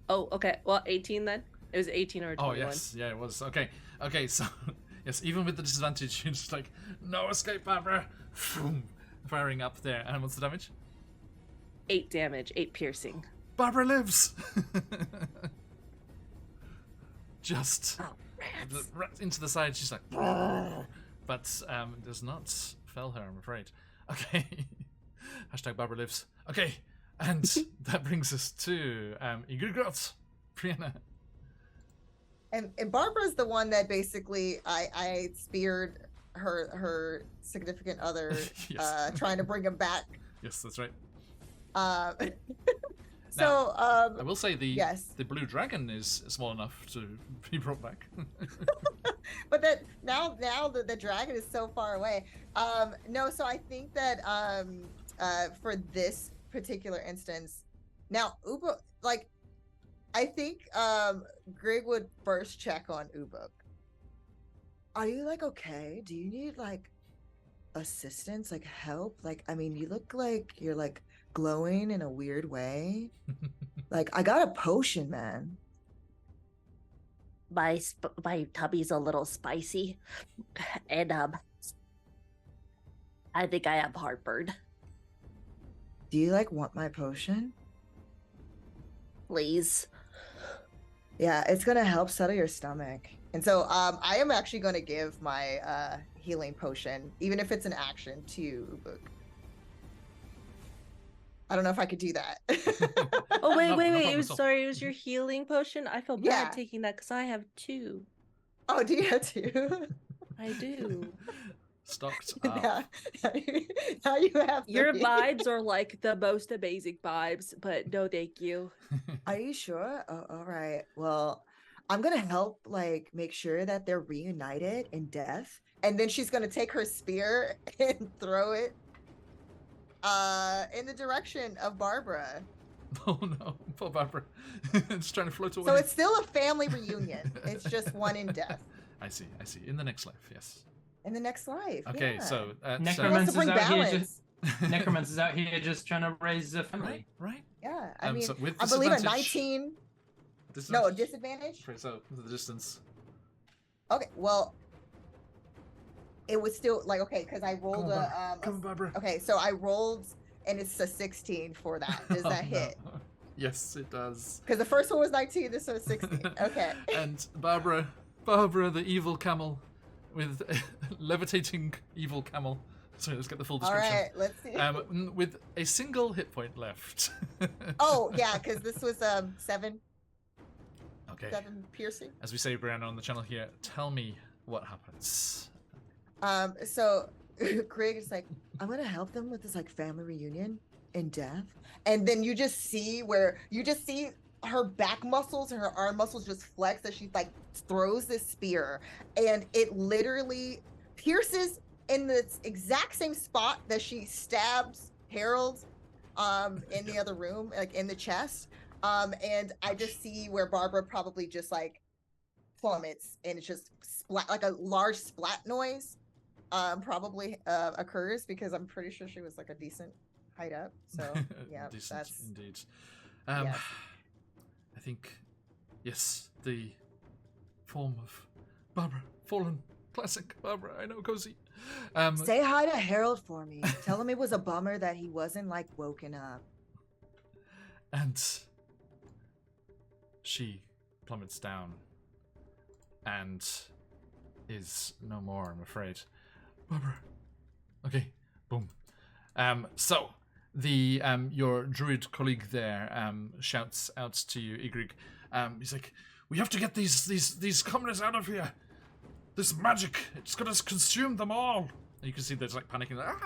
Oh, okay. Well, 18 then? It was 18 or 21. Oh, yes. Yeah, it was. Okay, so... Yes, even with the disadvantage, you're just like, no escape, Barbara! Boom, firing up there. And what's the damage? 8 damage, 8 piercing. Barbara lives! Just right into the side, she's like, but does not fell her, I'm afraid. Okay. Hashtag Barbara lives. Okay, and that brings us to Igrigrot. Brianna. And Barbara's the one that basically I speared her significant other, Yes. trying to bring him back. Yes, that's right. So I will say the blue dragon is small enough to be brought back. But that now the dragon is so far away. No, so I think that for this particular instance, now Ubuk, like, I think Grig would first check on Ubuk. Are you like okay? Do you need like assistance, like help? Like, I mean, you look like you're like glowing in a weird way. Like, I got a potion, man. My tummy's a little spicy, and I think I have heartburn. Do you like want my potion? Please. Yeah, it's gonna help settle your stomach. And so I am actually gonna give my healing potion, even if it's an action, to Ubuk. I don't know if I could do that. Oh wait, No wait. problem It was at all. sorry. It was your healing potion. I feel Yeah. bad taking that because I have 2. Oh, do you have to? I do. Stocked now, up. now you have Your 3. vibes are like the most amazing vibes, but no, thank you. Are you sure? Oh, all right. Well, I'm gonna help like make sure that they're reunited in death, and then she's gonna take her spear and throw it in the direction of Barbara. Oh no, poor Barbara. It's trying to float away. So it's still a family reunion. It's just one in death. I see. In the next life, yes. In the next life. Okay, yeah. so Necromancer's bring out here balance. just Necromancer's out here just trying to raise a family. right. Yeah, I mean, So with I believe a disadvantage- 19. Disadvantage? No, disadvantage. Okay, so the distance. Okay, well, it was still like okay because I rolled Come on, Barbara. Okay, so I rolled and it's a 16 for that. Does that Oh, no. hit? Yes, it does. Because the first one was 19, this one was 16. Okay. And Barbara, the evil camel, with levitating evil camel. Sorry, let's get the full All description. right, let's see. With a single hit point left. Oh yeah, because this was 7 Okay. piercing. As we say, Brianna, on the channel here, tell me what happens. So Craig is like, I'm gonna help them with this like family reunion in death, and then you just see her back muscles and her arm muscles just flex as she like throws this spear, and it literally pierces in the exact same spot that she stabs Harold in the other room, like in the chest. And I just see where Barbara probably just like plummets, and it's just splat, like a large splat noise probably occurs, because I'm pretty sure she was like a decent height up. So yeah, Decent, that's indeed. yes. I think, yes, the form of Barbara, fallen, classic Barbara. I know, cozy. Say hi to Harold for me. Tell him it was a bummer that he wasn't like woken up. And she plummets down and is no more, I'm afraid. Barbara. Okay, boom. So the your druid colleague there shouts out to you, Igrig. He's like, "We have to get these commoners out of here. This magic, it's gonna consume them all." And you can see there's like panicking. Like,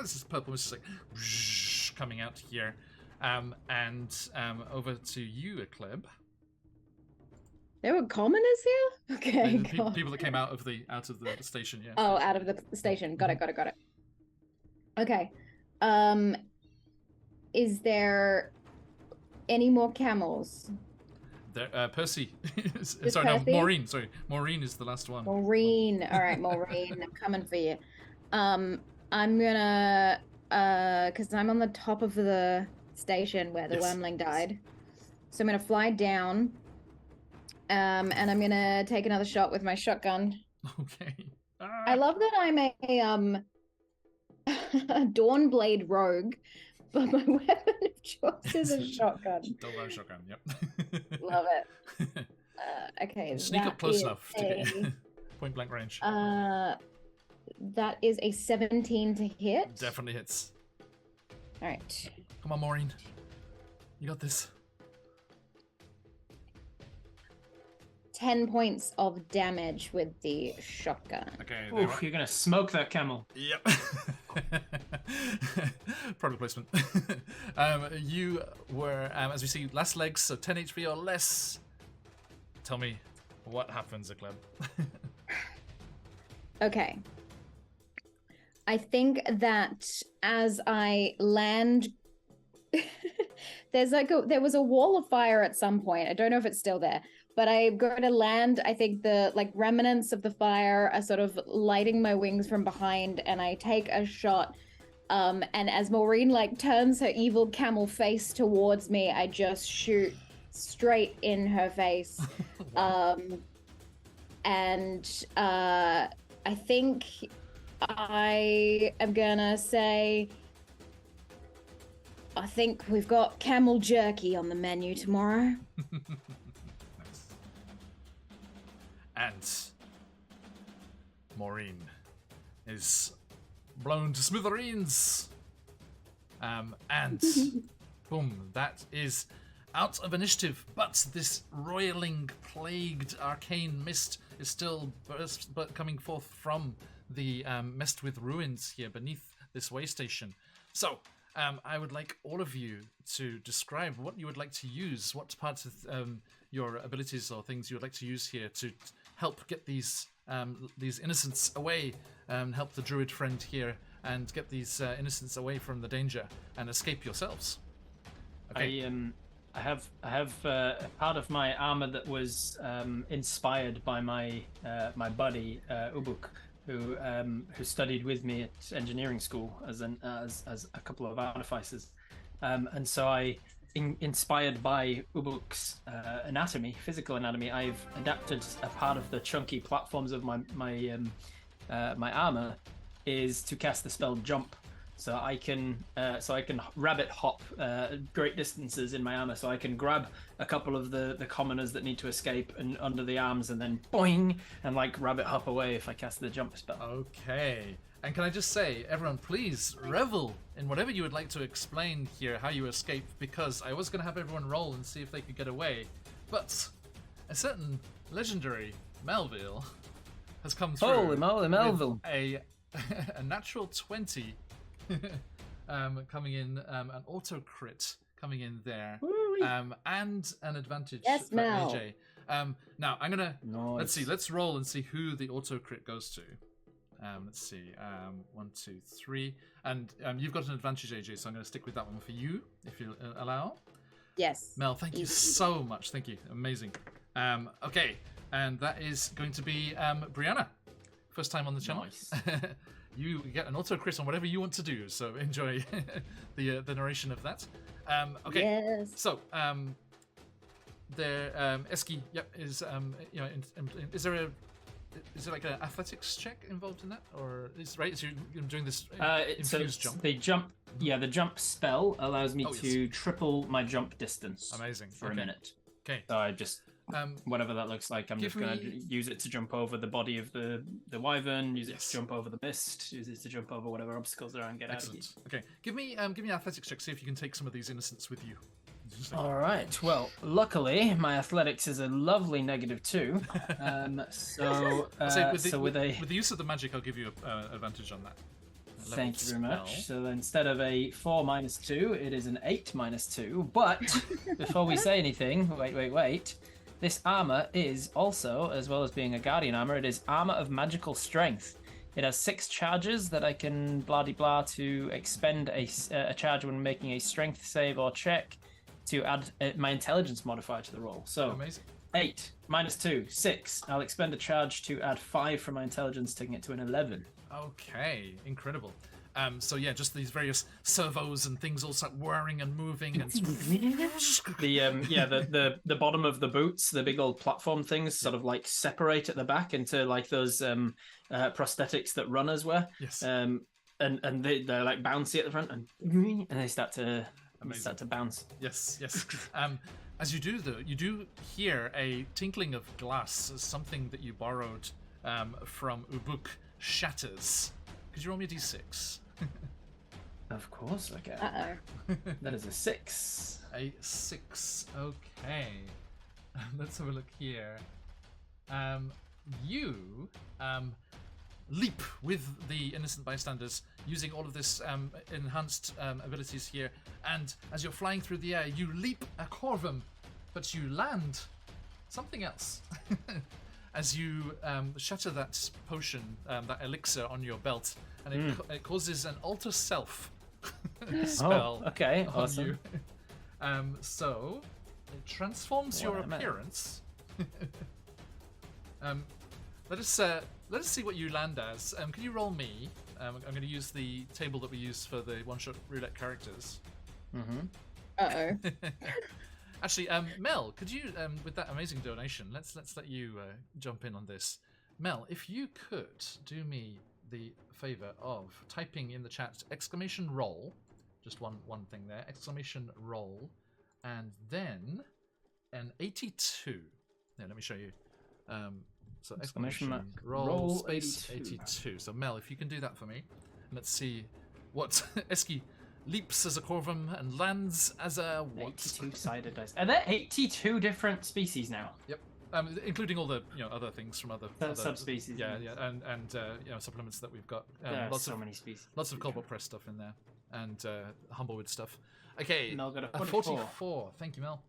this is purple mist is like coming out here. And over to you, Ecleb. There were commoners here? Okay. The people that came out of the station, yeah. Oh, out of the station. Got it. Okay. Is there any more camels? There, Percy. Is Sorry, no, Percy? Maureen. Sorry, Maureen is the last one. Maureen. All right, Maureen. I'm coming for you. I'm gonna, because I'm on the top of the station where the Yes. wormling died. So I'm gonna fly down, and I'm gonna take another shot with my shotgun. Okay. I love that I'm a Dawnblade rogue, but my weapon of choice is a shotgun. Double shotgun. Yep. Love it. Okay. Sneak that up close is enough to get you point blank range. That is a 17 to hit. Definitely hits. All right. Come on, Maureen. You got this. 10 points of damage with the shotgun. Okay. Oof, you're gonna smoke that camel. Yep. Product placement. You were, as we see, last legs, so 10 HP or less. Tell me what happens, Ecleb. Okay. I think that as I land, there was a wall of fire at some point. I don't know if it's still there, but I'm going to land. I think the remnants of the fire are sort of lighting my wings from behind, and I take a shot. And as Maureen turns her evil camel face towards me, I just shoot straight in her face. And I think I am gonna say, I think we've got camel jerky on the menu tomorrow. Nice. And Maureen is blown to smithereens. And boom, that is out of initiative, but this roiling, plagued arcane mist is still coming forth from the mist with ruins here beneath this way station. So, I would like all of you to describe what you would like to use, what parts of your abilities or things you would like to use here to help get these innocents away, help the druid friend here, and get these innocents away from the danger and escape yourselves. Okay. I have part of my armor that was inspired by my buddy Ubuk, who studied with me at engineering school as a couple of artificers, and so inspired by Ubuk's physical anatomy, I've adapted a part of the chunky platforms of my armor is to cast the spell Jump. So I can rabbit hop great distances in my armor. So I can grab a couple of the commoners that need to escape and under the arms, and then boing, and rabbit hop away if I cast the jump spell. Okay. And can I just say, everyone, please revel in whatever you would like to explain here, how you escape, because I was going to have everyone roll and see if they could get away, but a certain legendary Melville has come through. Holy moly, Melville! A natural 20. Coming in, an auto crit coming in there, and an advantage for Mel. AJ. Now I'm gonna Nice. let's roll and see who the auto crit goes to. Let's see, 1, 2, 3, and you've got an advantage, AJ, so I'm gonna stick with that one for you, if you allow. Yes. Mel, thank you so much. Thank you, amazing. Okay, and that is going to be Brianna. First time on the channel. Nice. You get an auto crit on whatever you want to do, so enjoy the narration of that. Okay, Yes. so Eski, yep, is is there like an athletics check involved in that, or is right? So you're doing this infused jump. The jump, the jump spell allows me Oh, to triple my jump distance. Amazing. For Okay. a minute. Okay. So I just whatever that looks like, I'm Give just going to me- use it to jump over the body of the wyvern, use it Yes. to jump over the mist, use it to jump over whatever obstacles there are and get out of here. Excellent. Okay, give me an athletics check. See if you can take some of these innocents with you. All right. Well, luckily my athletics is a lovely -2. So with the use of the magic, I'll give you advantage on that. Level thank you very much. spell. So instead of a 4 -2, it is an 8 -2. But before we say anything, wait. This armor is also, as well as being a guardian armor, it is armor of magical strength. It has 6 charges that I can blah to expend a charge when making a strength save or check to add my intelligence modifier to the roll. So Amazing. 8 -2, 6. I'll expend a charge to add 5 from my intelligence, taking it to an 11. Okay, incredible. So yeah, just these various servos and things all start whirring and moving and The bottom of the boots, the big old platform things, sort of separate at the back into those prosthetics that runners wear. Yes. And they're bouncy at the front, and they start to bounce. Yes. As you do though, you do hear a tinkling of glass as something that you borrowed from Ubuk shatters. Could you roll me a d6? Of course, okay. Uh-oh. That is a 6. A 6. Okay. Let's have a look here. you leap with the innocent bystanders using all of this enhanced abilities here, and as you're flying through the air, you leap a corvum, but you land something else. As you shatter that potion, that elixir on your belt, and it causes an alter self spell okay, on awesome. you. So it transforms your appearance. Let us see what you land as. Can you roll me? I'm going to use the table that we use for the one-shot roulette characters. Uh-oh. Actually, Mel, could you, with that amazing donation, let's let you jump in on this. Mel, if you could do me the favor of typing in the chat !roll, just one thing there, !roll, and then an 82. Yeah, let me show you. So !roll space 82. So Mel, if you can do that for me, let's see what Eski leaps as a corvum and lands as a what? 82-sided dice. Are there 82 different species now? Yep. Including all the other things from other subspecies. Yeah, and supplements that we've got. There are lots so of many species. lots of Cobalt Press stuff in there, and Humblewood stuff. Okay, Mel got a 44. Thank you, Mel.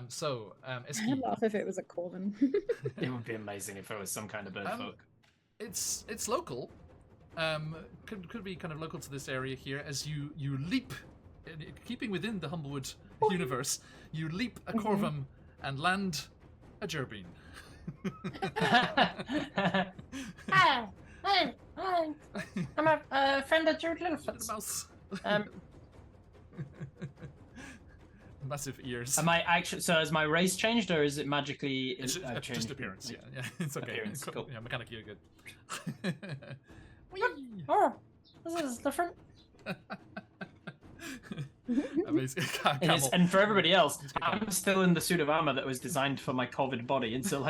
So I'd Eski, laugh if it was a corvin. It would be amazing if it was some kind of bird folk. it's local. Could be kind of local to this area here. As you leap, keeping within the Humblewood universe, you leap a corvum and land a gerbine. Hi, I'm a friend of Jude Littlefoot's. Mouse. Massive ears. Am I actually? So has my race changed, or is it magically? It's changed? just appearance. Yeah, it's okay. Appearance, cool. Yeah, mechanically you're good. Whee! Oh, this is different. Amazing. And for everybody else, I'm still in the suit of armor that was designed for my COVID body, and so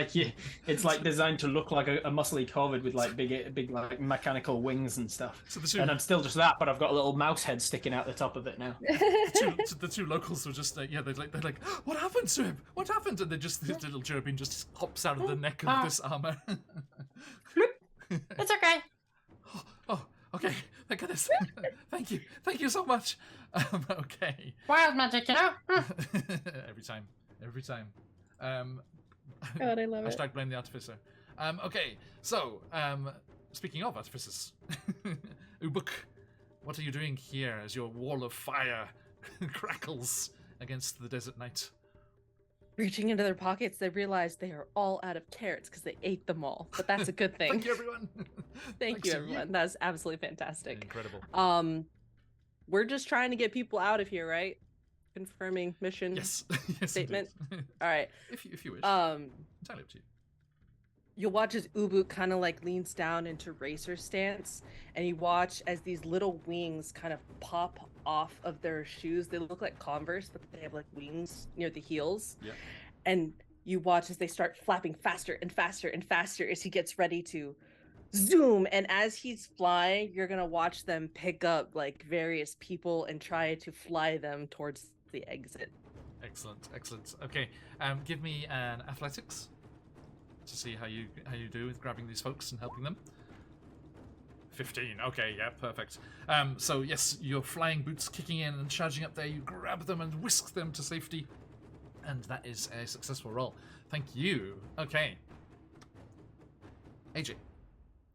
it's like designed to look like a muscly COVID with like big like mechanical wings and stuff. So and I'm still just that, but I've got a little mouse head sticking out the top of it now. the two locals were just they're like, what happened to him? What happened? And this little gerbine just hops out of the neck of this armor. It's okay. Oh, okay. Thank goodness. Thank you so much. Okay. Wild magic, you know. Every time. God, I love it. Hashtag blame the artificer. Okay, so speaking of artificers, Ubuk, what are you doing here as your wall of fire crackles against the desert night? Reaching into their pockets, they realize they are all out of carrots because they ate them all. But that's a good thing. Thank you, everyone. Thank you, everyone. That's absolutely fantastic. Incredible. We're just trying to get people out of here, right? Confirming mission. Yes. Statement. Indeed. All right. If you wish. Entirely up to you. You'll watch as Ubu kind of like leans down into racer stance, and you watch as these little wings kind of pop off of their shoes. They look like Converse, but they have like wings near the heels. Yeah. And you watch as they start flapping faster and faster and faster as he gets ready to zoom. And as he's flying, you're gonna watch them pick up like various people and try to fly them towards the exit. Excellent. Okay, give me an athletics to see how you do with grabbing these folks and helping them. 15. Okay, yeah, perfect. So yes, your flying boots kicking in and charging up there. You grab them and whisk them to safety, and that is a successful roll. Thank you. Okay, AJ.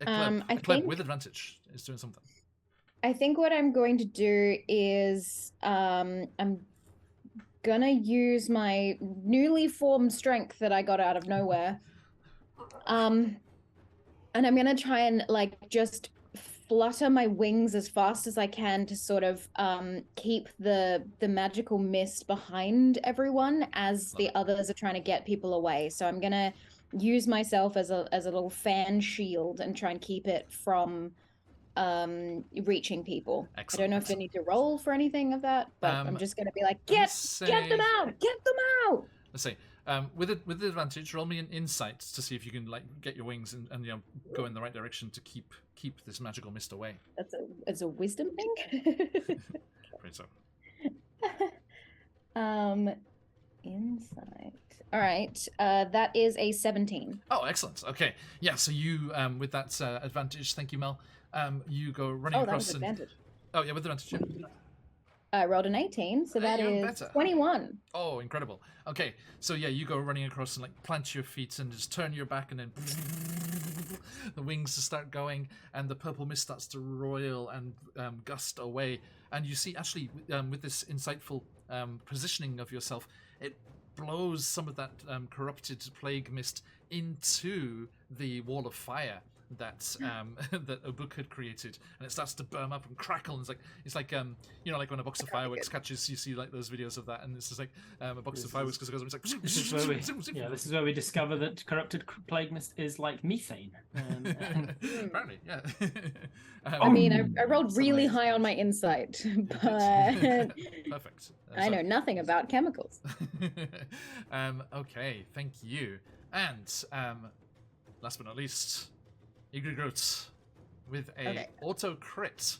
I Kleb think with advantage is doing something. I think what I'm going to do is I'm gonna use my newly formed strength that I got out of nowhere. And I'm gonna try and like just flutter my wings as fast as I can to sort of keep the magical mist behind everyone as the others are trying to get people away. So I'm gonna use myself as a little fan shield and try and keep it from reaching people. Excellent. I don't know if I need to roll for anything of that, but I'm just gonna be like, get them out! Let's see. With the advantage, roll me an insight to see if you can like get your wings and go in the right direction to keep this magical mist away. That's a wisdom thing. Great, so. Insight. All right. That is a 17. Oh, excellent. Okay. Yeah, so you, with that advantage, thank you, Mel, you go running Oh, that across was advantage. Oh, yeah, with advantage, yeah. I rolled an 18, so that even is better. 21. Oh, incredible. Okay, so yeah, you go running across and like plant your feet and just turn your back and then the wings start going and the purple mist starts to roil and gust away. And you see, actually, with this insightful positioning of yourself, it blows some of that corrupted plague mist into the wall of fire that that Obuk had created, and it starts to burn up and crackle. And it's like you know, like when a box of fireworks catches, you see like those videos of that, and it's just like a box of fireworks because it goes. It's like this is where we discover that corrupted plague mist is like methane. Apparently, yeah. I mean, I rolled really high on my insight, but perfect. I know nothing about chemicals. Okay, thank you. And last but not least, Igri Groot with a auto crit.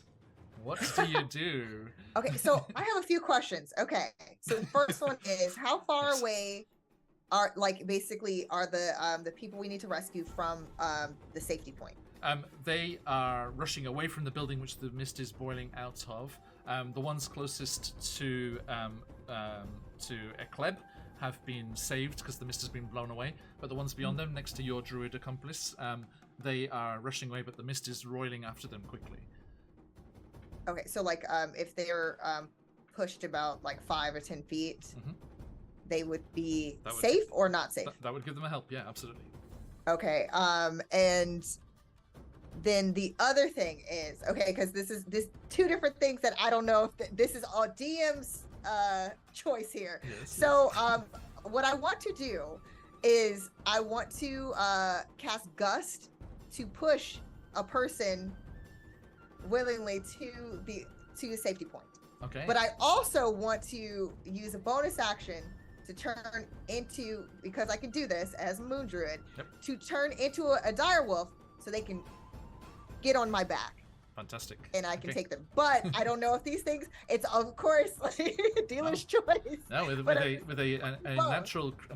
What do you do? Okay, so I have a few questions. Okay, so the first one is how far away are the people we need to rescue from the safety point? They are rushing away from the building which the mist is boiling out of. The ones closest to Ekleb have been saved because the mist has been blown away, but the ones beyond them, next to your druid accomplice, they are rushing away, but the mist is roiling after them quickly. Okay, so like if they're pushed about like 5 or 10 feet, they would be safe or not safe? That would give them a help, yeah, absolutely. Okay, and then the other thing is, okay, because this two different things that I don't know if this is all DM's choice here. Yes, so what I want to do is I want to cast Gust to push a person willingly to the safety point. Okay. But I also want to use a bonus action to turn into, because I can do this as Moon Druid, to turn into a dire wolf so they can get on my back. Fantastic. And I can take them. But I don't know if these things, it's of course dealer's choice. No, with a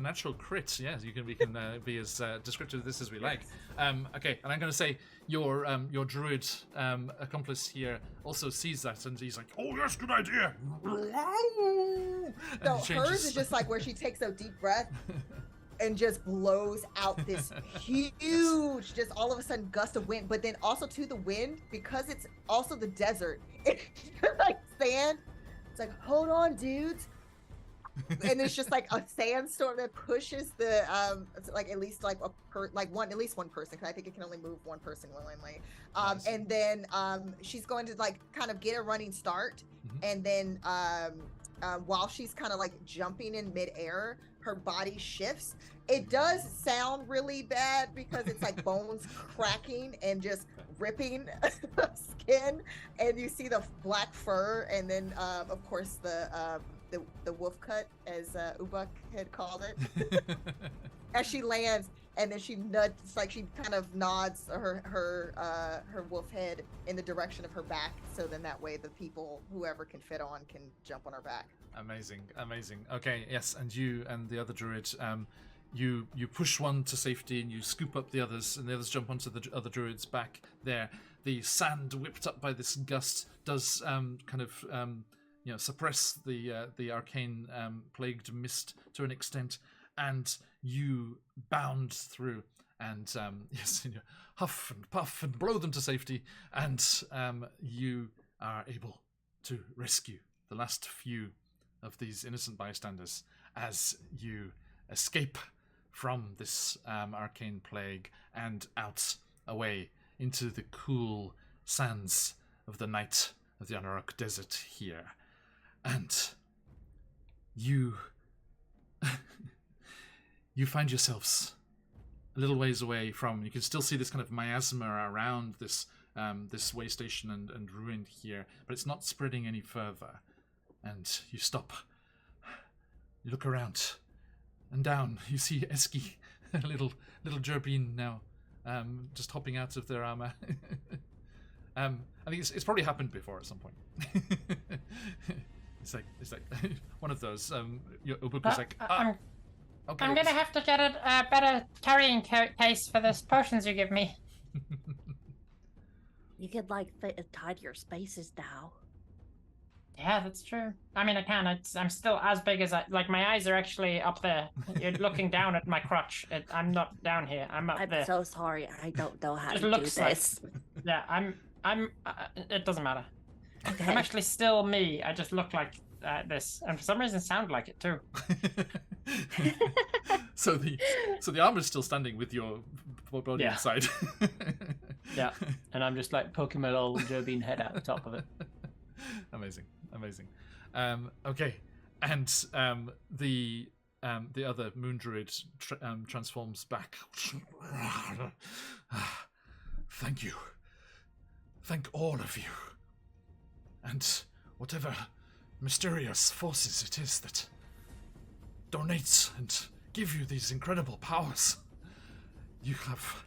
natural crit, yes, we can be as descriptive of this as we like. Okay, and I'm going to say your druid accomplice here also sees that, and he's like, "Oh yes, good idea." So hers is just like where she takes a deep breath and just blows out this huge, just all of a sudden gust of wind, but then also to the wind, because it's also the desert, it's just like sand. It's like, hold on, dudes. And there's just like a sandstorm that pushes the like at least like at least one person, because I think it can only move one person willingly. And then she's going to like kind of get a running start, and then while she's kind of like jumping in midair, her body shifts. It does sound really bad because it's like bones cracking and just ripping skin, and you see the black fur, and then of course the wolf cut, as Ubuk had called it. As she lands, and then she kind of nods her wolf head in the direction of her back, so then that way the people, whoever can fit on, can jump on her back. Amazing. Okay, yes, and you and the other druid, you push one to safety and you scoop up the others, and the others jump onto the other druid's back there. The sand whipped up by this gust does kind of suppress the arcane plagued mist to an extent, and you bound through and huff and puff and blow them to safety, and you are able to rescue the last few of these innocent bystanders as you escape from this arcane plague and out away into the cool sands of the night of the Anarok Desert here. And you you find yourselves a little ways away from, you can still see this kind of miasma around this this way station and ruin here, but it's not spreading any further. And you stop, you look around, and down you see Eski, a little Gerbine now, just hopping out of their armor. I think it's probably happened before at some point. It's like one of those. Your Ubuku's like, okay. I'm gonna have to get a better carrying case for the potions you give me. You could tie your spaces now. Yeah, that's true. I mean, I can. I'm still as big as my eyes are actually up there. You're looking down at my crotch. I'm not down here. I'm up there. I'm so sorry. I don't know how It to do looks like- this. Yeah, I'm. It doesn't matter. Okay. I'm actually still me. I just look like this, and for some reason, sound like it too. So the armor's still standing with your body inside. Yeah, and I'm just like poking my little Jobine head out the top of it. Amazing. Okay, and the other moon druid transforms back. Thank you. Thank all of you. And whatever mysterious forces it is that donate and give you these incredible powers, you have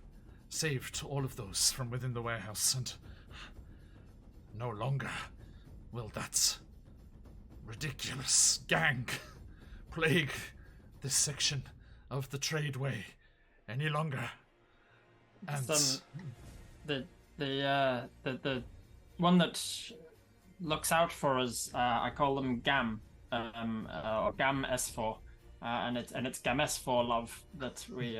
saved all of those from within the warehouse, and no longer will that ridiculous gang plague this section of the tradeway any longer. And the one that looks out for us, I call them GAM, or GAM S4, and it's GAM S4 love that we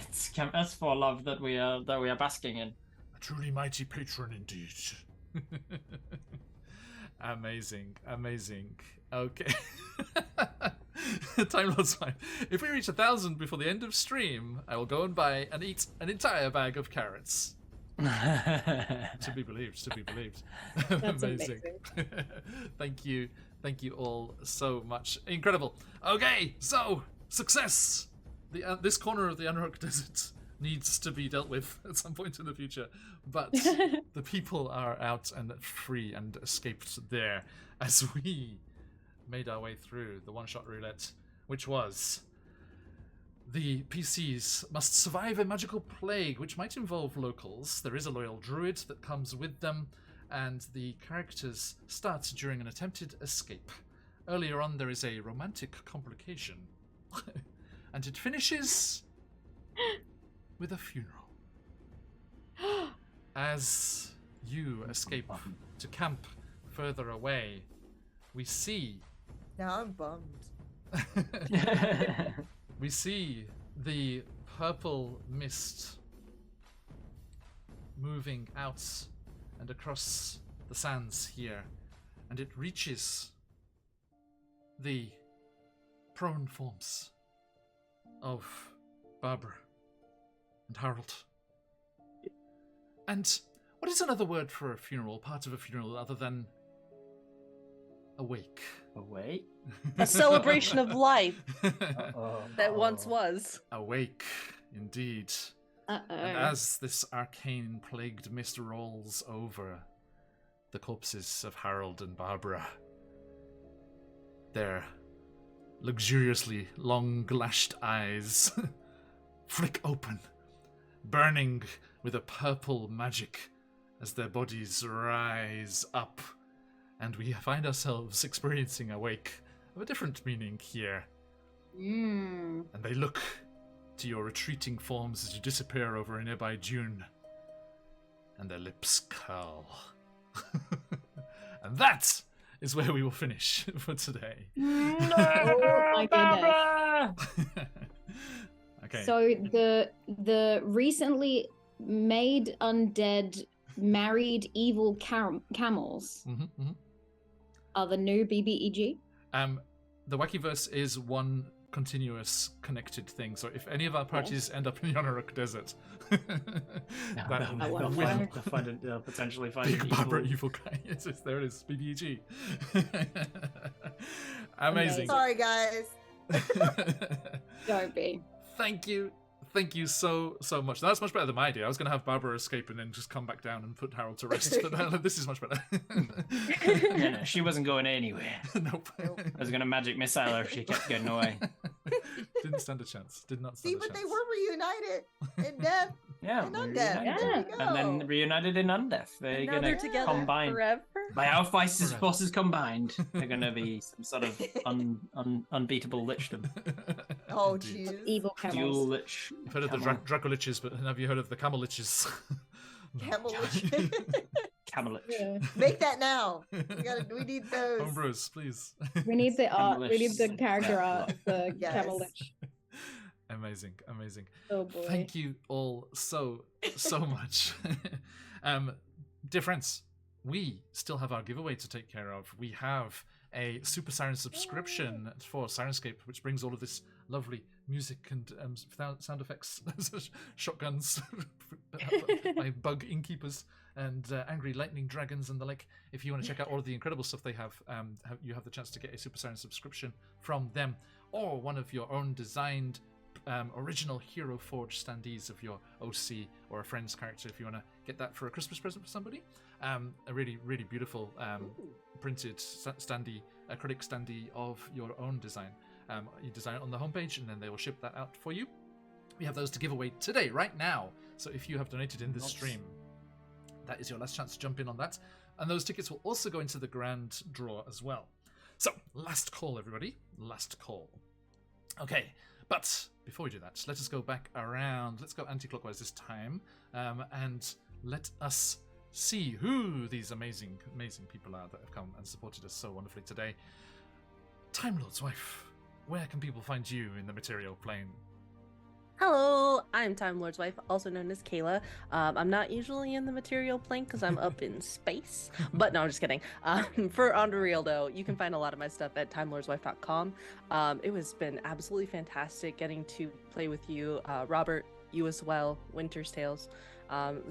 it's GAM S4 love that we are basking in. A truly mighty patron indeed. Amazing. Okay. Time Lord's fine. If we reach 1,000 before the end of stream, I will go and buy and eat an entire bag of carrots. To be believed. That's amazing. Thank you all so much. Incredible. Okay, so success. This corner of the Anarok Desert needs to be dealt with at some point in the future, but the people are out and free and escaped there as we made our way through the one-shot roulette, which was the PCs must survive a magical plague, which might involve locals. There is a loyal druid that comes with them, and the characters start during an attempted escape. Earlier on, there is a romantic complication, and it finishes with a funeral. As you escape to camp further away, we see... Now I'm bummed. We see the purple mist moving out and across the sands here, and it reaches the prone forms of Barbara and Harold. And what is another word for a funeral, part of a funeral, other than a wake? A wake? A celebration of life Uh-oh. that once was. A wake, indeed. Uh-oh. And as this arcane plagued mist rolls over the corpses of Harold and Barbara, their luxuriously long-lashed eyes flick open, burning with a purple magic as their bodies rise up, and we find ourselves experiencing a wake of a different meaning here. And they look to your retreating forms as you disappear over a nearby dune, and their lips curl. And that is where we will finish for today. Oh my goodness. Okay. So the recently made undead married evil camels are the new BBEG? The Wackyverse is one continuous connected thing, so if any of our parties end up in the Anarok Desert, They'll potentially find Big an Barbara evil guy. Yes, there it is, BBEG. Amazing. Sorry, guys. Don't be. Thank you so much. That's much better than my idea. I was going to have Barbara escape and then just come back down and put Harold to rest, but this is much better. No, she wasn't going anywhere. Nope. I was going to magic missile her if she kept getting away. Didn't stand a chance. Did not stand See, a but chance. they were reunited in death. Yeah, And we're Undeath. reunited. There we go. And then reunited in Undeath. They're And now gonna they're together combine. forever. By our forces Forever. combined, they're gonna be some sort of unbeatable lichdom. Oh, Indeed. jeez. Evil Dual camels. lich. You've heard of the camel- Dracoliches, but have you heard of the Cameliches? No. Camelich. Camelich. Yeah. Make that now. We need those. Homebrews, please. We need the art. We need the Camelish. character art. The Yes. camel lich. Amazing, amazing. Oh boy. Thank you all so much. Dear friends, we still have our giveaway to take care of. We have a Super Siren subscription for Sirenscape, which brings all of this lovely music and sound effects, shotguns, by bug innkeepers, and angry lightning dragons and the like. If you want to check out all of the incredible stuff they have, you have the chance to get a Super Siren subscription from them, or one of your own designed original Hero Forge standees of your OC or a friend's character if you want to get that for a Christmas present for somebody. A really, really beautiful printed standee, acrylic standee of your own design. You design it on the homepage and then they will ship that out for you. We have those to give away today, right now. So if you have donated in this stream, that is your last chance to jump in on that. And those tickets will also go into the grand draw as well. So, last call, everybody. Last call. Okay. But before we do that, let us go back around. Let's go anti-clockwise this time, and let us see who these amazing, amazing people are that have come and supported us so wonderfully today. Time Lord's wife, where can people find you in the material plane? Hello, I'm Time Lord's wife, also known as Kayla. I'm not usually in the material plane because I'm up in space, but no, I'm just kidding. For On the Real though, you can find a lot of my stuff at timelordswife.com. It has been absolutely fantastic getting to play with you, Robert, you as well, Winter's Tales.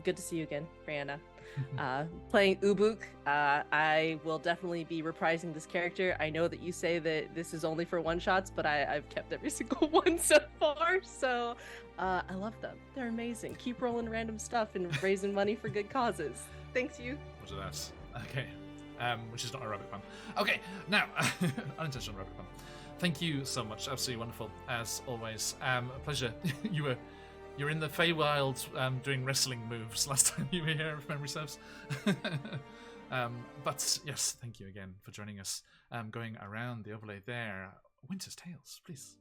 Good to see you again, Brianna. Playing Ubuk, I will definitely be reprising this character. I know that you say that this is only for one-shots, but I've kept every single one so far, so I love them. They're amazing. Keep rolling random stuff and raising money for good causes. Thanks, you. What is that? Okay. Which is not a rabbit pun. Okay, now, unintentional rabbit pun. Thank you so much. Absolutely wonderful, as always. A pleasure. You're in the Feywild doing wrestling moves last time you were here, if memory serves. But yes, thank you again for joining us. Going around the overlay there. Winter's Tales, please.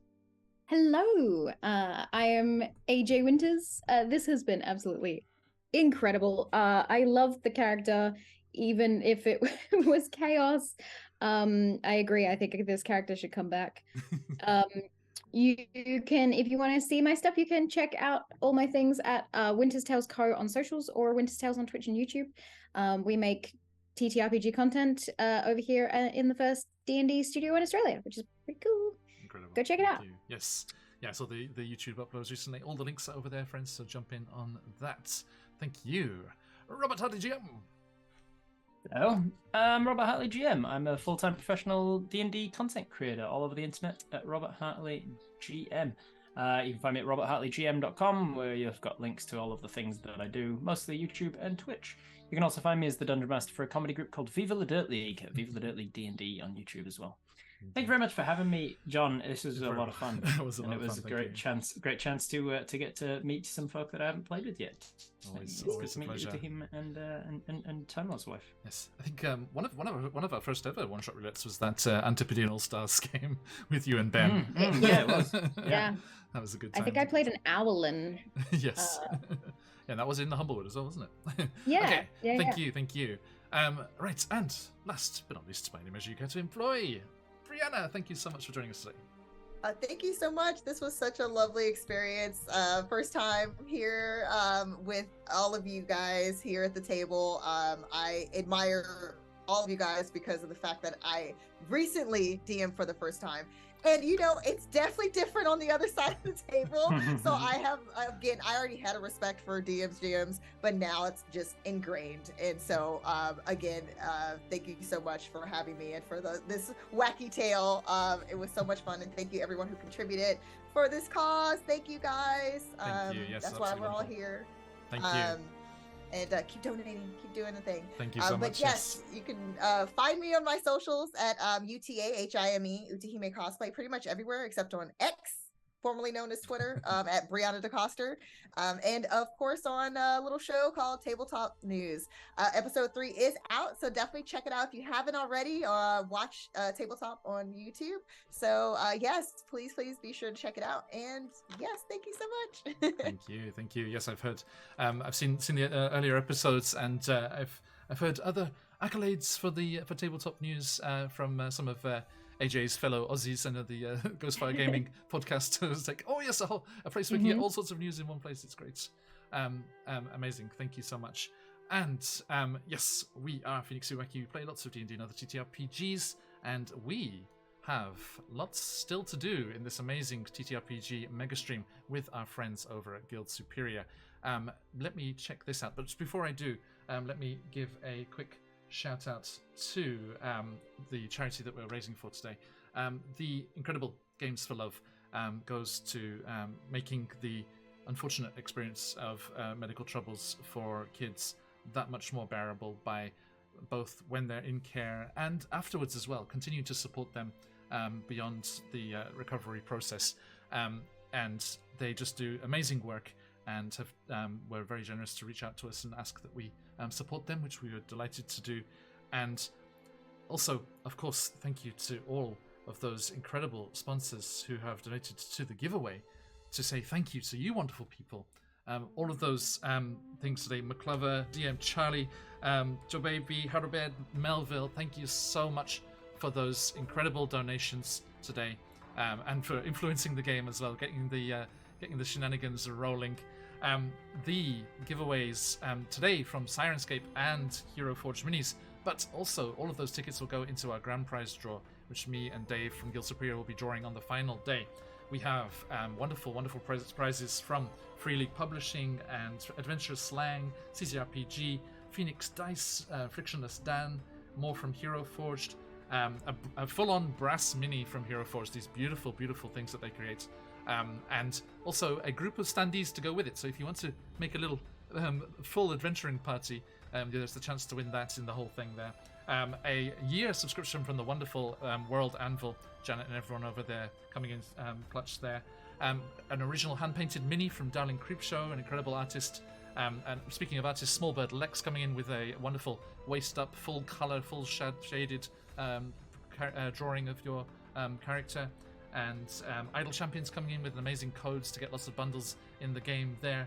Hello, I am AJ Winters. This has been absolutely incredible. I love the character, even if it was chaos. I agree. I think this character should come back. You can, if you want to see my stuff, you can check out all my things at Winter's Tales Co. on socials or Winter's Tales on Twitch and YouTube. We make TTRPG content over here in the first D&D studio in Australia, which is pretty cool. Incredible. Go check it out. Thank you. Yes. Yeah, so the YouTube uploads recently. All the links are over there, friends, so jump in on that. Thank you. Robert Hartley GM. Hello, I'm Robert Hartley GM. I'm a full-time professional D&D content creator all over the internet at Robert Hartley GM. You can find me at roberthartleygm.com, where you've got links to all of the things that I do, mostly YouTube and Twitch. You can also find me as the Dungeon Master for a comedy group called Viva La Dirt League, Viva La Dirt League D&D on YouTube as well. Thank you very much for having me, John. This was a lot of fun. It was a lot of fun. A great chance to get to meet some folk that I haven't played with yet. Always good a to meet pleasure. you, to him and Time Lord's wife. Yes, I think one of our first ever one-shot roulettes was that Antipodean All-Stars game with you and Ben. Yeah, it was. Yeah. That was a good time. I think I played an Owlin. Yes. Yeah, that was in the Humblewood as well, wasn't it? Yeah. Okay. Yeah, Thank you. Right, and last but not least, by any measure you care to employ, Brianna, thank you so much for joining us today. Thank you so much. This was such a lovely experience. First time here with all of you guys here at the table. I admire all of you guys because of the fact that I recently DM'd for the first time. And you know, it's definitely different on the other side of the table. So I already had a respect for GMs, but now it's just ingrained. And so again, thank you so much for having me and for this wacky tale. It was so much fun, and thank you everyone who contributed for this cause. Thank you guys. Thank you. Yes, that's why we're all wonderful. here. Thank you. And keep donating, keep doing the thing. Thank you so much. But yes, you can find me on my socials at UTAHIME, Utahime Cosplay, pretty much everywhere except on X, formerly known as Twitter, at Brianna DeCoster, and of course on a little show called Tabletop News. Episode 3 is out, so definitely check it out if you haven't already. Watch Tabletop on YouTube. So yes, please be sure to check it out. And yes, thank you so much. Thank you. Yes, I've heard. I've seen the earlier episodes, and I've heard other accolades for Tabletop News from some of AJ's fellow Aussies and the Ghostfire Gaming podcast. It's like, oh yes, a place where you can get all sorts of news in one place. It's great. Amazing. Thank you so much. And yes, we are Phoenix UK. We play lots of D&D and other TTRPGs, and we have lots still to do in this amazing TTRPG mega stream with our friends over at Guild Superior. Let me check this out, but just before I do, let me give a quick shout out to the charity that we're raising for today. The incredible Games for Love goes to making the unfortunate experience of medical troubles for kids that much more bearable by both when they're in care and afterwards as well, continue to support them beyond the recovery process. And they just do amazing work, and were very generous to reach out to us and ask that we support them, which we were delighted to do. And also, of course, thank you to all of those incredible sponsors who have donated to the giveaway, to say thank you to you wonderful people. All of those things today: McClover, DM Charlie, Joe Baby, Harabed, Melville, thank you so much for those incredible donations today, and for influencing the game as well, getting the shenanigans rolling. The giveaways today from Sirenscape and Hero Forge Minis, but also all of those tickets will go into our grand prize draw, which me and Dave from Guild Superior will be drawing on the final day. We have wonderful prizes from Free League Publishing and Adventurous Slang, CCRPG, Phoenix Dice, Frictionless Dan, more from Hero Forged, a full-on brass mini from Hero Forged, these beautiful things that they create. And also a group of standees to go with it. So if you want to make a little full adventuring party, there's the chance to win that in the whole thing there. A year subscription from the wonderful World Anvil, Janet and everyone over there coming in clutch there. An original hand-painted mini from Darling Creepshow, an incredible artist. And speaking of artists, Smallbird Lex coming in with a wonderful waist-up, full-colour, full-shaded drawing of your character. And Idle Champions coming in with amazing codes to get lots of bundles in the game there.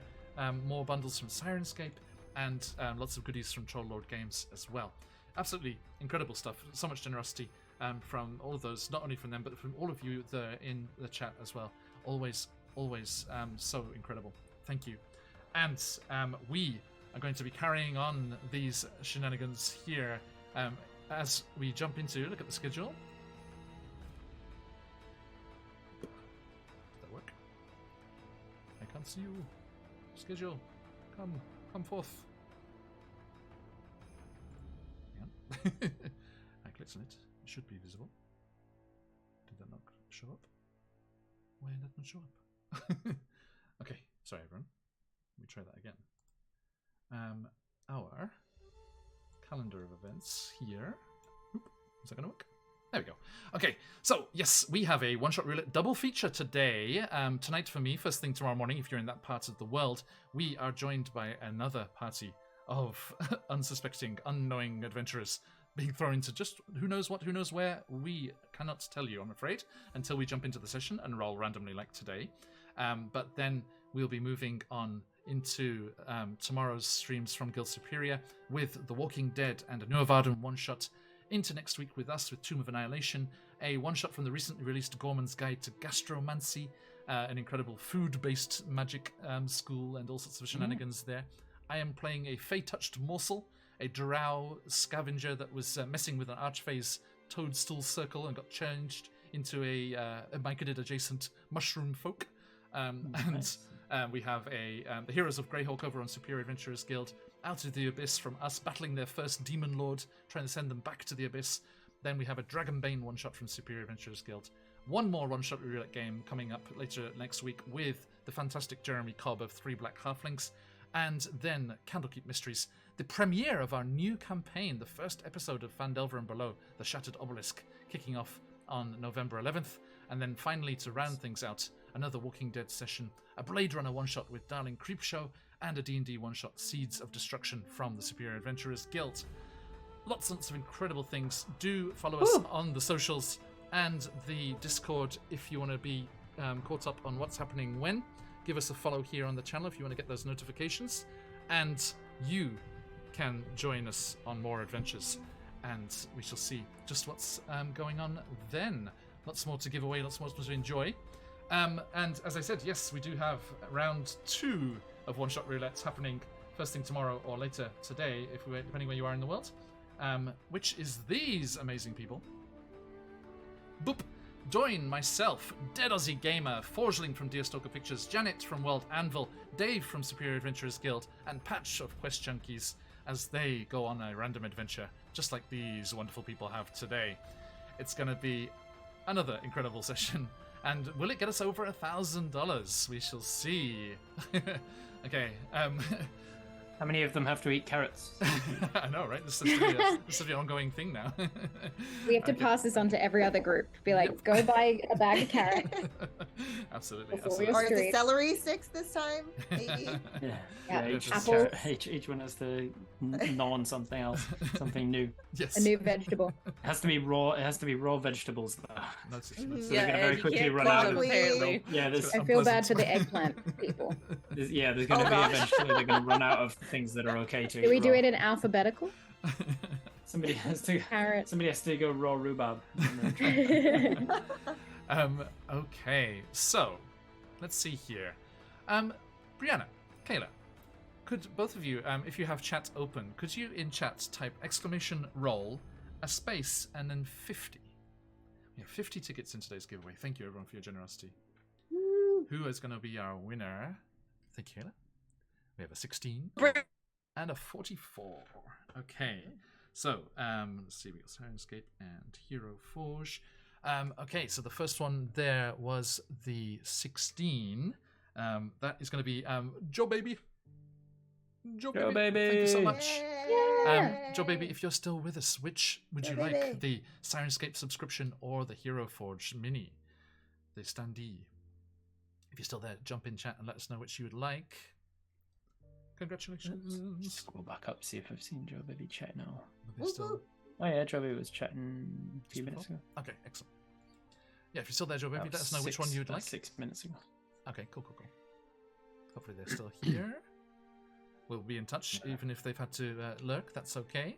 More bundles from Sirenscape, and lots of goodies from Troll Lord Games as well. Absolutely incredible stuff. So much generosity from all of those, not only from them, but from all of you there in the chat as well. Always so incredible. Thank you. And we are going to be carrying on these shenanigans here as we jump into, look at the schedule. I can't see you. Schedule. Come forth. Hang on. I clicked on it. It should be visible. Did that not show up? Why did that not show up? Okay, sorry everyone. Let me try that again. Our calendar of events here. Oop, is that going to work? There we go. Okay, so yes, we have a one-shot roulette double feature today. Tonight for me, first thing tomorrow morning, if you're in that part of the world, we are joined by another party of unsuspecting, unknowing adventurers being thrown into just who knows what, who knows where. We cannot tell you, I'm afraid, until we jump into the session and roll randomly like today. But then we'll be moving on into tomorrow's streams from Guild Superior with The Walking Dead and a New Avarden one-shot, into next week with us with Tomb of Annihilation, a one-shot from the recently released Gorman's Guide to Gastromancy, an incredible food-based magic school and all sorts of shenanigans there. I am playing a Fey-touched morsel, a drow scavenger that was messing with an Archfey's toadstool circle and got changed into a Myconid adjacent mushroom folk. Nice. And we have the Heroes of Greyhawk over on Superior Adventurers Guild, Out of the Abyss from us battling their first demon lord, trying to send them back to the Abyss. Then we have a Dragonbane one-shot from Superior Adventurers Guild. One more one-shot roulette game coming up later next week with the fantastic Jeremy Cobb of Three Black Halflings. And then Candlekeep Mysteries, the premiere of our new campaign, the first episode of Phandelver and Below, The Shattered Obelisk, kicking off on November 11th. And then finally, to round things out, another Walking Dead session, a Blade Runner one-shot with Darling Creepshow, and a D&D one-shot, Seeds of Destruction from the Superior Adventurers Guild. Lots and lots of incredible things. Do follow us on the socials and the Discord if you want to be caught up on what's happening when. Give us a follow here on the channel if you want to get those notifications. And you can join us on more adventures. And we shall see just what's going on then. Lots more to give away, lots more to enjoy. And as I said, yes, we do have round 2 of one-shot roulettes happening first thing tomorrow or later today, depending where you are in the world. Which is these amazing people. Boop! Join myself, Dead Aussie Gamer, Forgeling from Deerstalker Pictures, Janet from World Anvil, Dave from Superior Adventurers Guild, and Patch of Quest Junkies as they go on a random adventure, just like these wonderful people have today. It's going to be another incredible session, and will it get us over $1,000? We shall see. Okay, How many of them have to eat carrots? I know, right? This is the ongoing thing now. We have to pass this on to every other group. Be like, go buy a bag of carrots. Absolutely. Or is the celery 6 this time? Maybe. Yeah, each one has to gnaw on something else, something new. Yes. A new vegetable. It has to be raw. It has to be raw vegetables, though. So they're going to very quickly run out of. Yeah, I feel bad for the eggplant people. There's going to be eventually they're going to run out of things that are okay to eat. Do we do raw. it in alphabetical? Somebody has to. Carrot. Somebody has to go raw rhubarb. Okay, so let's see here. Brianna, Kayla, could both of you, if you have chat open, could you in chat type !roll, a space, and then 50? We have 50 tickets in today's giveaway. Thank you, everyone, for your generosity. Who is going to be our winner? Thank you, Kayla. We have a 16 and a 44. Okay, so let's see. We got Sirenscape and Hero Forge. Okay, so the first one there was the 16. That is going to be Joe Baby. Joe Baby. Thank you so much. Joe Baby, if you're still with us, which would you like? The Sirenscape subscription or the Hero Forge Mini? The standee. If you're still there, jump in chat and let us know which you would like. Congratulations. Scroll back up, see if I've seen Joe Baby chat now. Still... Oh yeah, Joe Baby was chatting a few minutes ago. Okay, excellent. Yeah, if you're still there, Joe Baby, let us know which one you'd like. 6 minutes ago. Okay, cool. Hopefully they're still here. We'll be in touch, even if they've had to lurk. That's okay.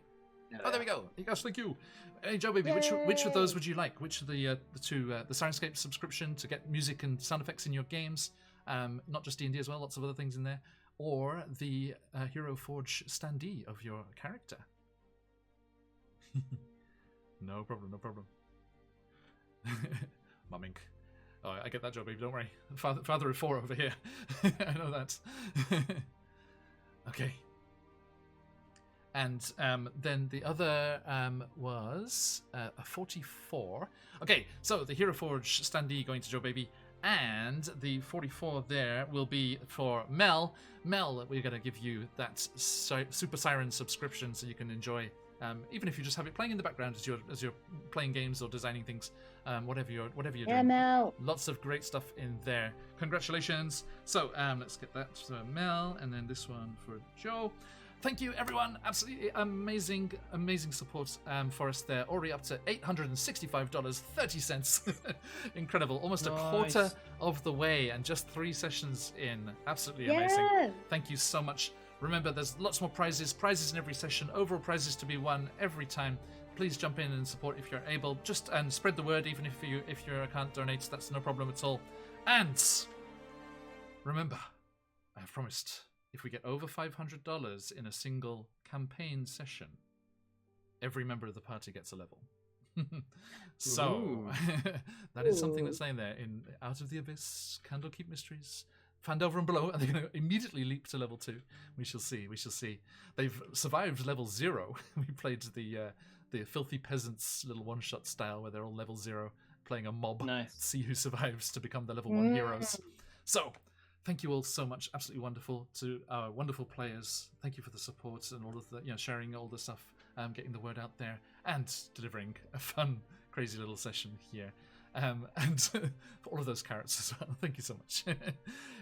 Oh, there we go. Yes, thank you. Hey, Joe Baby, which of those would you like? Which of the two, the Sirenscape subscription to get music and sound effects in your games, not just D&D as well, lots of other things in there, or the Hero Forge standee of your character? No problem. Mumming. Oh, I get that, Joe Baby, don't worry. Father of 4 over here. I know that. Okay. And then the other was a 44. Okay, so the Hero Forge standee going to Joe Baby, and the 44 there will be for Mel. Mel, we're going to give you that Super Siren subscription so you can enjoy, even if you just have it playing in the background as you're playing games or designing things, whatever you're doing. Mel. Lots of great stuff in there. Congratulations. So let's get that for Mel, and then this one for Joe. Thank you, everyone. Absolutely amazing support for us there. Already up to $865.30. Incredible. Almost a quarter of the way, and just 3 sessions in. Absolutely amazing. Thank you so much. Remember, there's lots more prizes in every session. Overall prizes to be won every time. Please jump in and support if you're able. Just spread the word, even if your account donates. That's no problem at all. And remember, I have promised, if we get over $500 in a single campaign session, every member of the party gets a level. So that is something that's laying there in Out of the Abyss, Candlekeep Mysteries, Fandelver and Below, and they're going to immediately leap to level 2. We shall see. They've survived level 0. We played the Filthy Peasants little one-shot style where they're all level 0, playing a mob. Nice. See who survives to become the level 1 heroes. So, thank you all so much. Absolutely wonderful to our wonderful players. Thank you for the support and all of the, sharing all the stuff, getting the word out there, and delivering a fun, crazy little session here. and for all of those carrots as well. Thank you so much.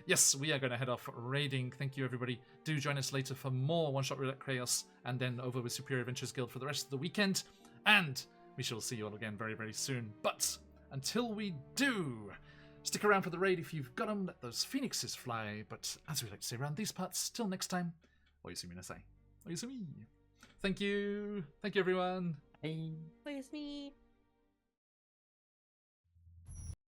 Yes, we are going to head off raiding. Thank you, everybody. Do join us later for more One Shot Roulette Chaos, and then over with Superior Adventures Guild for the rest of the weekend. And we shall see you all again very, very soon. But until we do, stick around for the raid if you've got them. Let those phoenixes fly. But as we like to say around these parts, till next time, oyasumi nasai. Oyasumi. Thank you. Thank you, everyone. Hey. Where's me?